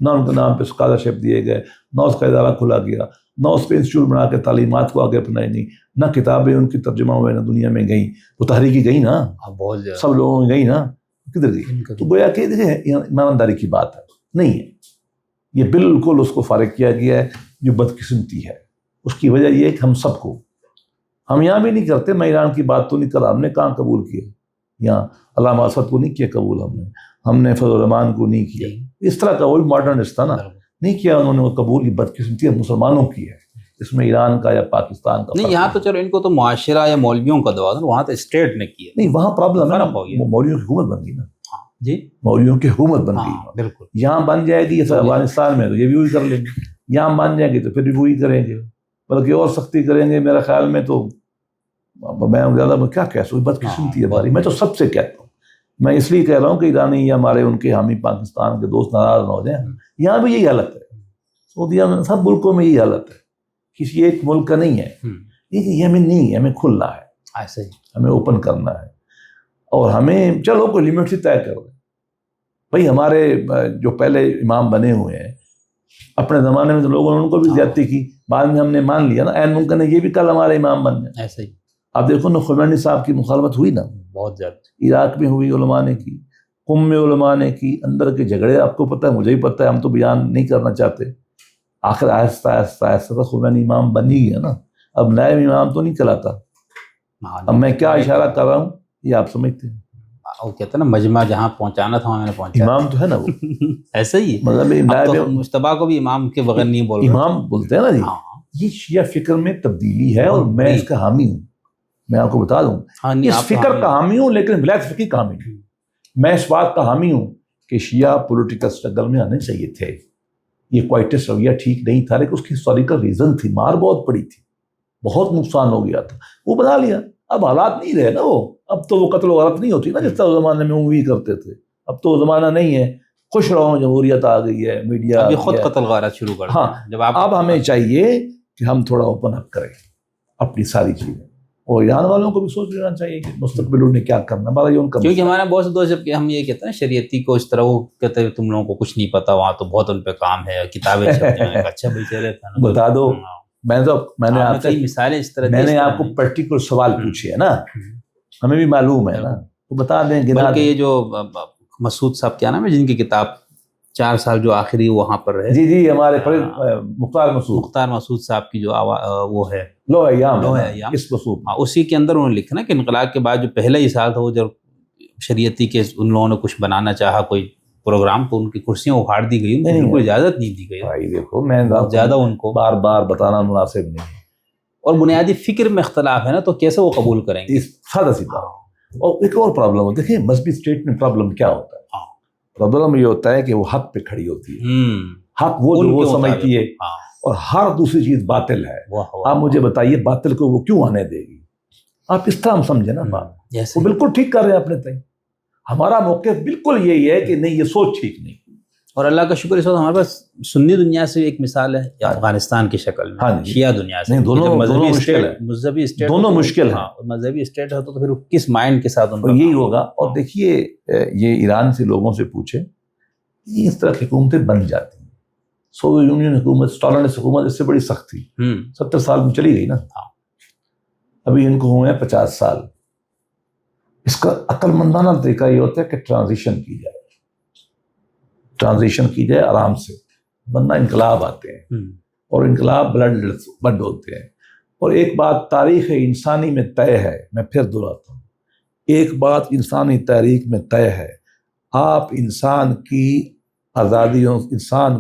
Speaker 2: نہ ان کے نام پہ اسکالرشپ دیے گئے، نہ اس کا ادارہ کھولا گیا، نہ اس پہ انسٹیٹیوٹ بنا کے تعلیمات کو آگے اپنائی نہیں، نہ کتابیں ان کی ترجمہ ہوئے نہ دنیا میں گئیں. وہ تحریکی گئی نا، سب لوگوں میں گئی نا، کدھر گئی؟ تو گویا کہ ایمانداری کی بات ہے نہیں ہے. یہ بالکل اس کو فارغ کیا گیا ہے، جو بدقسمتی ہے. اس کی وجہ یہ ہے کہ ہم سب کو، ہم یہاں بھی نہیں کرتے. میں ایران کی بات تو نہیں کر رہا، ہم نے کہاں قبول کیا یہاں؟ علامہ اسد کو نہیں کیا قبول ہم نے فضل الرحمان کو نہیں کیا. اس طرح کا وہی ماڈرنسٹ تھا نا، نہیں کیا انہوں نے وہ قبول. کی بدقسمتی مسلمانوں کی ہے، اس میں ایران کا یا پاکستان کا
Speaker 3: نہیں. یہاں تو چلو ان کو تو معاشرہ یا مولویوں کا دباؤ تھا، وہاں تو اسٹیٹ نے کیا.
Speaker 2: نہیں وہاں پرابلم ہے، مولویوں کی حکومت بن گئی نا
Speaker 3: جی،
Speaker 2: مولویوں کی حکومت بن گئی.
Speaker 3: بالکل.
Speaker 2: یہاں بن جائے گی جیسے افغانستان میں، تو یہ بھی وہی کر لیں گے. یہاں بن جائے گی تو پھر بھی وہی کریں گے، بلکہ اور سختی کریں گے میرے خیال میں. تو میں زیادہ میں کیا کہہ سکوں، بدقسمتی ہے ہماری. میں تو سب سے کہتا ہوں، میں اس لیے کہہ رہا ہوں کہ ایرانی یا ہمارے ان کے حامی پاکستان کے دوست ناراض نہ ہو جائیں. یہاں بھی یہی حالت ہے، سعودیہ میں، سب ملکوں میں یہی حالت ہے. کسی ایک ملک کا نہیں ہے یہ ہمیں نہیں ہے، ہمیں کھلنا ہے،
Speaker 3: ایسے ہی
Speaker 2: ہمیں اوپن کرنا ہے. اور ہمیں چلو کوئی لمٹ سے طے کر دیں. بھائی ہمارے جو پہلے امام بنے ہوئے ہیں، اپنے زمانے میں تو لوگوں نے ان کو بھی زیادتی کی، بعد میں ہم نے مان لیا نا، عین ممکن ہے یہ بھی کل ہمارے امام بن جائیں.
Speaker 3: ایسے ہی
Speaker 2: آپ دیکھو نا، خمینی صاحب کی مخالفت ہوئی نا
Speaker 3: بہت زیادہ،
Speaker 2: عراق میں ہوئی، علماء نے کی، قم میں علماء نے کی. اندر کے جھگڑے آپ کو پتہ ہے، مجھے ہی پتہ ہے، ہم تو بیان نہیں کرنا چاہتے. آخر آہستہ آہستہ آہستہ تو خمینی امام بن ہی گیا نا. اب نائب امام تو نہیں چلاتا. اب میں کیا اشارہ کر رہا ہوں یہ آپ سمجھتے ہیں.
Speaker 3: وہ کہتے ہیں نا مجمع جہاں پہنچانا تھا وہاں میں نے پہنچا.
Speaker 2: امام تو ہے نا وہ,
Speaker 3: ایسا ہی ہے.
Speaker 2: مطلب
Speaker 3: مجتبیٰ کو بھی امام کے بغیر نہیں بول رہے.
Speaker 2: امام بولتے ہیں نا جی. یہ شیعہ فکر میں تبدیلی ہے اور میں اس کا حامی ہوں. میں آپ کو بتا دوں اس فکر کا حامی ہوں, لیکن ولایت فقیہ کا حامی ہوں. میں اس بات کا حامی ہوں کہ شیعہ پولیٹیکل اسٹرگل میں آنے چاہیے تھے. یہ کوائٹس رویہ ٹھیک نہیں تھا, لیکن اس کی ہسٹوریکل ریزن تھی, مار بہت پڑی تھی, بہت نقصان ہو گیا تھا, وہ بنا لیا. اب حالات نہیں رہے نا وہ, اب تو وہ قتل و غارت نہیں ہوتی نا جس طرح زمانے میں وہ کرتے تھے. اب تو وہ زمانہ نہیں ہے, خوش رہو جمہوریت آ گئی ہے, میڈیا
Speaker 3: خود قتل غارت شروع کر.
Speaker 2: ہاں جب اب ہمیں چاہیے کہ ہم تھوڑا اوپن اپ کریں اپنی ساری چیزیں, اور ایران والوں کو بھی سوچ لینا چاہیے کہ مستقبل انہیں کیا کرنا.
Speaker 3: کیونکہ ہمارا بہت سے دوست جب کہ ہم یہ کہتے ہیں شریعتی کو اس طرح وہ کہتے ہیں تم لوگوں کو کچھ نہیں پتا, وہاں تو بہت ان پہ کام ہے, کتابیں چھپتی ہیں. اچھا بھائی چلے
Speaker 2: بتا دو. میں نے آپ
Speaker 3: کئی مثالیں اس طرح
Speaker 2: میں نے آپ کو پرٹیکولر سوال پوچھے ہے نا, ہمیں بھی معلوم ہے نا, تو بتا دیں.
Speaker 3: بلکہ یہ جو مسعود صاحب کیا نام ہے جن کی کتاب 4 سال جو آخری وہاں پر رہے,
Speaker 2: جی ہمارے مختار
Speaker 3: مسعود صاحب کی جو وہ ہے
Speaker 2: لو ایام اس مسعود,
Speaker 3: اسی کے اندر انہوں نے لکھا نا کہ انقلاب کے بعد جو پہلا ہی سال تھا وہ جب شریعتی کے ان لوگوں نے کچھ بنانا چاہا کوئی پروگرام, تو ان کی کرسیاں اکھاڑ دی گئی, ان کو بالکل اجازت نہیں دی گئی.
Speaker 2: بھائی دیکھو میں
Speaker 3: زیادہ ان کو
Speaker 2: بار بار بتانا مناسب نہیں ہے,
Speaker 3: اور بنیادی فکر میں اختلاف ہے نا, تو کیسے وہ قبول کریں گے؟
Speaker 2: سادہ سی بات. اور ایک اور پرابلم ہے, دیکھیں مذہبی اسٹیٹ میں پرابلم کیا ہوتا ہے؟ پرابلم یہ ہوتا ہے کہ وہ حق پہ کھڑی ہوتی ہے, حق وہ جو وہ سمجھتی ہے, اور ہر دوسری چیز باطل ہے. آپ مجھے بتائیے باطل کو وہ کیوں آنے دے گی؟ آپ اس طرح ہم سمجھے نا بات, وہ بالکل ٹھیک کر رہے ہیں اپنے تئیں. ہمارا موقف بالکل یہی ہے کہ نہیں, یہ سوچ ٹھیک نہیں.
Speaker 3: اور اللہ کا شکر اس وقت ہمارے پاس سنی دنیا سے ایک مثال ہے, افغانستان کی شکل میں شیعہ دنیا سے.
Speaker 2: دونوں مشکل ہے,
Speaker 3: مذہبی اسٹیٹ
Speaker 2: دونوں مشکل ہیں.
Speaker 3: مذہبی اسٹیٹ ہے تو پھر کس مائنڈ کے ساتھ ان کا
Speaker 2: یہی ہوگا. اور دیکھیے یہ ایران سے لوگوں سے پوچھے, اس طرح کی حکومتیں بن جاتی ہیں. سوویت یونین حکومت, اسٹالن حکومت اس سے بڑی سخت تھی, 70 سال میں چلی گئی نا. ابھی ان کو ہوئے ہیں 50 سال. اس کا عقل مندانہ طریقہ یہ ہوتا ہے کہ ٹرانزیشن کی جائے آرام سے, ورنہ انقلاب آتے ہیں, اور انقلاب بلڈ ہوتے ہیں. اور ایک بات تاریخ انسانی میں طے ہے, میں پھر دہراتا ہوں, ایک بات انسانی تاریخ میں طے ہے, آپ انسان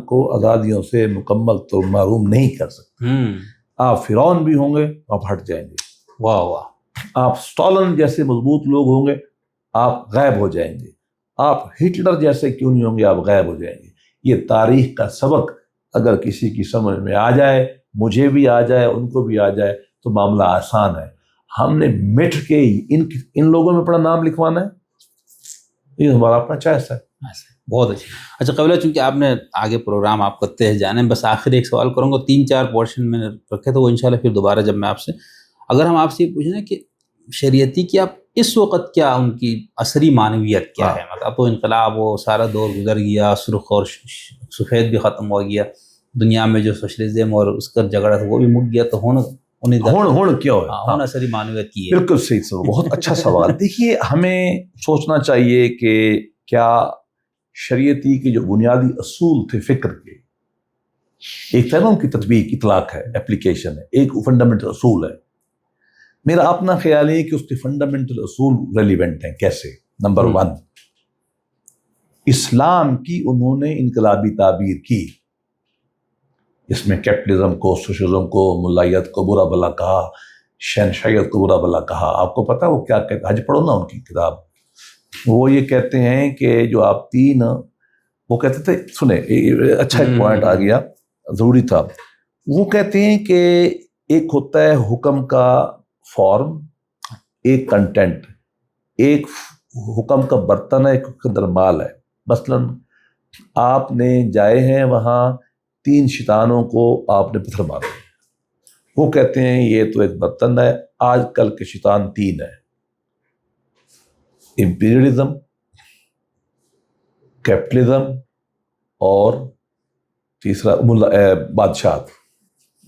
Speaker 2: کو آزادیوں سے مکمل طور محروم نہیں کر سکتے. آپ فرعون بھی ہوں گے, آپ ہٹ جائیں گے.
Speaker 3: واہ واہ.
Speaker 2: آپ اسٹالن جیسے مضبوط لوگ ہوں گے, آپ غائب ہو جائیں گے. آپ ہٹلر جیسے کیوں نہیں ہوں گے, آپ غائب ہو جائیں گے. یہ تاریخ کا سبق اگر کسی کی سمجھ میں آ جائے, مجھے بھی آ جائے, ان کو بھی آ جائے, تو معاملہ آسان ہے. ہم نے مٹ کے ان لوگوں میں اپنا نام لکھوانا ہے, یہ ہمارا اپنا چوائس ہے.
Speaker 3: بہت اچھا قبلہ, چونکہ آپ نے آگے پروگرام آپ کرتے ہیں جانے, بس آخر ایک سوال کروں گا. 3-4 پورشن میں نے رکھے تو وہ انشاءاللہ پھر دوبارہ جب میں آپ سے, اگر ہم آپ سے یہ پوچھیں کہ شریعتی کی آپ اس وقت کیا ان کی عصری معنویت کیا ہے؟ مطلب تو انقلاب وہ سارا دور گزر گیا, سرخ اور سفید بھی ختم ہو گیا, دنیا میں جو سوشلزم اور اس کا جھگڑا تھا وہ بھی مک گیا, تو
Speaker 2: ہون کیا ہے
Speaker 3: عصری معنویت کی ہے؟
Speaker 2: بالکل صحیح سوال, بہت اچھا سوال. دیکھیے ہمیں سوچنا چاہیے کہ کیا شریعتی کے جو بنیادی اصول تھے فکر کے, ایک طرح ان کی تطبیق اطلاق ہے, اپلیکیشن ہے, ایک فنڈامنٹل اصول ہے. میرا اپنا خیال ہے کہ اس کے فنڈامنٹل اصول ریلیونٹ ہیں. کیسے؟ نمبر 1, اسلام کی انہوں نے انقلابی تعبیر کی. اس میں کیپٹلزم کو, سوشلزم کو, ملائیت کو برا بلا کہا, شہنشاہیت کو برا بلا کہا. آپ کو پتا وہ کیا کہتے ہیں؟ حج پڑھو نا ان کی کتاب. وہ یہ کہتے ہیں کہ جو آپ وہ کہتے تھے, سنیں اچھا ایک پوائنٹ آ گیا, ضروری تھا. وہ کہتے ہیں کہ ایک ہوتا ہے حکم کا فارم, ایک کنٹینٹ, ایک حکم کا برتن ہے, ایک کے اندر مال ہے. مثلاً آپ نے جائے ہیں وہاں, 3 شیطانوں کو آپ نے پتھر مارا, وہ کہتے ہیں یہ تو ایک برتن ہے, آج کل کے شیطان 3 ہیں, امپیریلزم, کیپٹلزم, اور تیسرا بادشاہت.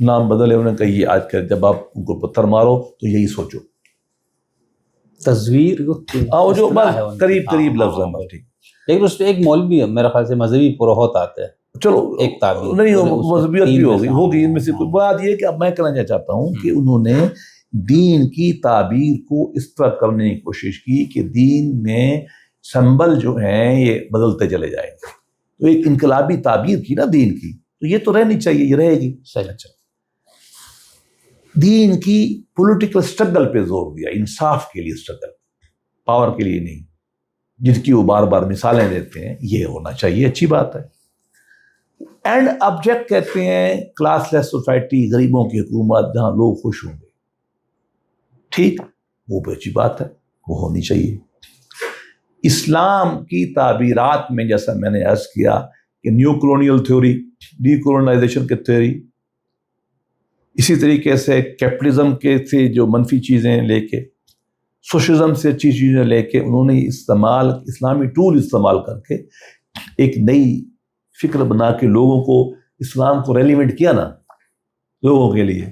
Speaker 2: نام بدلے انہوں نے کہا یہ آج کل جب آپ ان کو پتھر مارو تو یہی سوچو.
Speaker 3: تصویر
Speaker 2: جو قریب لفظ ہے, ٹھیک.
Speaker 3: لیکن اس پہ ایک مولوی ہے میرے خیال سے مذہبی پروہت آتے ہیں,
Speaker 2: چلو
Speaker 3: ایک تعبیر
Speaker 2: نہیں مذہبیت بھی ہوگی ان میں سے کوئی. بات یہ کہ اب میں کہنا چاہتا ہوں کہ انہوں نے دین کی تعبیر کو اس طرح کرنے کی کوشش کی کہ دین میں سمبل جو ہیں یہ بدلتے چلے جائیں گے. تو ایک انقلابی تعبیر کی نا دین کی, تو یہ تو رہنی چاہیے, یہ رہے گی.
Speaker 3: صحیح.
Speaker 2: اچھا, دین کی پولیٹیکل سٹرگل پہ زور دیا, انصاف کے لیے سٹرگل, پاور کے لیے نہیں, جن کی وہ بار بار مثالیں دیتے ہیں. یہ ہونا چاہیے, اچھی بات ہے. اینڈ آبجیکٹ کہتے ہیں کلاس لیس سوسائٹی, غریبوں کی حکومت جہاں لوگ خوش ہوں گے. ٹھیک, وہ بھی اچھی بات ہے, وہ ہونی چاہیے. اسلام کی تعبیرات میں جیسا میں نے عرض کیا کہ نیو کولونیل تھیوری, ڈی کولونائزیشن کی تھیوری, اسی طریقے سے کیپٹلزم کے سے جو منفی چیزیں لے کے, سوشلزم سے اچھی چیزیں لے کے, انہوں نے استعمال اسلامی ٹول استعمال کر کے ایک نئی فکر بنا کے لوگوں کو اسلام کو ریلیونٹ کیا نا لوگوں کے لیے.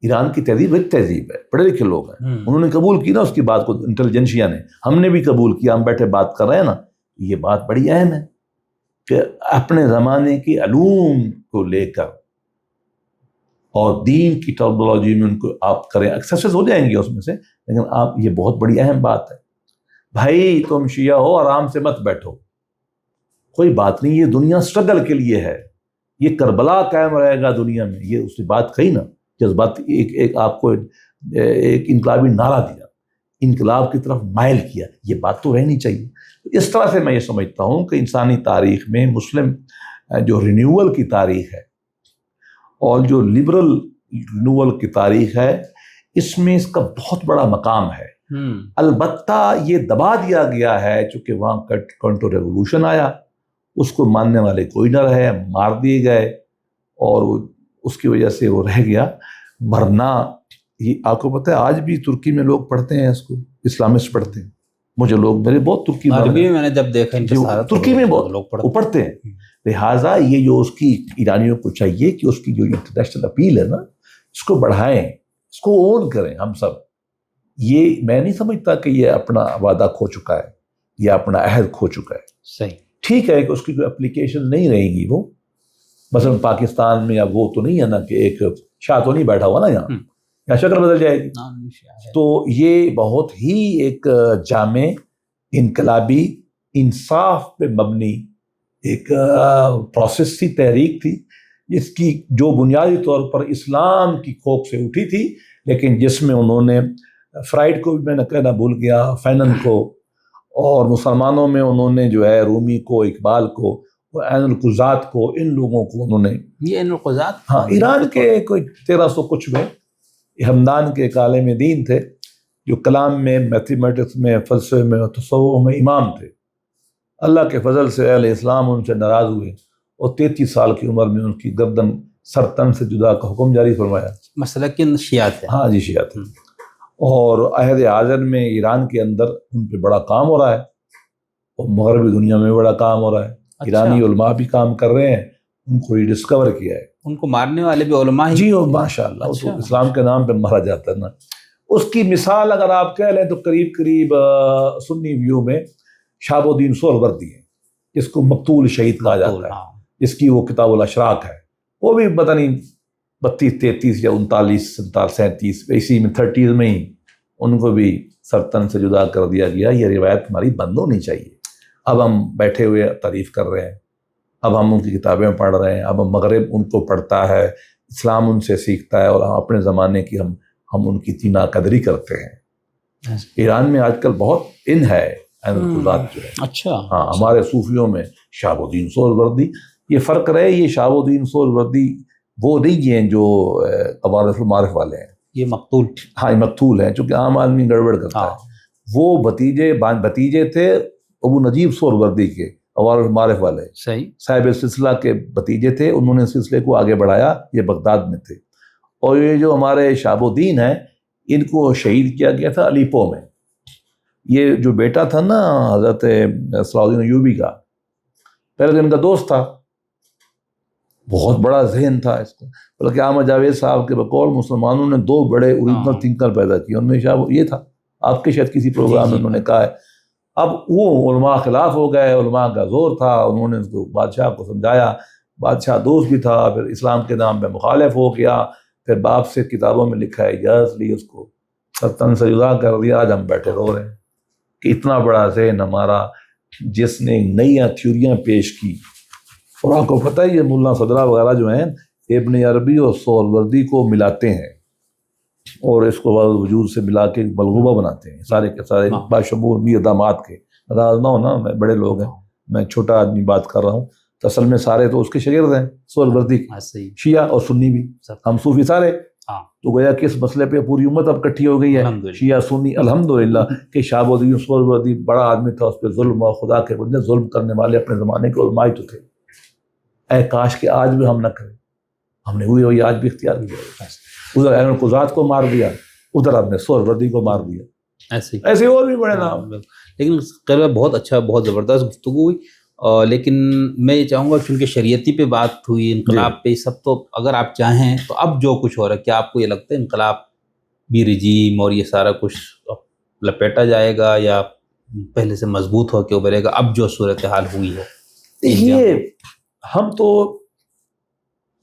Speaker 2: ایران کی تہذیب ایک تہذیب ہے, پڑھے لکھے لوگ ہیں, انہوں نے قبول کی نا اس کی بات کو, انٹیلیجنشیا نے, ہم نے بھی قبول کیا, ہم بیٹھے بات کر رہے ہیں نا. یہ بات بڑی اہم ہے کہ اپنے زمانے کی علوم کو لے کر اور دین کی ٹرمینالوجی میں ان کو آپ کریں, ایکسیسز ہو جائیں گے اس میں سے, لیکن آپ, یہ بہت بڑی اہم بات ہے. بھائی تم شیعہ ہو, آرام سے مت بیٹھو, کوئی بات نہیں, یہ دنیا سٹرگل کے لیے ہے, یہ کربلا قائم رہے گا دنیا میں. یہ اس کی بات کہی نا, جذبات ایک آپ کو ایک انقلابی نعرہ دیا, انقلاب کی طرف مائل کیا, یہ بات تو رہنی چاہیے. اس طرح سے میں یہ سمجھتا ہوں کہ انسانی تاریخ میں مسلم جو رینیول کی تاریخ ہے اور جو لبرل رینیول کی تاریخ ہے, اس میں اس کا بہت بڑا مقام ہے. البتہ یہ دبا دیا گیا ہے چونکہ وہاں کانٹر ریولوشن آیا, اس کو ماننے والے کوئی نہ رہے, مار دیے گئے, اور اس کی وجہ سے وہ رہ گیا. ورنہ یہ آپ کو پتہ ہے آج بھی ترکی میں لوگ پڑھتے ہیں اس کو, اسلامسٹ پڑھتے ہیں. مجھے لوگ میرے بہت ترکی
Speaker 3: میں میں نے جب دیکھا
Speaker 2: ترکی میں بہت لوگ پڑھتے ہیں. لہٰذا یہ جو اس کی ایرانیوں کو چاہیے کہ اس کی جو انٹرنیشنل اپیل ہے نا, اس کو بڑھائیں, اس کو اون کریں ہم سب. یہ میں نہیں سمجھتا کہ یہ اپنا وعدہ کھو چکا ہے یا اپنا عہد کھو چکا ہے.
Speaker 3: صحیح,
Speaker 2: ٹھیک ہے کہ اس کی کوئی اپلیکیشن نہیں رہے گی. وہ مثلا پاکستان میں اب وہ تو نہیں ہے نا کہ ایک شاہ تو نہیں بیٹھا ہوا نا یہاں, یا شکل بدل جائے گی. تو یہ بہت ہی ایک جامع, انقلابی, انصاف پہ مبنی ایک پروسیس تھی, تحریک تھی, جس کی جو بنیادی طور پر اسلام کی کھوپ سے اٹھی تھی, لیکن جس میں انہوں نے فرائڈ کو بھی میں نے کہنا بھول گیا, فینن کو, اور مسلمانوں میں انہوں نے جو ہے رومی کو, اقبال کو, عین القضات کو, ان لوگوں کو انہوں نے.
Speaker 3: یہ عین القضات,
Speaker 2: ہاں, ایران کے کوئی 1300 کچھ میں ہمدان کے ایک عالم دین تھے جو کلام میں, میتھمیٹکس میں, فلسفے میں, تصوف میں امام تھے. اللہ کے فضل سے اہل اسلام ان سے ناراض ہوئے اور 33 سال کی عمر میں ان کی گردن سر تن سے جدا کا حکم جاری فرمایا.
Speaker 3: مسلکن شیعہ تھے.
Speaker 2: ہاں جی, شیعہ تھے. اور عہد حاضر میں ایران کے اندر ان پہ بڑا کام ہو رہا ہے, اور مغربی دنیا میں بڑا کام ہو رہا ہے. ایرانی علماء بھی کام کر رہے ہیں, ان کو ریڈسکور کیا ہے.
Speaker 3: ان کو مارنے والے بھی علماء ہی.
Speaker 2: جی ماشاء اللہ, اسلام کے نام پہ مارا جاتا ہے نا. اس کی مثال اگر آپ کہہ لیں تو قریب قریب سنی ویو میں شہاب الدین سہروردی ہے, جس کو مقتول شہید کہا جاتا ہے, جس کی وہ کتاب الاشراق ہے. وہ بھی پتہ نہیں 32 33 یا 39 37 اسی میں 30s میں ہی ان کو بھی سرطن سے جدا کر دیا گیا. یہ روایت ہماری بند ہونی چاہیے. اب ہم بیٹھے ہوئے تعریف کر رہے ہیں, اب ہم ان کی کتابیں پڑھ رہے ہیں, اب مغرب ان کو پڑھتا ہے, اسلام ان سے سیکھتا ہے, اور ہم اپنے زمانے کی ہم ان کی اتنی ناقدری کرتے ہیں. ایران میں آج کل بہت ان ہے عین القضات جو ہے.
Speaker 3: اچھا,
Speaker 2: ہاں, ہمارے صوفیوں میں شہاب الدین سہروردی. یہ فرق رہے, یہ شہاب الدین سہروردی وہ نہیں ہیں جو عوارض المعارف والے ہیں,
Speaker 3: یہ مقتول.
Speaker 2: ہاں, یہ مقتول ہیں, چونکہ عام آدمی گڑبڑ کرتا ہے. وہ بھتیجے تھے ابو نجیب سہروردی کے, عوارض المعارف والے. صحیح, صاحب سلسلہ کے بھتیجے تھے, انہوں نے سلسلے کو آگے بڑھایا, یہ بغداد میں تھے. اور یہ جو ہمارے شہاب الدین ہیں, ان کو شہید کیا گیا تھا علیپو میں. یہ جو بیٹا تھا نا حضرت صلاح الدین ایوبی کا, پہلے تو ان کا دوست تھا, بہت بڑا ذہن تھا اس کا, بلکہ احمد جاوید صاحب کے بقول مسلمانوں نے 2 بڑے اوریجنل تھنکر پیدا کیے, ان میں شاید یہ تھا, آپ کے شاید کسی پروگرام میں انہوں نے کہا ہے. اب وہ علماء خلاف ہو گئے, علماء کا زور تھا, انہوں نے اس کو بادشاہ کو سمجھایا, بادشاہ دوست بھی تھا, پھر اسلام کے نام پہ مخالف ہو گیا, پھر باپ سے کتابوں میں لکھا ہے اجازت لی اس کو, تن سے جدا کر دیا، آج ہم بیٹھے رو رہے ہیں کہ اتنا بڑا ذہن ہمارا جس نے نئی تھیوریاں پیش کی. اور آپ کو پتہ ہے یہ مولانا صدرہ وغیرہ جو ہیں ابن عربی اور سہروردی کو ملاتے ہیں اور اس کو وجود سے ملا کے ملغوبہ بناتے ہیں سارے کے سارے باشمول میر داماد کے. ناراض نہ ہونا، میں بڑے لوگ ہیں، میں چھوٹا آدمی بات کر رہا ہوں، تو اصل میں سارے تو اس کے شاگرد ہیں سہروردی کے، شیعہ اور سنی بھی، ہم صوفی سارے. تو گویا کہ اس مسئلے پہ پوری امت اب اکٹھی ہو گئی ہے، شیعہ سنی. الحمدللہ کہ شہاب الدین سہروردی بڑا آدمی تھا، اس پہ ظلم اور خدا کے بندے ظلم کرنے والے اپنے زمانے کے علماء تو تھے. اے کاش کہ آج بھی ہم نہ کریں. ہم نے ہوئی آج بھی اختیار کیا. ادھر احمد قزات کو مار دیا، ادھر ہم نے سہروردی کو مار دیا، ایسے اور بھی بڑے نام.
Speaker 3: لیکن خیر بہت اچھا، بہت زبردست گفتگو ہوئی. لیکن میں یہ چاہوں گا چونکہ شریعتی پہ بات ہوئی، انقلاب پہ سب، تو اگر آپ چاہیں تو اب جو کچھ ہو رہا ہے، کیا آپ کو یہ لگتا ہے انقلاب بھی رجیم اور یہ سارا کچھ لپیٹا جائے گا یا پہلے سے مضبوط ہو کے ابھرے گا اب جو صورتحال ہوئی ہے؟
Speaker 2: یہ ہم تو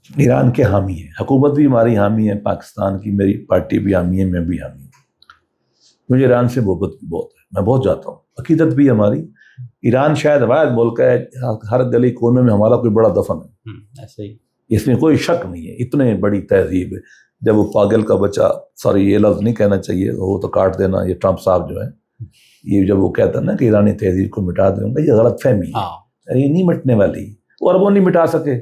Speaker 2: ایران کے حامی ہیں، حکومت بھی ہماری حامی ہے، پاکستان کی میری پارٹی بھی حامی ہے، میں بھی حامی ہوں. مجھے ایران سے محبت بھی بہت ہے، میں بہت جاتا ہوں، عقیدت بھی ہماری. ایران شاید واحد ملک ہے ہر گلی کونے میں ہمارا کوئی بڑا دفن ہے،
Speaker 3: ایسے ہی،
Speaker 2: اس میں کوئی شک نہیں ہے. اتنے بڑی تہذیب ہے. جب وہ پاگل کا بچہ، سوری یہ لفظ نہیں کہنا چاہیے، وہ تو کاٹ دینا، یہ ٹرمپ صاحب جو ہے، یہ جب وہ کہتا ہے نا کہ ایرانی تہذیب کو مٹا دوں گا، یہ غلط فہمی ہے، یہ نہیں مٹنے والی. وہ عربوں نہیں مٹا سکے،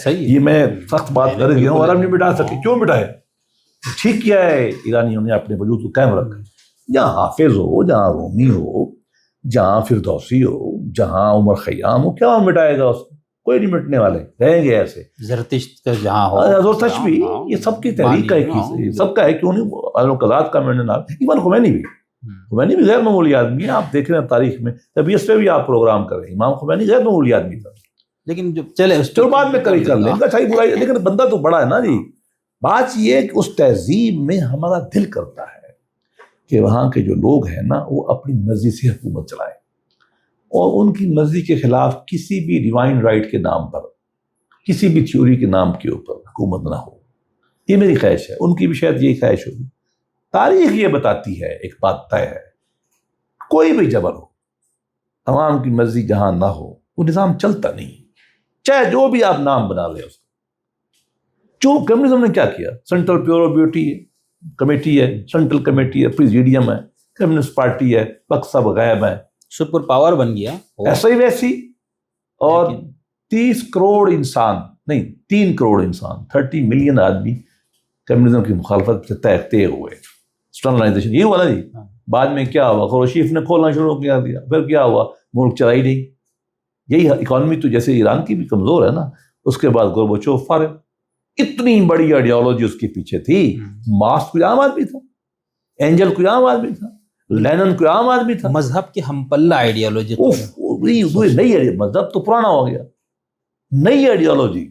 Speaker 2: یہ میں سخت بات کر رہی ہوں، عرب نہیں مٹا سکے. کیوں مٹائے؟ ٹھیک کیا ہے ایرانیوں نے اپنے وجود کو قائم رکھا. جہاں حافظ ہو، جہاں رومی ہو، جہاں فردوسی ہو، جہاں عمر خیام ہو، کیا مٹائے گا اس کو؟ کوئی نہیں مٹنے والے، رہیں گے ایسے.
Speaker 3: زرتشت کا جہاں ہو،
Speaker 2: زرتشت بھی، یہ سب کی تحریک کا ایک حصہ، سب کا ہے. کیوں نہیں؟ قزات کا میں نے نام، ایون خمینی بھی غیر معمولی آدمی ہے. آپ دیکھ رہے ہیں تاریخ میں طبیعت پہ بھی آپ پروگرام کر رہے ہیں، امام خمینی غیر معمولی آدمی تھا.
Speaker 3: لیکن جو چلے اس
Speaker 2: جو بعد میں کر لیں گا صحیح برائی، لیکن بندہ تو بڑا ہے نا جی. بات یہ ہے کہ اس تہذیب میں ہمارا دل کرتا ہے کہ وہاں کے جو لوگ ہیں نا وہ اپنی مرضی سے حکومت چلائیں اور ان کی مرضی کے خلاف کسی بھی ڈیوائن رائٹ کے نام پر، کسی بھی تھیوری کے نام کے اوپر حکومت نہ ہو. یہ میری خواہش ہے، ان کی بھی شاید یہی خواہش ہوگی. تاریخ یہ بتاتی ہے، ایک بات طے ہے، کوئی بھی جبر ہو، عوام کی مرضی جہاں نہ ہو، وہ نظام چلتا نہیں، چاہے جو بھی آپ نام بنا لیں اس کو. جو کمیونزم نے کیا کیا، سینٹرل پیورو بیوٹی کمیٹی ہے، سینٹرل کمیٹی ہے، پریزیڈیم ہے، کمیونسٹ پارٹی ہے، وقت سب غائب ہے،
Speaker 3: سپر پاور بن گیا
Speaker 2: ایسا ہی ویسی. اور 30 کروڑ انسان نہیں، 3 کروڑ انسان، 30 ملین آدمی کمیونزم کی مخالفت سے طے ہوئے. اسٹرنلائزیشن یہ ہوا نا جی. بعد میں کیا ہوا؟ خروشیف نے کھولنا شروع کیا دیا، پھر کیا ہوا؟ ملک چلائی نہیں. یہی اکانومی تو جیسے ایران کی بھی کمزور ہے نا. اس کے بعد گورباچوف فارغ، اتنی بڑی آئیڈیالوجی اس کے پیچھے تھی. مارکس کوئی عام آدمی تھا، اینجل کوئی عام آدمی تھا، لینن کوئی عام آدمی تھا.
Speaker 3: مذہب کی ہم پلہ آئیڈیالوجی،
Speaker 2: نئی مذہب تو پرانا ہو گیا، نئی آئیڈیالوجی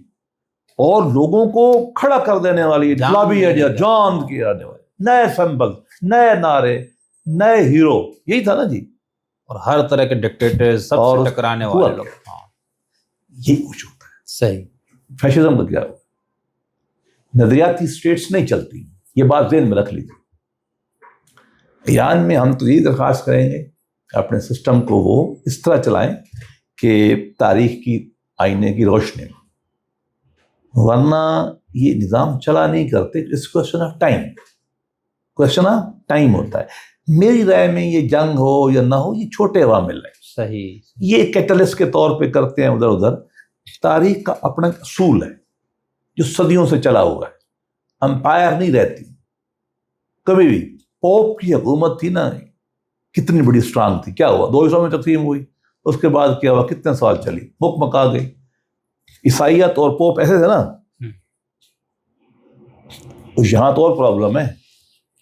Speaker 2: اور لوگوں کو کھڑا کر دینے والی انقلابی آئیڈیا، جان کی آنے والی، نئے سمبل، نئے نعرے، نئے ہیرو، یہی تھا نا جی.
Speaker 3: اور ہر طرح کے ڈکٹیٹر سب سے ٹکرانے والے لوگ.
Speaker 2: یہی کچھ ہوتا ہے.
Speaker 3: صحیح.
Speaker 2: فیشزم کا کیا ہوا؟ نظریاتی اسٹیٹس نہیں چلتی، یہ بات ذہن میں رکھ لیجیے. ایران میں ہم تو یہی درخواست کریں گے کہ اپنے سسٹم کو وہ اس طرح چلائیں کہ تاریخ کی آئینے کی روشنی میں، ورنہ یہ نظام چلا نہیں کرتے. اس question of time, question of time ہوتا ہے. میری رائے میں یہ جنگ ہو یا نہ ہو، یہ چھوٹے عوامل ہیں.
Speaker 3: صحیح.
Speaker 2: یہ کیٹلسٹ کے طور پہ کرتے ہیں ادھر ادھر. تاریخ کا اپنا اصول ہے جو صدیوں سے چلا ہوا ہے. امپائر نہیں رہتی کبھی بھی. پوپ کی حکومت تھی نا، کتنی بڑی اسٹرانگ تھی. کیا ہوا؟ 200 میں تقسیم ہوئی، اس کے بعد کیا ہوا؟ کتنے سال چلی، مکا گئی. عیسائیت اور پوپ ایسے تھے نا. یہاں تو اور پرابلم ہے،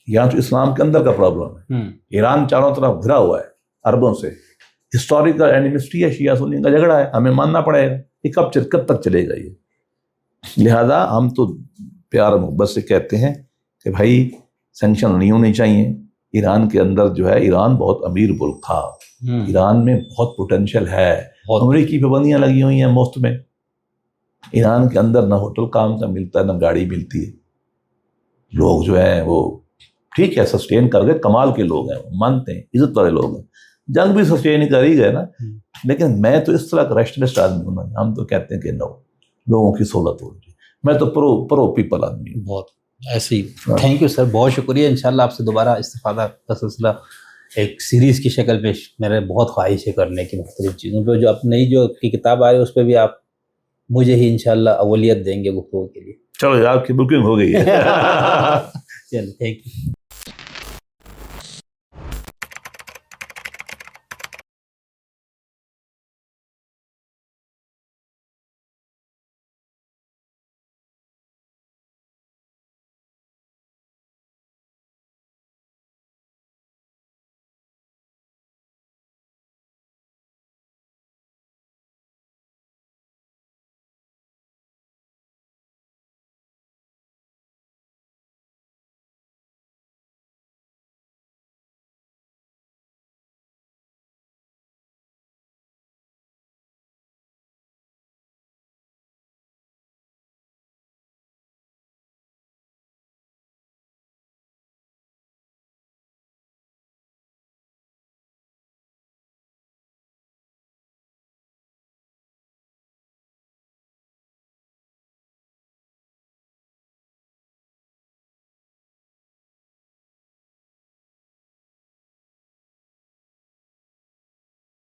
Speaker 2: یہاں تو اسلام کے اندر کا پرابلم ہے. ایران چاروں طرف گھرا ہوا ہے عربوں سے. ہسٹوریکل اینیمسٹی ہے، شیعہ سنی کا جھگڑا ہے، ہمیں ماننا پڑے گا. یہ کب تک چلے گا یہ؟ لہذا ہم تو پیار محبت سے کہتے ہیں کہ بھائی سینکشن نہیں ہونے چاہیے. ایران کے اندر جو ہے، ایران بہت امیر ملک تھا، ایران میں بہت پوٹینشیل ہے. امریکی پابندیاں لگی ہوئی ہیں مفت میں. ایران کے اندر نہ ہوٹل کام کا ملتا ہے، نہ گاڑی ملتی ہے. لوگ جو ہیں وہ ٹھیک ہے سسٹین کر گئے, کمال کے لوگ ہیں, مانتے ہیں, عزت والے لوگ ہیں, جنگ بھی سسٹین کر ہی گئے نا. لیکن میں تو اس طرح کا ریسٹلسٹ آدمی ہوں نا, ہم تو کہتے ہیں کہ نو, لوگوں کی سہولت ہو رہی ہے, میں تو پرو پیپل آدمی ہوں.
Speaker 3: بہت ایسے ہی. تھینک یو سر, بہت شکریہ. انشاءاللہ آپ سے دوبارہ استفادہ کا سلسلہ ایک سیریز کی شکل میں میرے بہت خواہش ہے کرنے کی, مختلف چیزوں پہ. جو اب نئی جو کی کتاب آ رہی ہے اس پہ بھی آپ مجھے ہی انشاءاللہ اولویت دیں گے گفتگو کے لیے.
Speaker 2: چلو آپ کی بکنگ ہو گئی ہے.
Speaker 3: چلو تھینک یو.